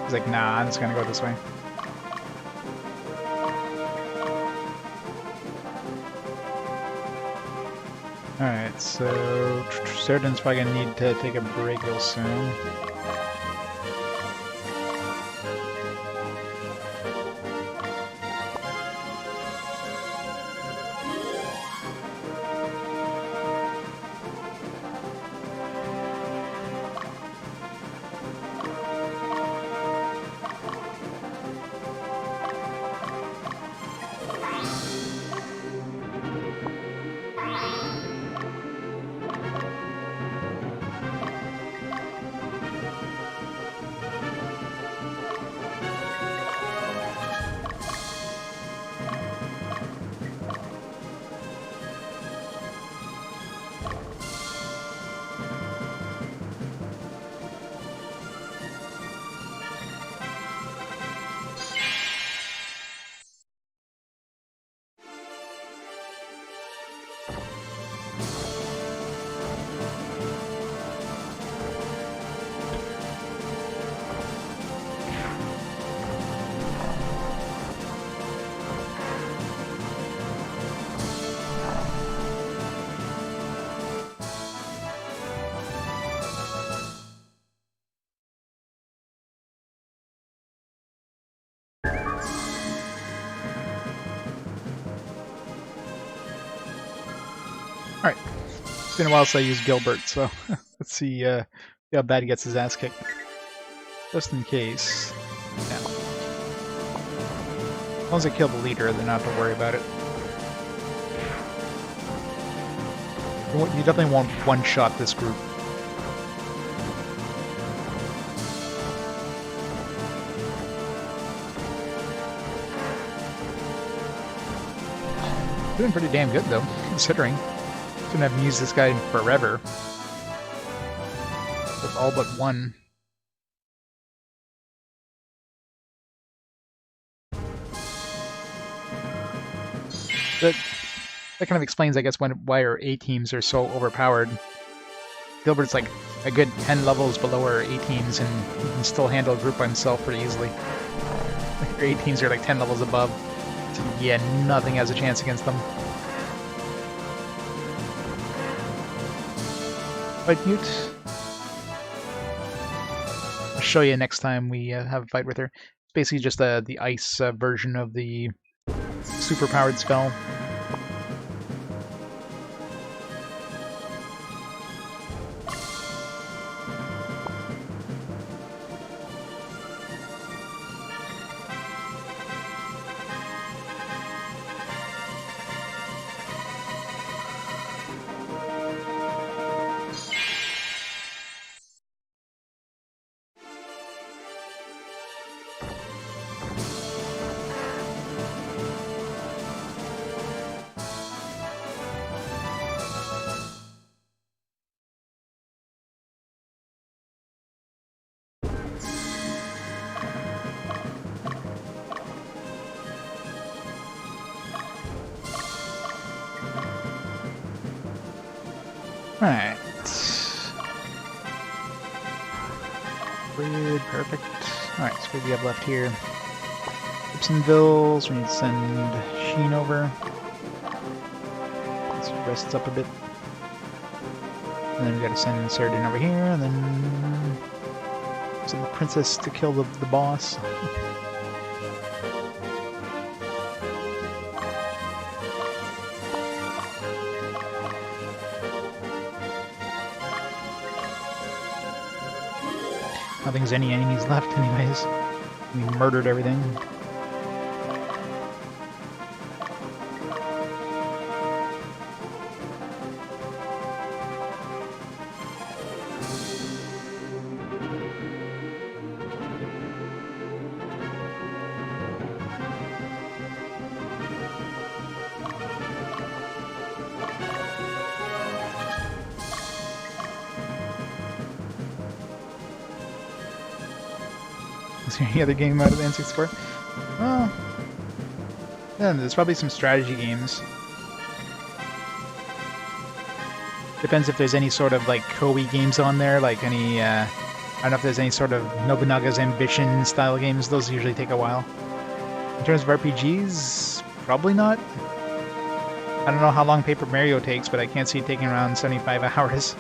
He's like, nah, I'm just gonna go this way. Alright, so Cerdan's probably gonna need to take a break real soon. Alright. It's been a while since I used Gilbert, so let's see how bad he gets his ass kicked. Just in case. Yeah. As long as I kill the leader, then I don't have to worry about it. You definitely won't one-shot this group. Doing pretty damn good, though, considering. Couldn't have used this guy forever. With all but one. That kind of explains, I guess, why our A teams are so overpowered. Gilbert's like a good 10 levels below our A teams, and he can still handle a group by himself pretty easily. Our A teams are like 10 levels above, so yeah, nothing has a chance against them. Fight Mute. I'll show you next time we have a fight with her. It's basically just the ice version of the super-powered spell. Alright. Grid, perfect. Alright, so what do we have left here? Gibsonvilles, we need to send Sheen over. Let's rest up a bit. And then we gotta send Cerdin over here, and then send the princess to kill the boss. I don't think there's any enemies left anyways. We murdered everything. Is there any other game out of the N64? Well, yeah, there's probably some strategy games. Depends if there's any sort of like Koei games on there, like any, I don't know if there's any sort of Nobunaga's Ambition style games. Those usually take a while. In terms of RPGs, probably not. I don't know how long Paper Mario takes, but I can't see it taking around 75 hours.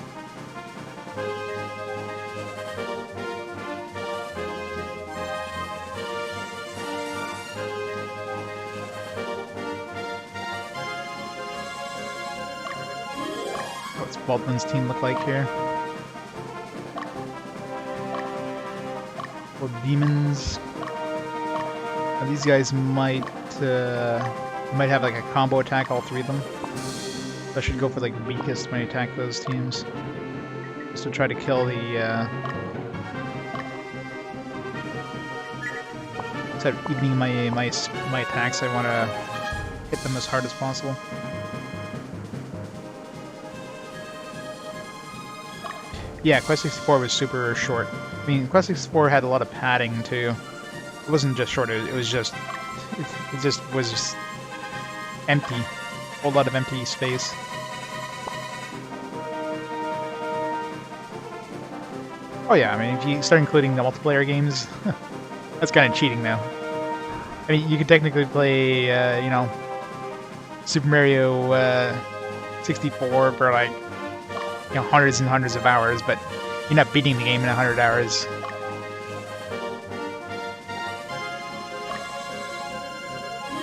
What's Baldwin's team look like here? Or demons. Now these guys might have like a combo attack, all three of them. I should go for like weakest when I attack those teams, just to try to kill the. Instead of evening my attacks, I want to hit them as hard as possible. Yeah, Quest 64 was super short. I mean, Quest 64 had a lot of padding too. It wasn't just short; it was just, it just was empty. A whole lot of empty space. Oh yeah, I mean, if you start including the multiplayer games, that's kind of cheating now. I mean, you could technically play, you know, Super Mario 64 for like, you know, hundreds and hundreds of hours, but you're not beating the game in 100 hours.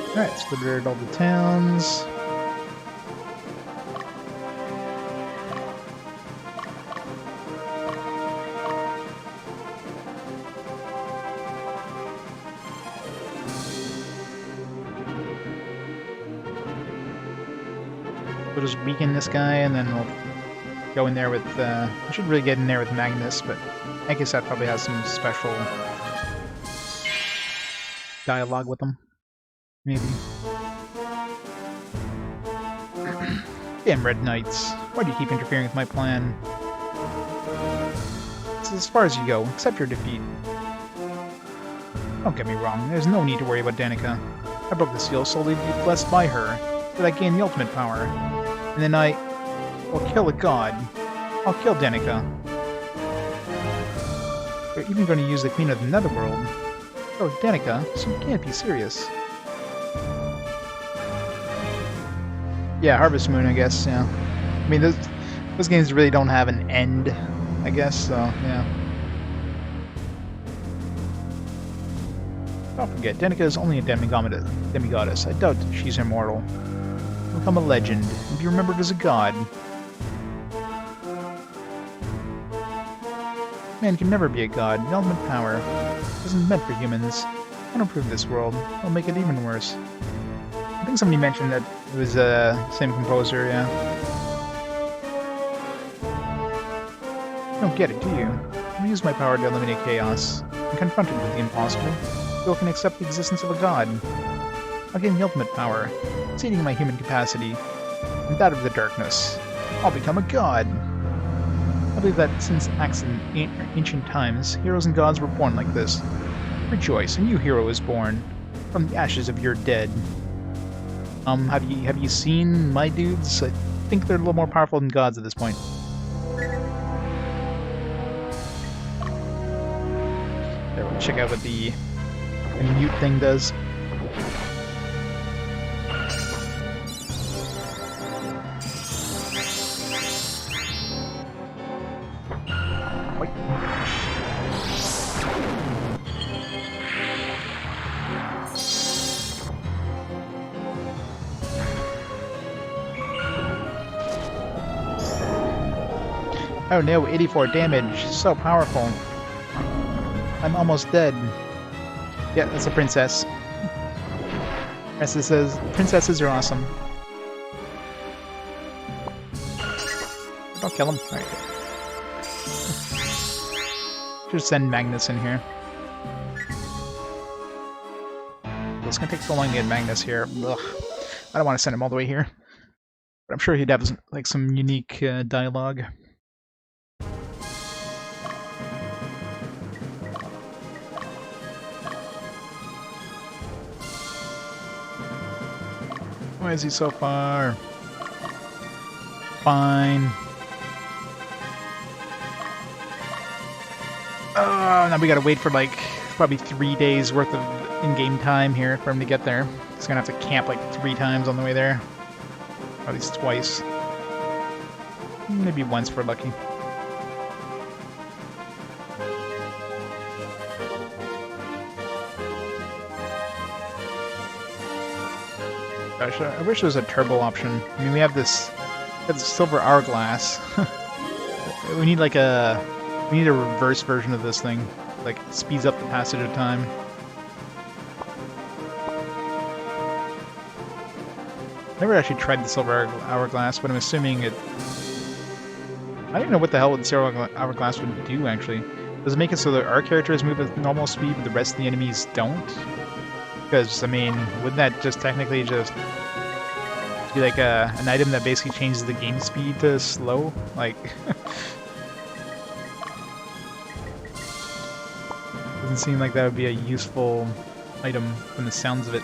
Alright, let's liberate all the towns. We'll just weaken this guy, and then we'll go in there with, we should really get in there with Magnus, but I guess that probably has some special dialogue with him. Maybe. Damn Red Knights. Why do you keep interfering with my plan? It's as far as you go. Accept your defeat. Don't get me wrong, there's no need to worry about Danica. I broke the seal solely to be blessed by her, so that I gain the ultimate power. And then I will kill a god. I'll kill Danica. You're even going to use the Queen of the Netherworld. Oh, Danica, so you can't be serious. Yeah, Harvest Moon, I guess, yeah. I mean, those games really don't have an end, I guess, so, yeah. Don't forget, Danica is only a demigoddess. I doubt she's immortal. She'll become a legend, and be remembered as a god. Man can never be a god. The ultimate power isn't meant for humans. Won't improve this world. It'll make it even worse. I think somebody mentioned that it was the same composer, yeah. You don't get it, do you? I use my power to eliminate chaos. I'm confronted with the impossible. People can accept the existence of a god. I'll gain the ultimate power, exceeding my human capacity, and that of the darkness. I'll become a god. I believe that since ancient times, heroes and gods were born like this. Rejoice, a new hero is born from the ashes of your dead. Have you seen my dudes? I think they're a little more powerful than gods at this point. There, we'll check out what the mute thing does. Wait. Oh no, 84 damage. So powerful. I'm almost dead. Yeah, that's a princess. Princesses are awesome. Don't kill him. Alright. Just send Magnus in here. It's gonna take so long to get Magnus here. Ugh. I don't want to send him all the way here. But I'm sure he'd have like some unique dialogue. Why is he so far? Fine. Oh, now we gotta wait for like probably 3 days worth of in-game time here for him to get there. He's gonna have to camp like 3 times on the way there. At least twice. Maybe once if we're lucky. Gosh, I wish there was a turbo option. I mean, we have this silver hourglass. We need like a reverse version of this thing. Like, speeds up the passage of time. Never actually tried the silver hourglass, but I'm assuming it... I don't even know what the hell the silver hourglass would do, actually. Does it make it so that our characters move at normal speed, but the rest of the enemies don't? Because, I mean, wouldn't that just technically just be like an item that basically changes the game speed to slow? Like... doesn't seem like that would be a useful item from the sounds of it.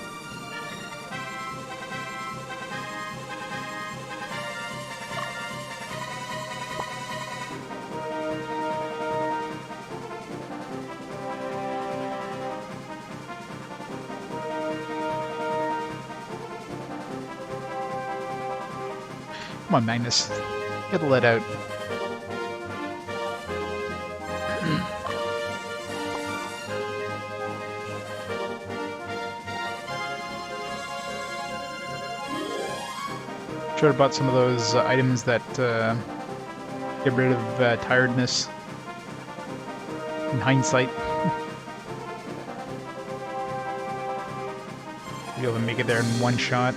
Come on, Magnus. Get the lead out. Should have bought some of those items that get rid of tiredness. In hindsight. Be able to make it there in one shot.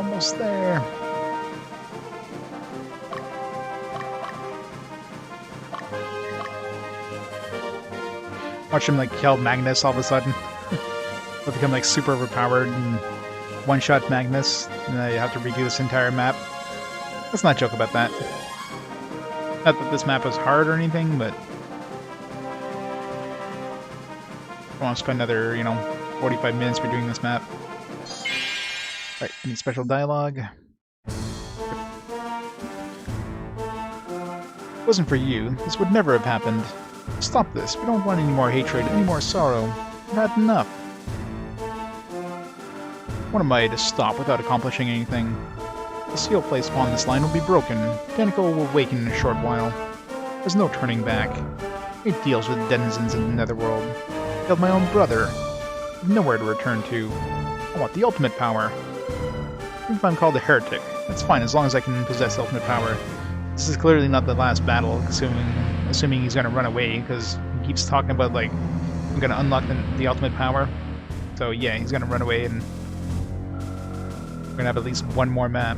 Almost there. Watch him like kill Magnus all of a sudden. He'll become like super overpowered and one-shot Magnus, and then you have to redo this entire map. Let's not joke about that. Not that this map is hard or anything, but I want to spend another, 45 minutes redoing this map. Alright, any special dialogue? If it wasn't for you, this would never have happened. Stop this. We don't want any more hatred, any more sorrow. We've had enough. What am I to stop without accomplishing anything? The seal placed upon this line will be broken. Danica will awaken in a short while. There's no turning back. It deals with denizens in the netherworld. I killed my own brother. I have nowhere to return to. I want the ultimate power. Even if I'm called a heretic, that's fine as long as I can possess ultimate power. This is clearly not the last battle, assuming he's gonna run away, because he keeps talking about, like, I'm gonna unlock the ultimate power. So yeah, he's gonna run away, and we're gonna have at least one more map.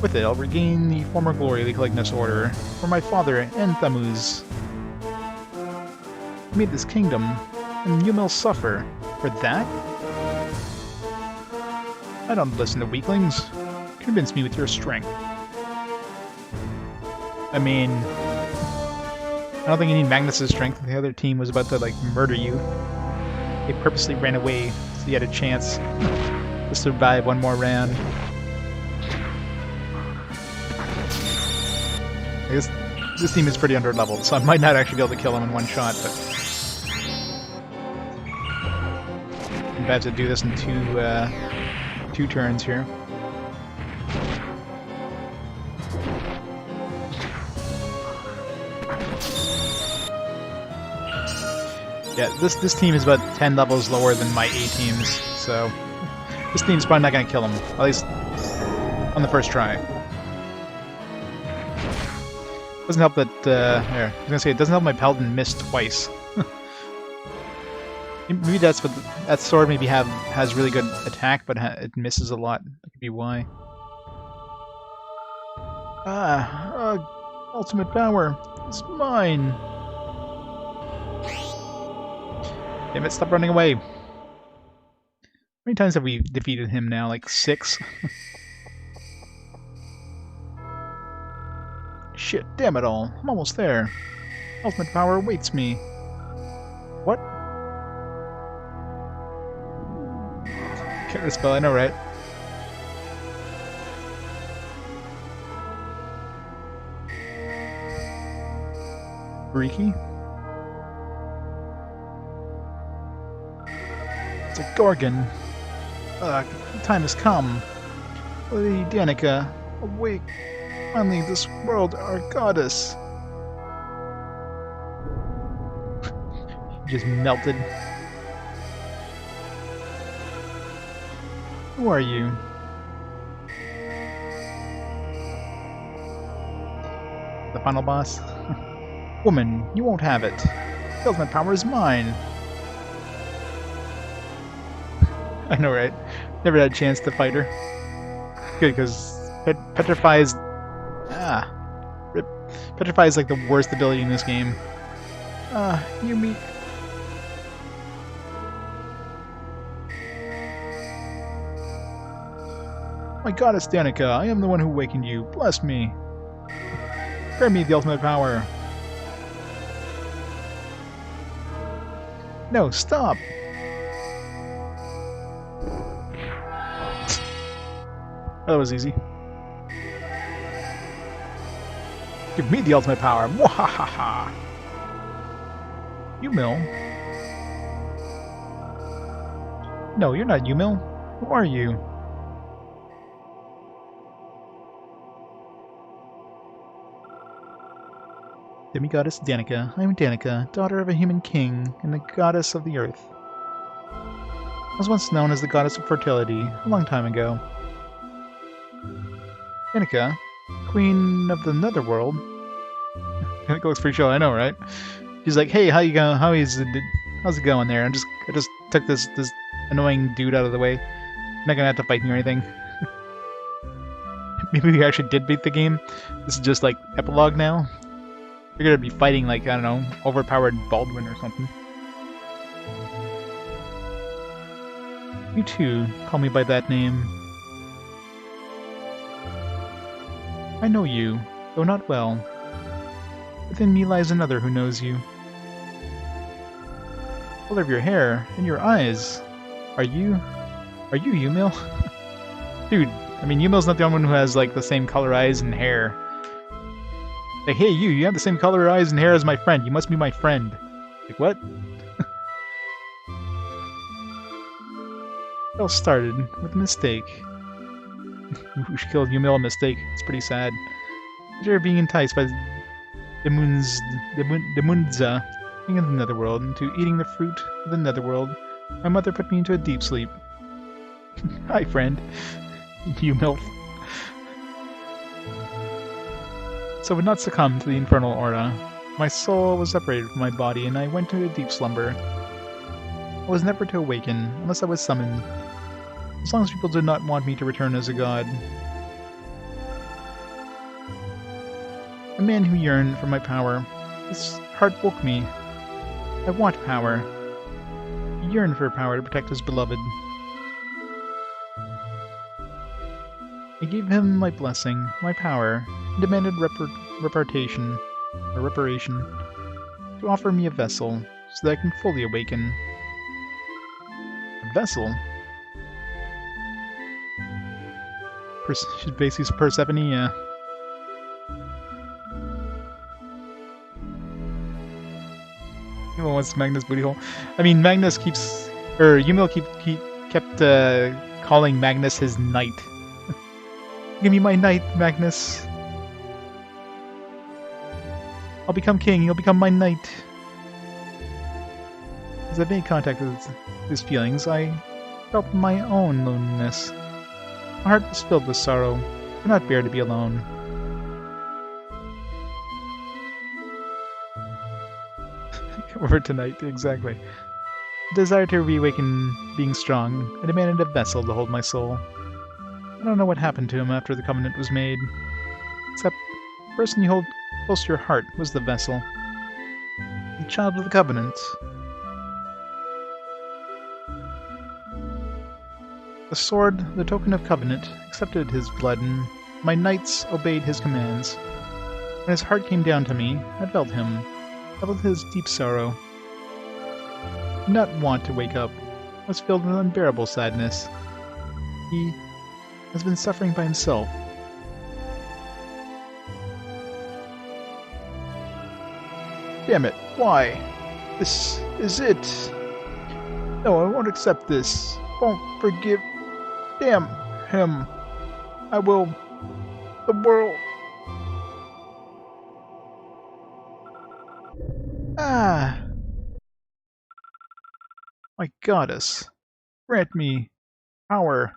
With it, I'll regain the former glory of the Magnus Order, for my father, Enthamuz. He made this kingdom, and you will suffer. For that? I don't listen to weaklings. Convince me with your strength. I mean, I don't think you need Magnus' strength. The other team was about to, like, murder you. They purposely ran away so you had a chance to survive one more round. I guess this team is pretty under-leveled, so I might not actually be able to kill him in one shot, but I'm about to do this in two turns here. Yeah, this team is about 10 levels lower than my A teams, so this team's probably not going to kill him, at least on the first try. Doesn't help that, I was gonna say, it doesn't help my paladin miss twice. Maybe that's what, that sword maybe has really good attack, but it misses a lot. That could be why. Ultimate power, it's mine! Damn it, stop running away! How many times have we defeated him now? Like 6? Shit, damn it all. I'm almost there. Ultimate power awaits me. What? Can't spell, I know, right? Freaky? It's a Gorgon. The time has come. Lady Danica, awake. Finally, this world, our goddess. Just melted. Who are you? The final boss? Woman, you won't have it. The ultimate power is mine. I know, right? Never had a chance to fight her. Good, because Petrify is... Rip. Petrify is like the worst ability in this game. You meet... My goddess Danica, I am the one who awakened you. Bless me. Grant me the ultimate power. No, stop! That was easy. Give me the ultimate power. Mwahaha! Yumil? No, you're not Yumil. Who are you? Demigoddess Danica. I am Danica, daughter of a human king, and the goddess of the earth. I was once known as the goddess of fertility, a long time ago. Danica, queen of the netherworld. It goes pretty sure, I know, right? She's like, hey, how you going? How's it going there? I just took this annoying dude out of the way. I'm not gonna have to fight me or anything. maybe we actually did beat the game. This is just like epilogue now. We're gonna be fighting like, I don't know, overpowered Baldwin or something. You too, call me by that name. I know you, though not well. Within me lies another who knows you. The color of your hair and your eyes. Are you Yumil? Dude, I mean, Yumil's not the only one who has like the same color eyes and hair. Like, hey, you have the same color eyes and hair as my friend. You must be my friend. Like, what? It all started with a mistake. She killed Yumil a mistake. It's pretty sad. After being enticed by the Munza, king of the Netherworld, into eating the fruit of the Netherworld, my mother put me into a deep sleep. Hi, friend. Yumil. So I would not succumb to the infernal aura. My soul was separated from my body, and I went into a deep slumber. I was never to awaken, unless I was summoned. As long as people did not want me to return as a god. A man who yearned for my power. His heart woke me. I want power. He yearned for power to protect his beloved. I gave him my blessing, my power, and demanded reparation, to offer me a vessel, so that I can fully awaken. A vessel? She's basically Persephone, yeah. Yumil wants Magnus' booty hole. I mean, Magnus keeps... Yumil kept calling Magnus his knight. Give me my knight, Magnus. I'll become king, you'll become my knight. As I made contact with his feelings, I felt my own loneliness. My heart was filled with sorrow. I could not bear to be alone. Come over tonight, exactly. The desire to reawaken being strong, I demanded a vessel to hold my soul. I don't know what happened to him after the covenant was made, except the person you hold close to your heart was the vessel. The child of the covenant. The sword, the token of covenant, accepted his blood, and my knights obeyed his commands. When his heart came down to me, I felt him. I felt his deep sorrow. I did not want to wake up. I was filled with unbearable sadness. He has been suffering by himself. Damn it, why? This is it. No, I won't accept this. Won't forgive. Damn him. I will. The world. Ah. My goddess. Grant me power.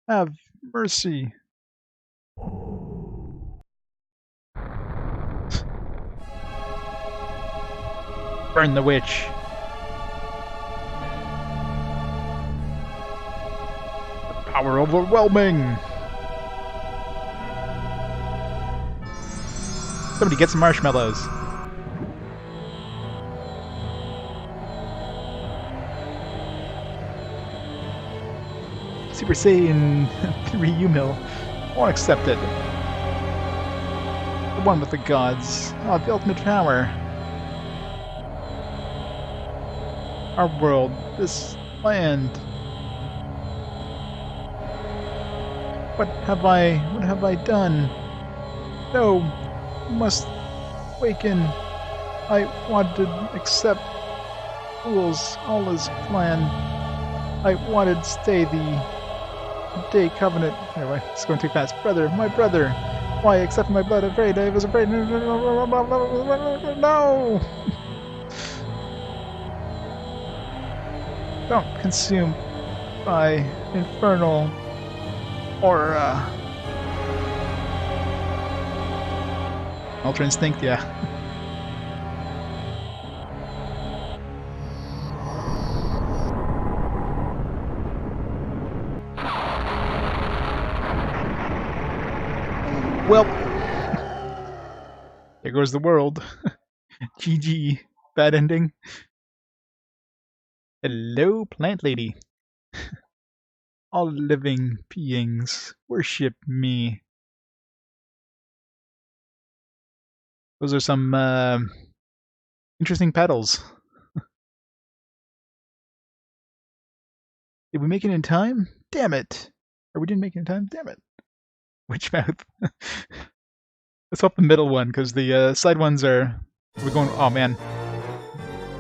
Have mercy. Burn the witch. The power overwhelming. Somebody get some marshmallows. Super Saiyan 3 Yumil. I won't accept it. The one with the gods. Oh, the ultimate power. Our world. This land. What have I done? No. You must awaken. I wanted to accept rules. All is planned. I wanted to stay the day covenant. Anyway, it's going too fast. Brother, my brother. Why accept my blood? Afraid. I was afraid. No! Don't consume by infernal aura. Ultra Instinct, yeah. Well, there goes the world. GG. Bad ending. Hello, plant lady. All living beings worship me. Those are some interesting petals. Did we make it in time? Damn it! Or we didn't make it in time? Damn it! Witch mouth. Let's hope the middle one, because the side ones are... We're going... Oh, man.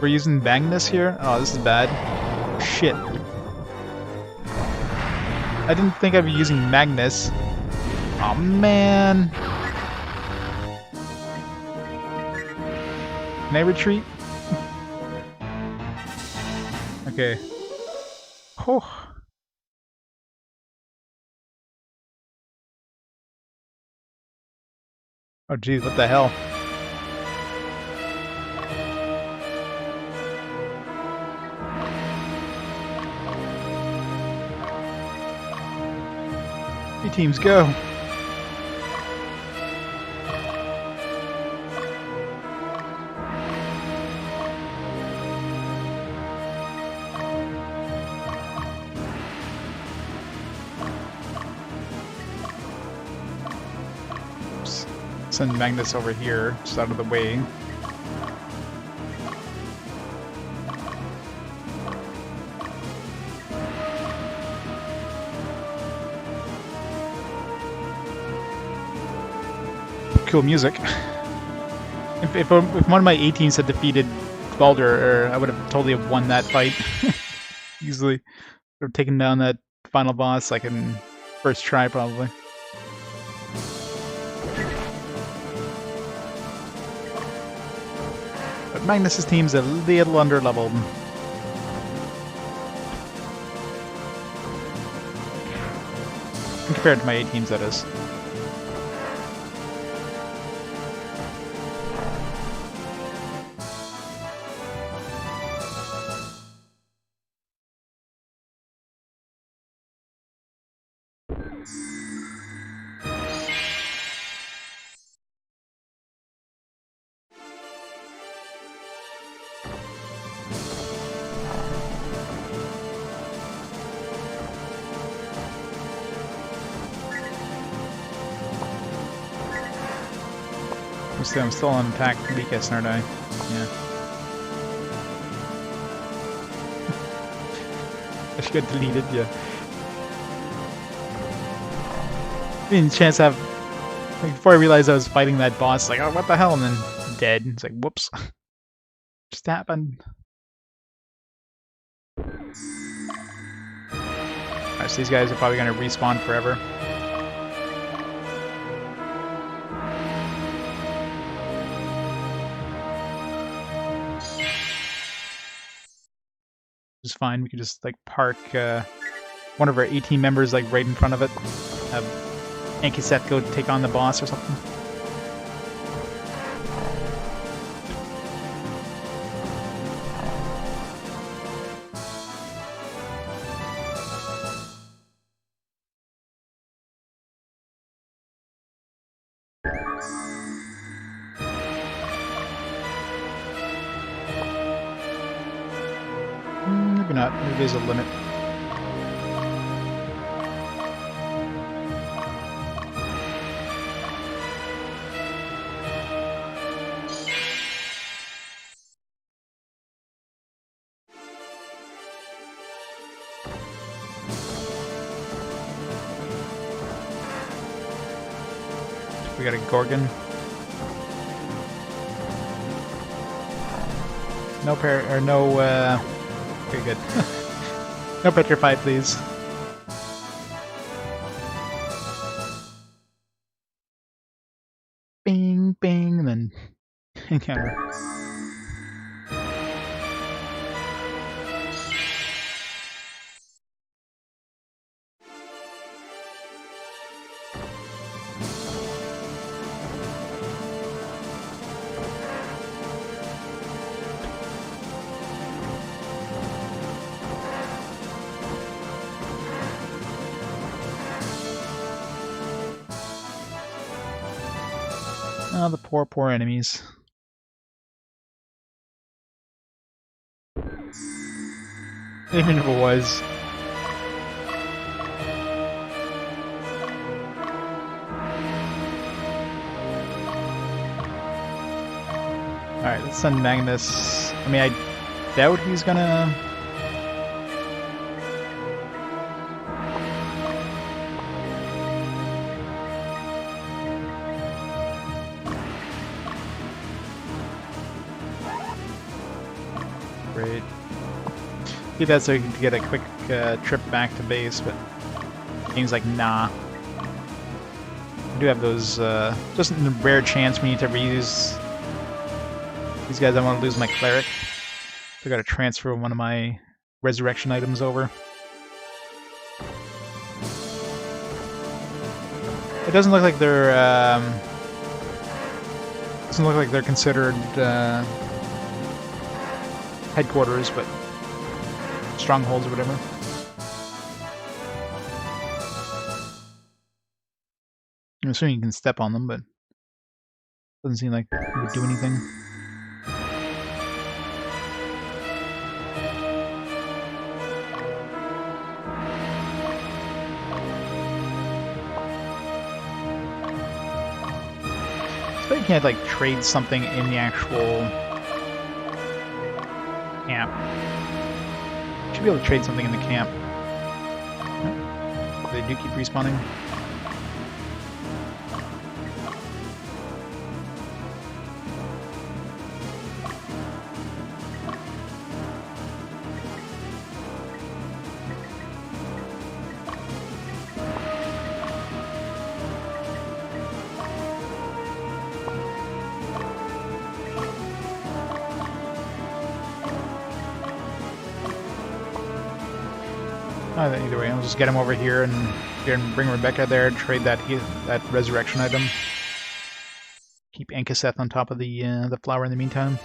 We're using Magnus here? Oh, this is bad. Shit. I didn't think I'd be using Magnus. Oh, man. Can I retreat? Okay. Oh. Oh, geez, what the hell? Hey, teams, go! Oops. Send Magnus over here, just out of the way. Cool music. If one of my A teams had defeated Baldur, I would have totally have won that fight easily. Would have taken down that final boss like in first try probably. But Magnus's team's a little underleveled. Compared to my A teams, that is. I'm still on attack weakest, aren't I? Yeah. I should get deleted, yeah. I mean, chance to have... Like, before I realized I was fighting that boss, like, oh, what the hell? And then dead. It's like, whoops. Just happened. Alright, so these guys are probably going to respawn forever. Is fine. We could just like park one of our 18 members like right in front of it. Have Ankiseth go take on the boss or something. Maybe not. Maybe there's a limit. We got a Gorgon. No okay, good. No petrify, please. Bing, bing, and then encounter. Oh, the poor, poor enemies. Even if it was. Alright, let's send Magnus. I mean, I doubt he's gonna... Great. Do that so you can get a quick trip back to base, but game's like, nah. I do have those, just in a rare chance we need to reuse these guys. I want to lose my cleric. I gotta transfer one of my resurrection items over. It doesn't look like they're, doesn't look like they're considered, headquarters, but strongholds or whatever. I'm assuming you can step on them, but doesn't seem like it would do anything. So you can't like trade something in the actual camp. You should be able to trade something in the camp. They do keep respawning. Either way, I'll just get him over here and bring Rebecca there, trade that resurrection item. Keep Ankaseth on top of the flower in the meantime.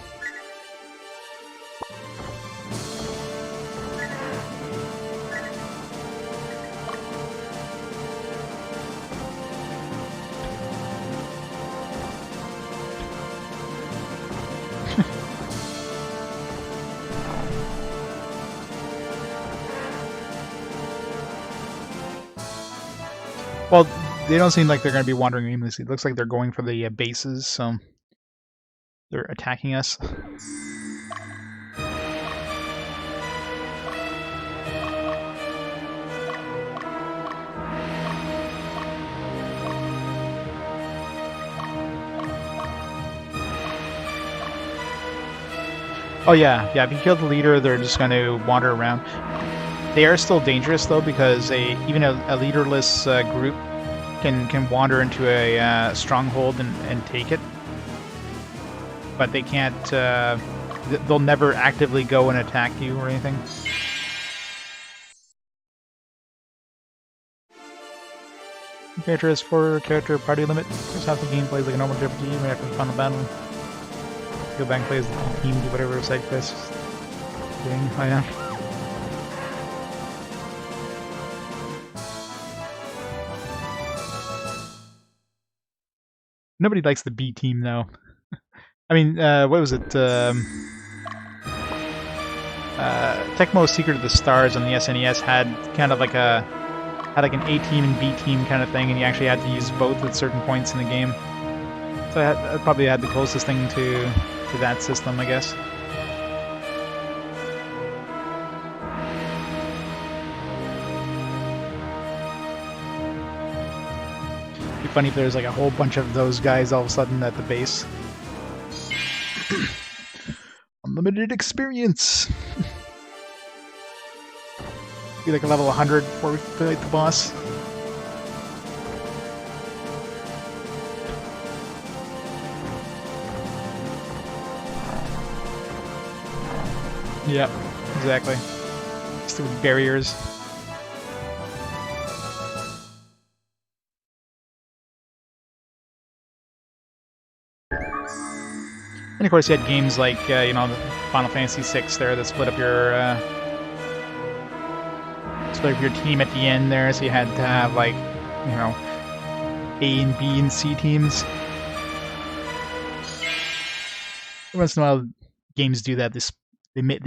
Well, they don't seem like they're going to be wandering aimlessly. It looks like they're going for the bases, so they're attacking us. Oh yeah, if you kill the leader, they're just going to wander around. They are still dangerous though, because even a leaderless group can wander into a stronghold and take it, but they can't. They'll never actively go and attack you or anything. Character has 4 character party limit. Just half the game plays like a normal RPG right after the final battle. Go back and play as the team, do whatever side quests doing. Oh yeah. Nobody likes the B team though. I mean, what was it? Tecmo's Secret of the Stars on the SNES had kind of like an A team and B team kind of thing, and you actually had to use both at certain points in the game. So I probably had the closest thing to that system, I guess. It'd be funny if there's like a whole bunch of those guys all of a sudden at the base. Unlimited experience! Be like a level 100 before we fight the boss. Yep, exactly. Stupid barriers. And of course you had games like, you know, the Final Fantasy VI there that split up your team at the end there, so you had to have like, you know, A and B and C teams. once in a while, games do that. They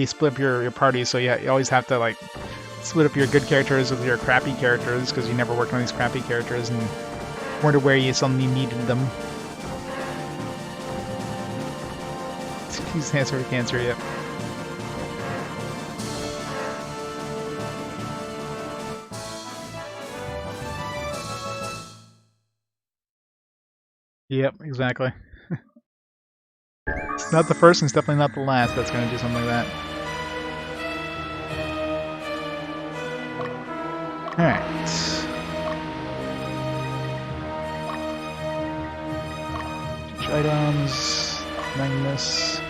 split up your party, so yeah, you always have to like split up your good characters with your crappy characters because you never worked on these crappy characters and wonder where you suddenly needed them. He's answer to cancer, yep. Yep, exactly. It's not the first and it's definitely not the last that's going to do something like that. Alright. Change items. Magnus.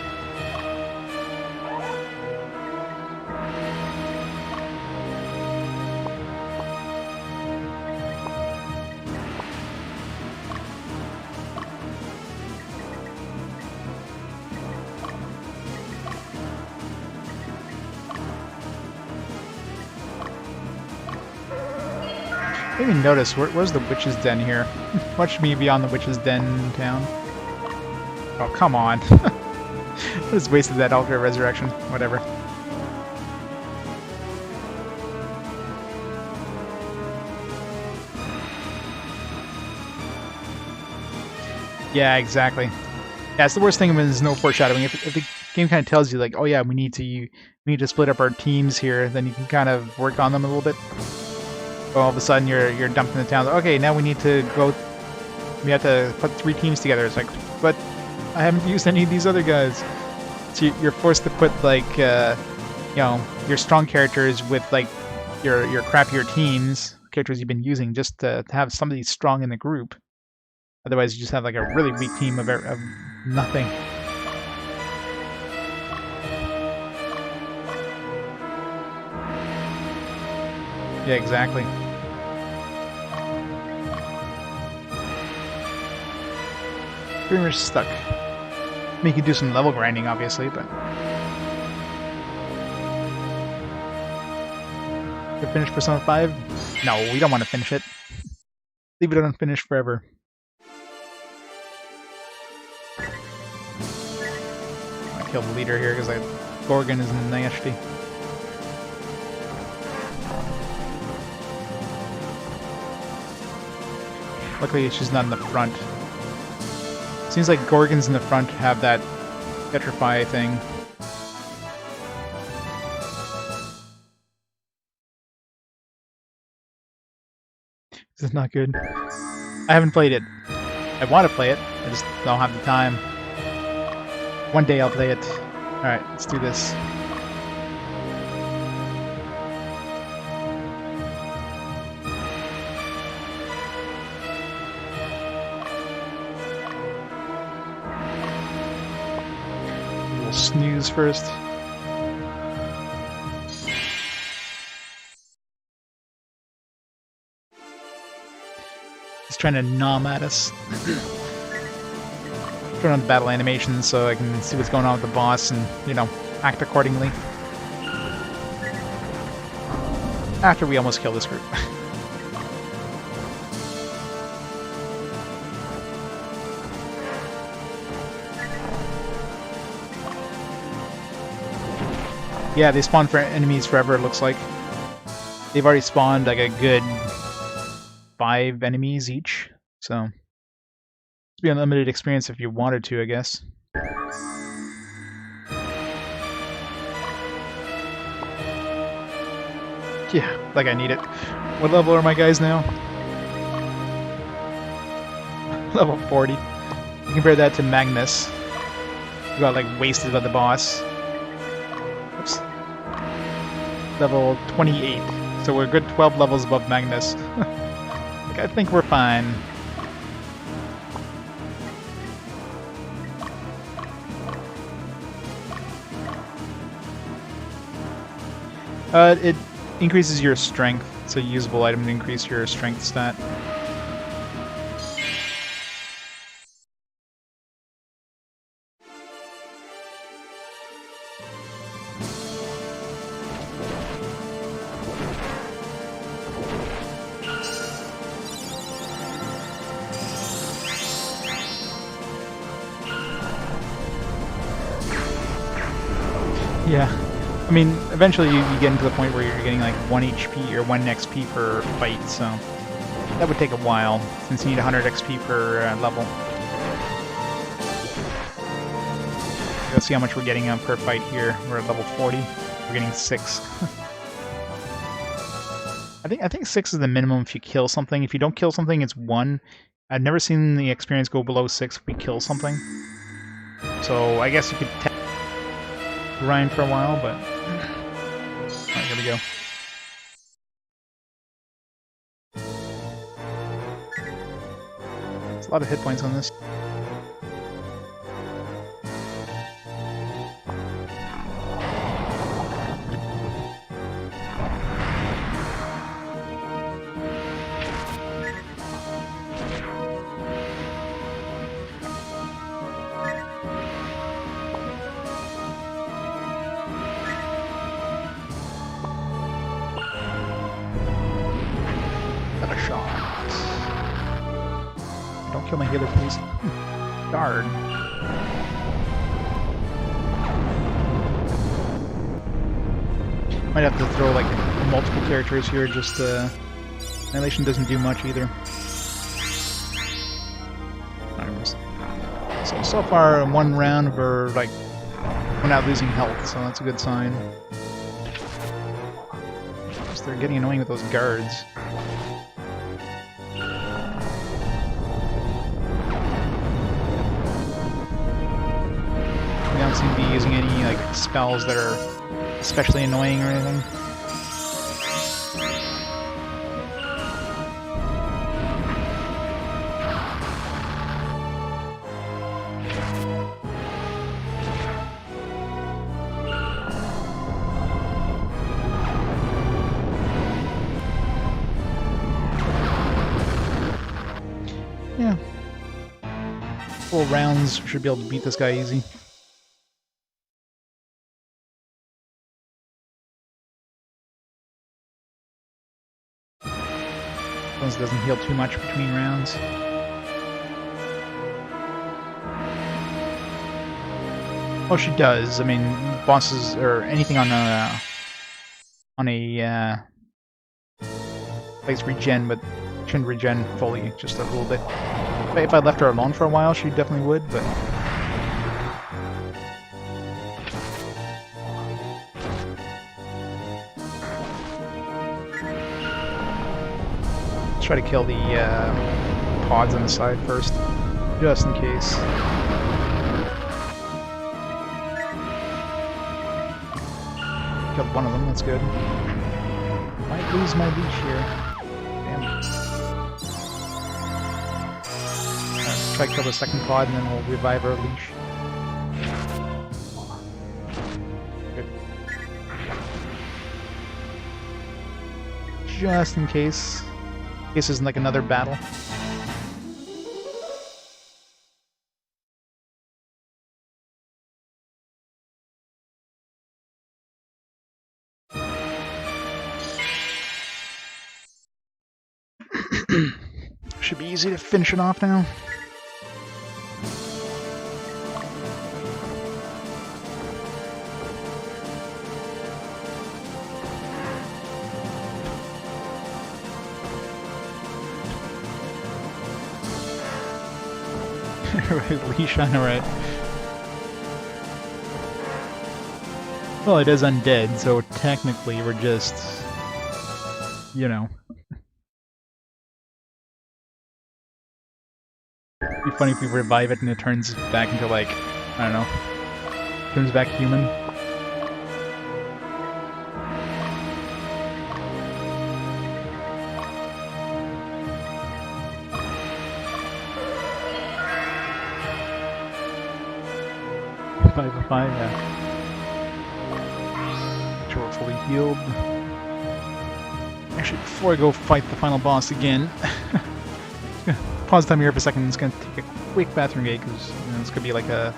I didn't even notice, where's the witch's den here? Watch me beyond the witch's den town. Oh, come on. I just wasted that Ultra Resurrection. Whatever. Yeah, exactly. Yeah, it's the worst thing when there's no foreshadowing. If the game kind of tells you, like, oh yeah, we need to split up our teams here, then you can kind of work on them a little bit. All of a sudden you're dumped in the town. Okay, now we need to go. We have to put 3 teams together. It's like, but I haven't used any of these other guys. So you're forced to put like, you know, your strong characters with like your crappier teams, characters you've been using, just to have somebody strong in the group. Otherwise, you just have like a really weak team of nothing. Yeah, exactly. Pretty much stuck. I mean, you can do some level grinding, obviously, but... To finish Persona 5? No, we don't want to finish it. Leave it unfinished forever. I killed the leader here because Gorgon is nasty. Luckily, she's not in the front. Seems like Gorgons in the front have that petrify thing. This is not good. I haven't played it. I want to play it. I just don't have the time. One day I'll play it. Alright, let's do this. Snooze first. He's trying to nom at us. Turn on the battle animation so I can see what's going on with the boss and, you know, act accordingly. After we almost kill this group. Yeah, they spawn for enemies forever, it looks like. They've already spawned like a good 5 enemies each, so... It'd be an unlimited experience if you wanted to, I guess. Yeah, like I need it. What level are my guys now? Level 40. You compare that to Magnus, who got like wasted by the boss. Oops. Level 28. So we're a good 12 levels above Magnus. Like, I think we're fine. It increases your strength. It's a usable item to increase your strength stat. Yeah. I mean, eventually you get into the point where you're getting like 1 HP or 1 XP per fight, so that would take a while, since you need 100 XP per level. Let's see how much we're getting per fight here. We're at level 40. We're getting 6. I think 6 is the minimum if you kill something. If you don't kill something, it's 1. I've never seen the experience go below 6 if we kill something. So I guess you could grind for a while, but... Alright, here we go. There's a lot of hit points on this. Kill my healer, please. Darn. Might have to throw like multiple characters here, just Annihilation doesn't do much either. So far in 1 round we're not losing health, so that's a good sign. Just they're getting annoying with those guards. We don't seem to be using any like spells that are especially annoying or anything. Yeah. 4 rounds should be able to beat this guy easy. Doesn't heal too much between rounds. Oh, she does. I mean, bosses or anything on a place regen, but shouldn't regen fully, just a little bit. If I left her alone for a while, she definitely would, but. Try to kill the pods on the side first, just in case. Killed one of them, that's good. Might lose my leash here. Damn. Let's try to kill the second pod and then we'll revive our leash. Good. Just in case. This isn't like another battle. Should be easy to finish it off now. Leash on, alright. Well, it is undead, so technically we're just, you know. It'd be funny if we revive it and it turns back into like, I don't know, turns back human. Five, yeah. Make sure we're fully healed. Actually, before I go fight the final boss again, pause time here for a second. I'm just gonna take a quick bathroom break because it's gonna be like a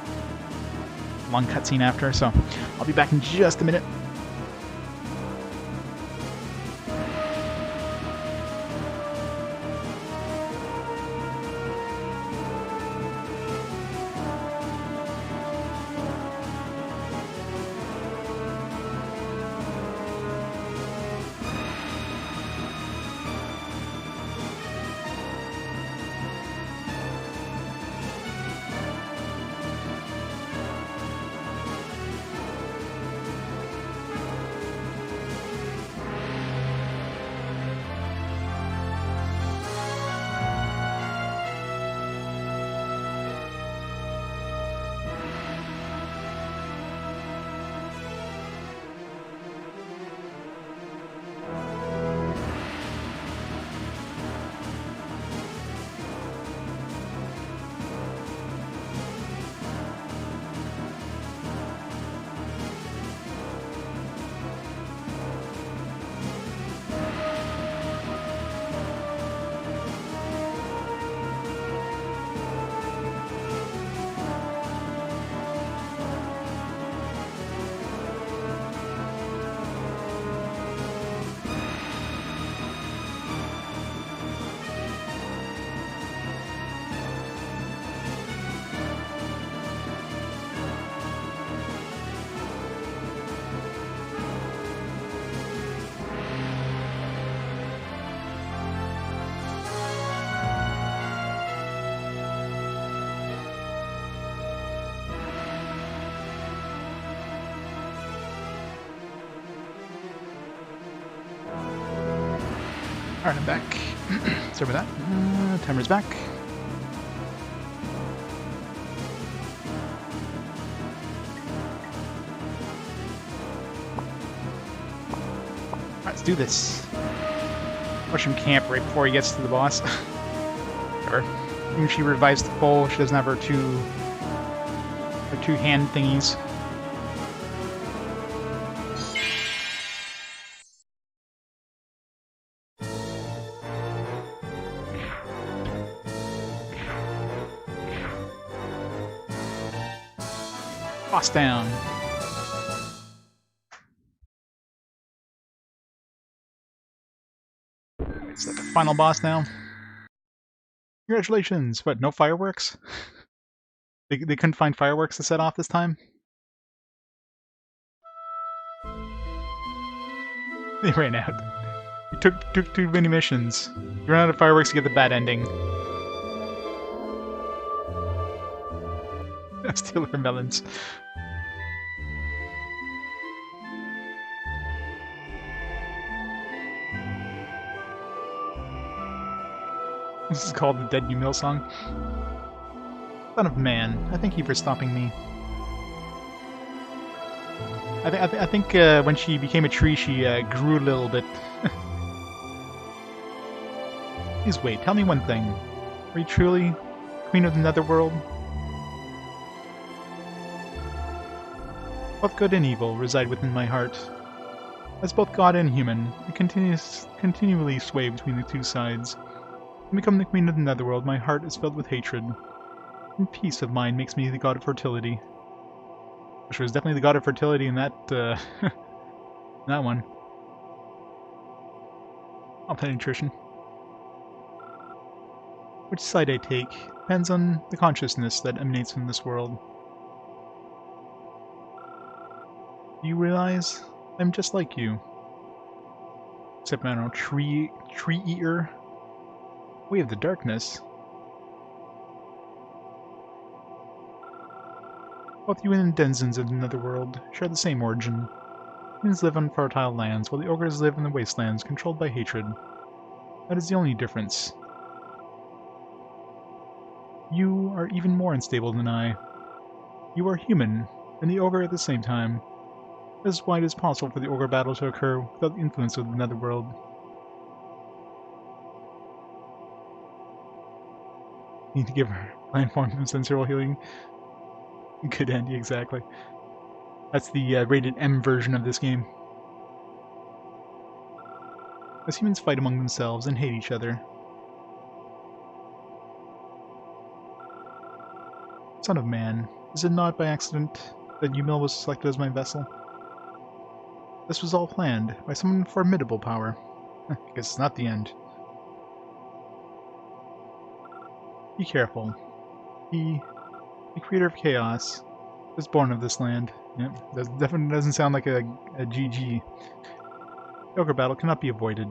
long cutscene after. So I'll be back in just a minute. Alright, I'm back. Sorry about that. Timer's back. Alright, let's do this. Watch him camp right before he gets to the boss. Whatever. When she revives the pole, she doesn't have her two hand thingies. Boss down. Is that the final boss now? Congratulations! What, no fireworks? They couldn't find fireworks to set off this time? They ran out. You took too many missions. You ran out of fireworks to get the bad ending. Steal her melons. This is called the Dead You Mill song. Son of man, I thank you for stopping me. I think when she became a tree, she grew a little bit. Please wait, tell me one thing. Are you truly Queen of the Netherworld? Both good and evil reside within my heart. As both god and human, I continually sway between the two sides. To become the Queen of the Netherworld, my heart is filled with hatred. And peace of mind makes me the god of fertility. Which was definitely the god of fertility in that, that one. I'll play nutrition. Which side I take depends on the consciousness that emanates from this world. Do you realize I'm just like you? Except, I don't know, tree eater? Way of the darkness. Both you and the denizens of the Netherworld share the same origin. Humans live on fertile lands, while the ogres live in the wastelands controlled by hatred. That is the only difference. You are even more unstable than I. You are human, and the ogre at the same time. This is why it is possible for the ogre battle to occur without the influence of the Netherworld. Need to give her plant form and sensual healing. Good Andy, exactly. That's the rated M version of this game. As humans fight among themselves and hate each other. Son of man, is it not by accident that Yumil was selected as my vessel? This was all planned by some formidable power. I guess it's not the end. Be careful. He, the creator of chaos, was born of this land. Yep, that definitely doesn't sound like a GG. The ogre battle cannot be avoided.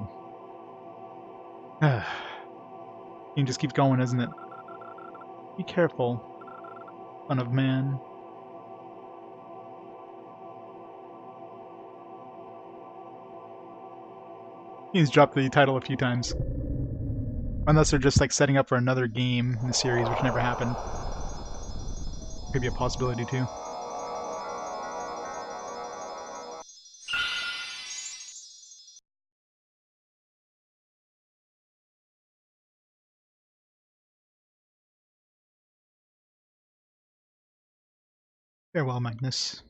Game just keeps going, isn't it? Be careful, son of man. He's dropped the title a few times. Unless they're just like setting up for another game in the series, which never happened. Could be a possibility too. Farewell, Magnus.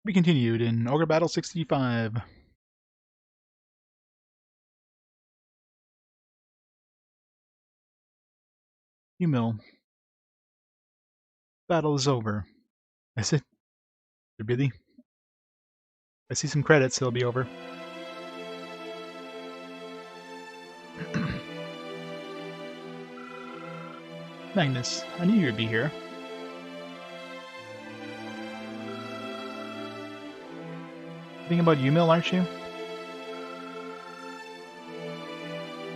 We continued in Ogre Battle 65. Humil. Battle is over. Is it? Really? I see some credits, it'll be over. Magnus, I knew you'd be here. Thinking about Yumil, aren't you?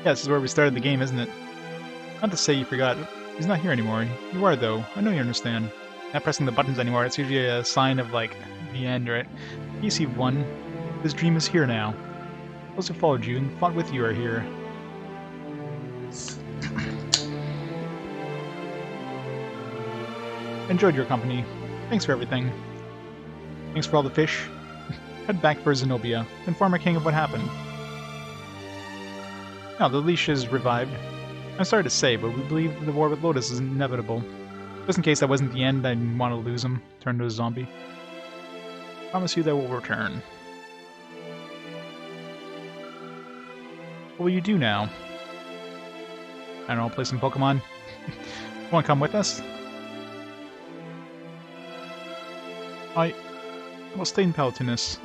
Yeah, this is where we started the game, isn't it? Not to say you forgot. He's not here anymore. You are, though. I know you understand. Not pressing the buttons anymore. It's usually a sign of, like, the end, right? PC1. This dream is here now. Those who followed you and fought with you are here. Enjoyed your company. Thanks for everything. Thanks for all the fish. Head back for Zenobia. Inform our king of what happened. Now, the leash is revived. I'm sorry to say, but we believe the war with Lotus is inevitable. Just in case that wasn't the end, I didn't want to lose him. Turn to a zombie. Promise you they will return. What will you do now? I don't know, play some Pokemon? Want to come with us? I will stay in Palatinus.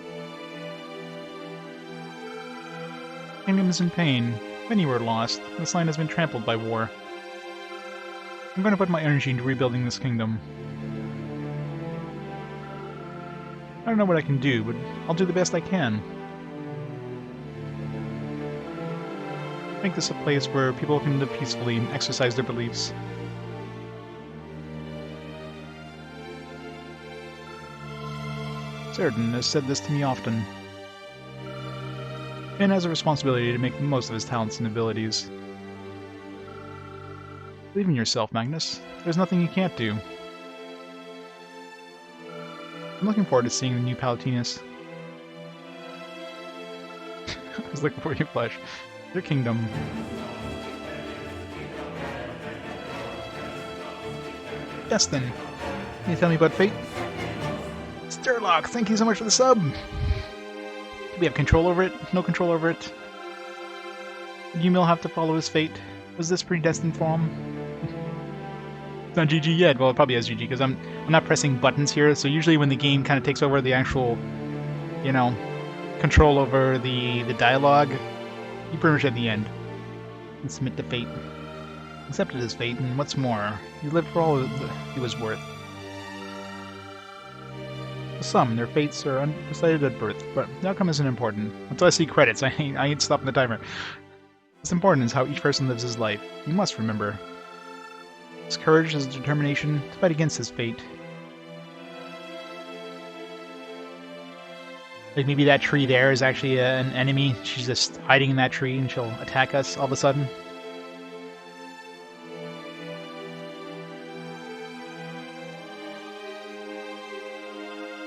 The kingdom is in pain. Many were lost. This land has been trampled by war. I'm going to put my energy into rebuilding this kingdom. I don't know what I can do, but I'll do the best I can. Make this a place where people can live peacefully and exercise their beliefs. Certain has said this to me often. And has a responsibility to make the most of his talents and abilities. Believe in yourself, Magnus. There's nothing you can't do. I'm looking forward to seeing the new Palatinus. I was looking for you, Flesh. Your kingdom. Yes then. Can you tell me about fate? Sturlock, thank you so much for the sub! Do we have control over it? No control over it? Did Yumil have to follow his fate? Was this predestined for him? It's not GG yet. Well, it probably has GG, because I'm not pressing buttons here, so usually when the game kind of takes over the actual, you know, control over the dialogue, you pretty much at the end. And submit to fate. Accepted his fate, and what's more, he lived for all he was worth. For some, their fates are undecided at birth, but the outcome isn't important. Until I see credits, I ain't stopping the timer. What's important is how each person lives his life. You must remember. His courage, his determination to fight against his fate. Like maybe that tree there is actually an enemy. She's just hiding in that tree and she'll attack us all of a sudden.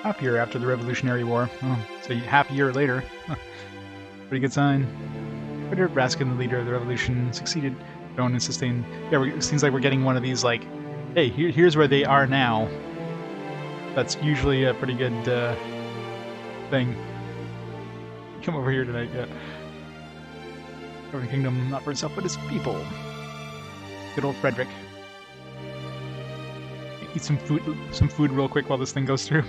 Happier after the Revolutionary War. Oh, so half a year later. Pretty good sign. Frederick Raskin, the leader of the revolution, succeeded Joan and sustained. Yeah, it seems like we're getting one of these, like, hey, here's where they are now. That's usually a pretty good thing. Come over here tonight, yeah. Government Kingdom, not for itself, but its people. Good old Frederick. Eat some food real quick while this thing goes through.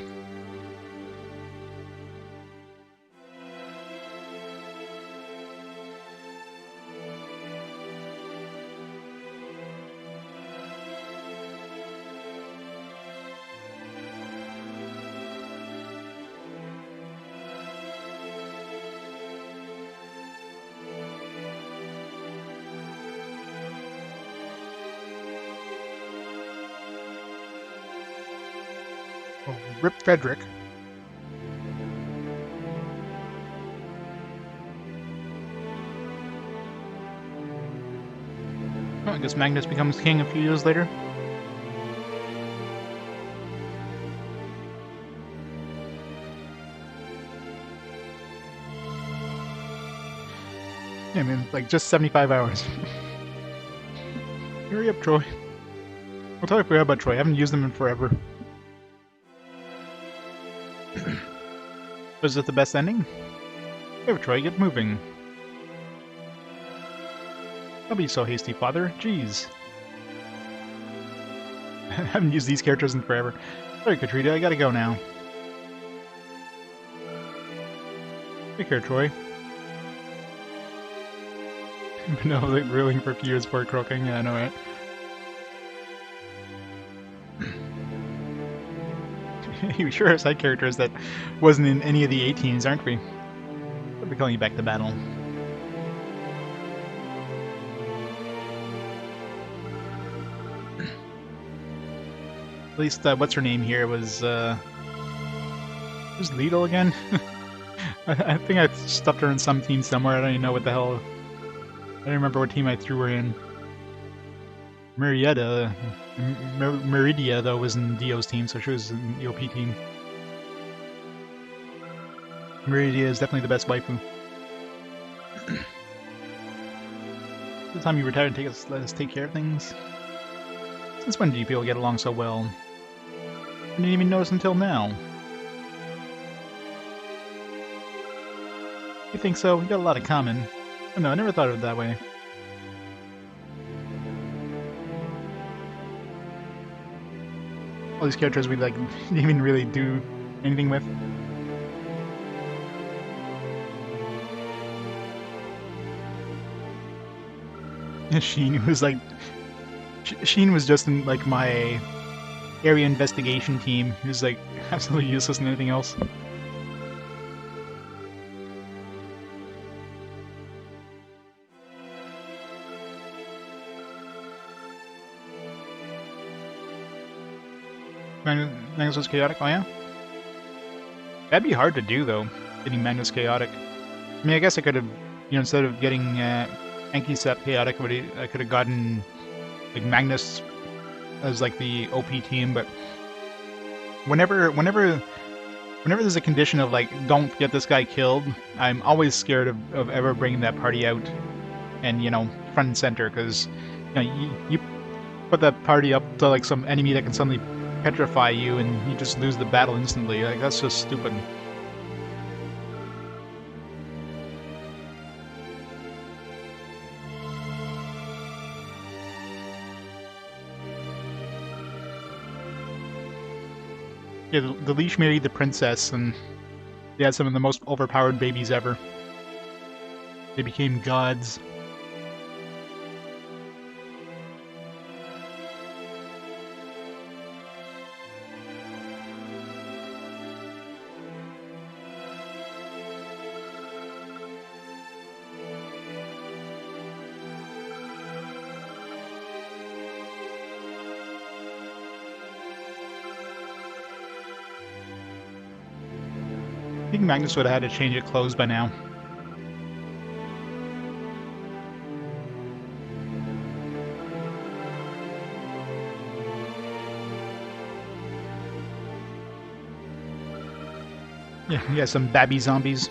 Oh, rip Frederick. Oh, I guess Magnus becomes king a few years later. Yeah, I mean, like, just 75 hours. Hurry up, Troy. I'll totally forgot about Troy. I haven't used them in forever. Was it the best ending? Here, Troy, get moving. Don't be so hasty, father. Jeez. I haven't used these characters in forever. Sorry, Katrina, I gotta go now. Take care, Troy. No, like, brewing for a few years before croaking. Yeah, I know, right? You sure are side characters that wasn't in any of the 18s, aren't we? We'll be calling you back to battle. At least, what's her name here was, who's Lidl again? I think I stuffed her in some team somewhere. I don't even know what the hell. I don't remember what team I threw her in. Meridia, though, was in Dio's team, so she was in the OP team. Meridia is definitely the best waifu. The time you retire and let us take care of things. Since when do you people get along so well? I didn't even notice until now. You think so? We got a lot in common. Oh, no, I never thought of it that way. All these characters we like didn't even really do anything with. Sheen was like, Sheen was just in like my area investigation team. He was like absolutely useless in anything else. Magnus was chaotic, oh yeah? That'd be hard to do though, getting Magnus chaotic. I mean, I guess I could have, you know, instead of getting Ankisep chaotic, I could have gotten like Magnus as like the OP team, but whenever there's a condition of like don't get this guy killed, I'm always scared of ever bringing that party out and, you know, front and center, because you know, you put that party up to like some enemy that can suddenly petrify you and you just lose the battle instantly. Like, that's just stupid. Yeah, the leash married the princess, and they had some of the most overpowered babies ever. They became gods. I think Magnus would have had to change his clothes by now. Yeah, some babby zombies.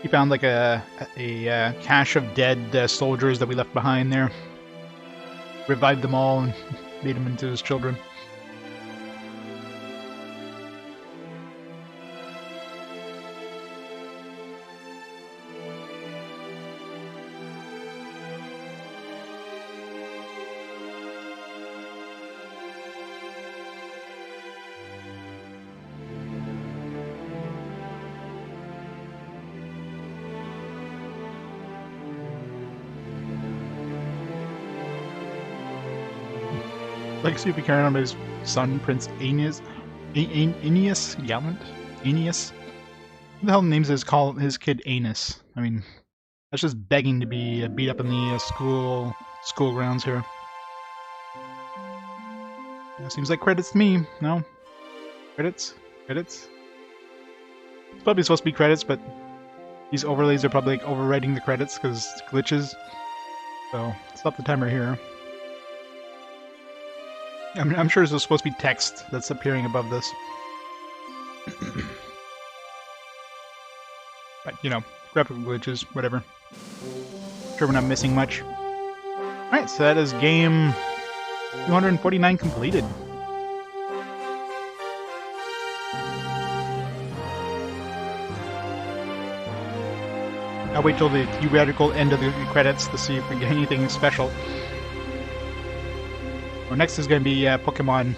He found like a cache of dead soldiers that we left behind there. Revived them all and made them into his children. Legacy of the carried on by his son, Prince Aeneas. Aeneas? Gallant? Aeneas? Who the hell names his kid Anus? I mean, that's just begging to be beat up in the school grounds here. Yeah, seems like credits to me. No? Credits? Credits? It's probably supposed to be credits, but these overlays are probably like overwriting the credits because glitches. So, stop the timer here. I'm sure there's supposed to be text that's appearing above this. But, you know, graphical glitches, whatever. Sure we're not missing much. Alright, so that is game 249 completed. I'll wait till the theoretical end of the credits to see if we get anything special. Well, next is going to be Pokemon.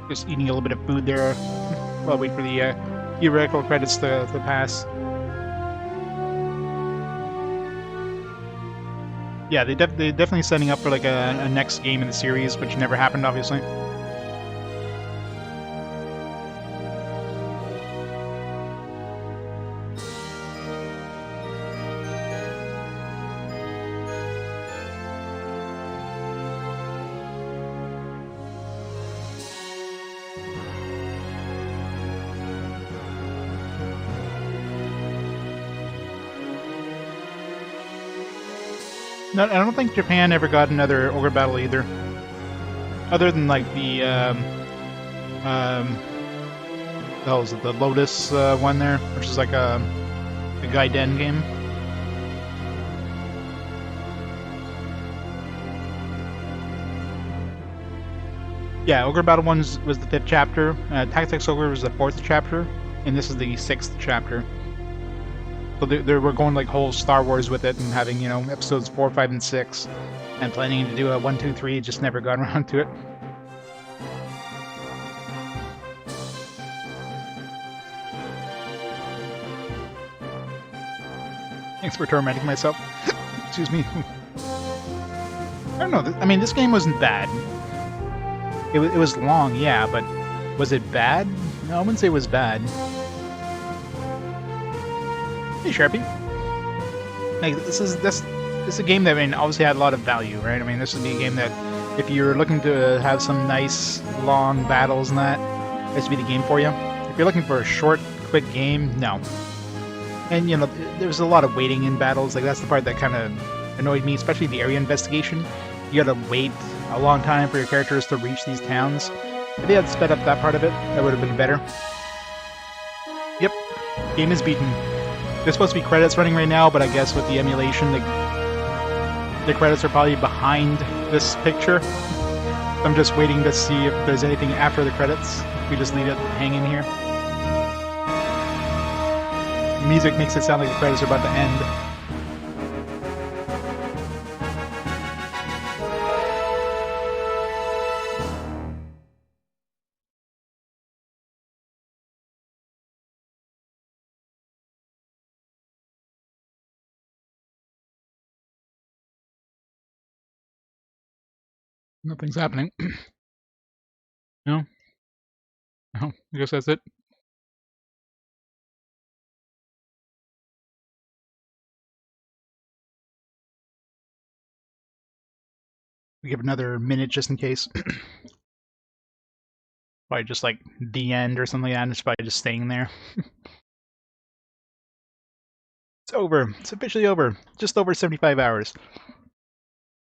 Just eating a little bit of food there while I wait for the theoretical credits to pass. Yeah, they're definitely setting up for like a next game in the series, which never happened, obviously. No, I don't think Japan ever got another Ogre battle either. Other than like the that was the Lotus one there, which is like a Gaiden game. Yeah, Ogre Battle 1 was the 5th chapter, Tactics Ogre was the 4th chapter, and this is the 6th chapter. So they were going like whole Star Wars with it and having, you know, episodes 4, 5, and 6, and planning to do a 1, 2, 3, just never got around to it. Thanks for tormenting myself. Excuse me. I don't know, I mean, this game wasn't bad. It was long, yeah, but was it bad? No, I wouldn't say it was bad. Hey, Sharpie. Like, this is a game that, I mean, obviously had a lot of value, right? I mean, this would be a game that, if you're looking to have some nice, long battles and that, this would be the game for you. If you're looking for a short, quick game, no. And, you know, there's a lot of waiting in battles. Like, that's the part that kind of annoyed me, especially the area investigation. You gotta wait a long time for your characters to reach these towns. If they had sped up that part of it, that would have been better. Yep, game is beaten. There's supposed to be credits running right now, but I guess with the emulation, the credits are probably behind this picture. I'm just waiting to see if there's anything after the credits. We just leave it hanging here. The music makes it sound like the credits are about to end. Nothing's happening. No? No, I guess that's it. We give another minute just in case. Probably just like the end or something like that, and it's probably just staying there. It's over. It's officially over. Just over 75 hours.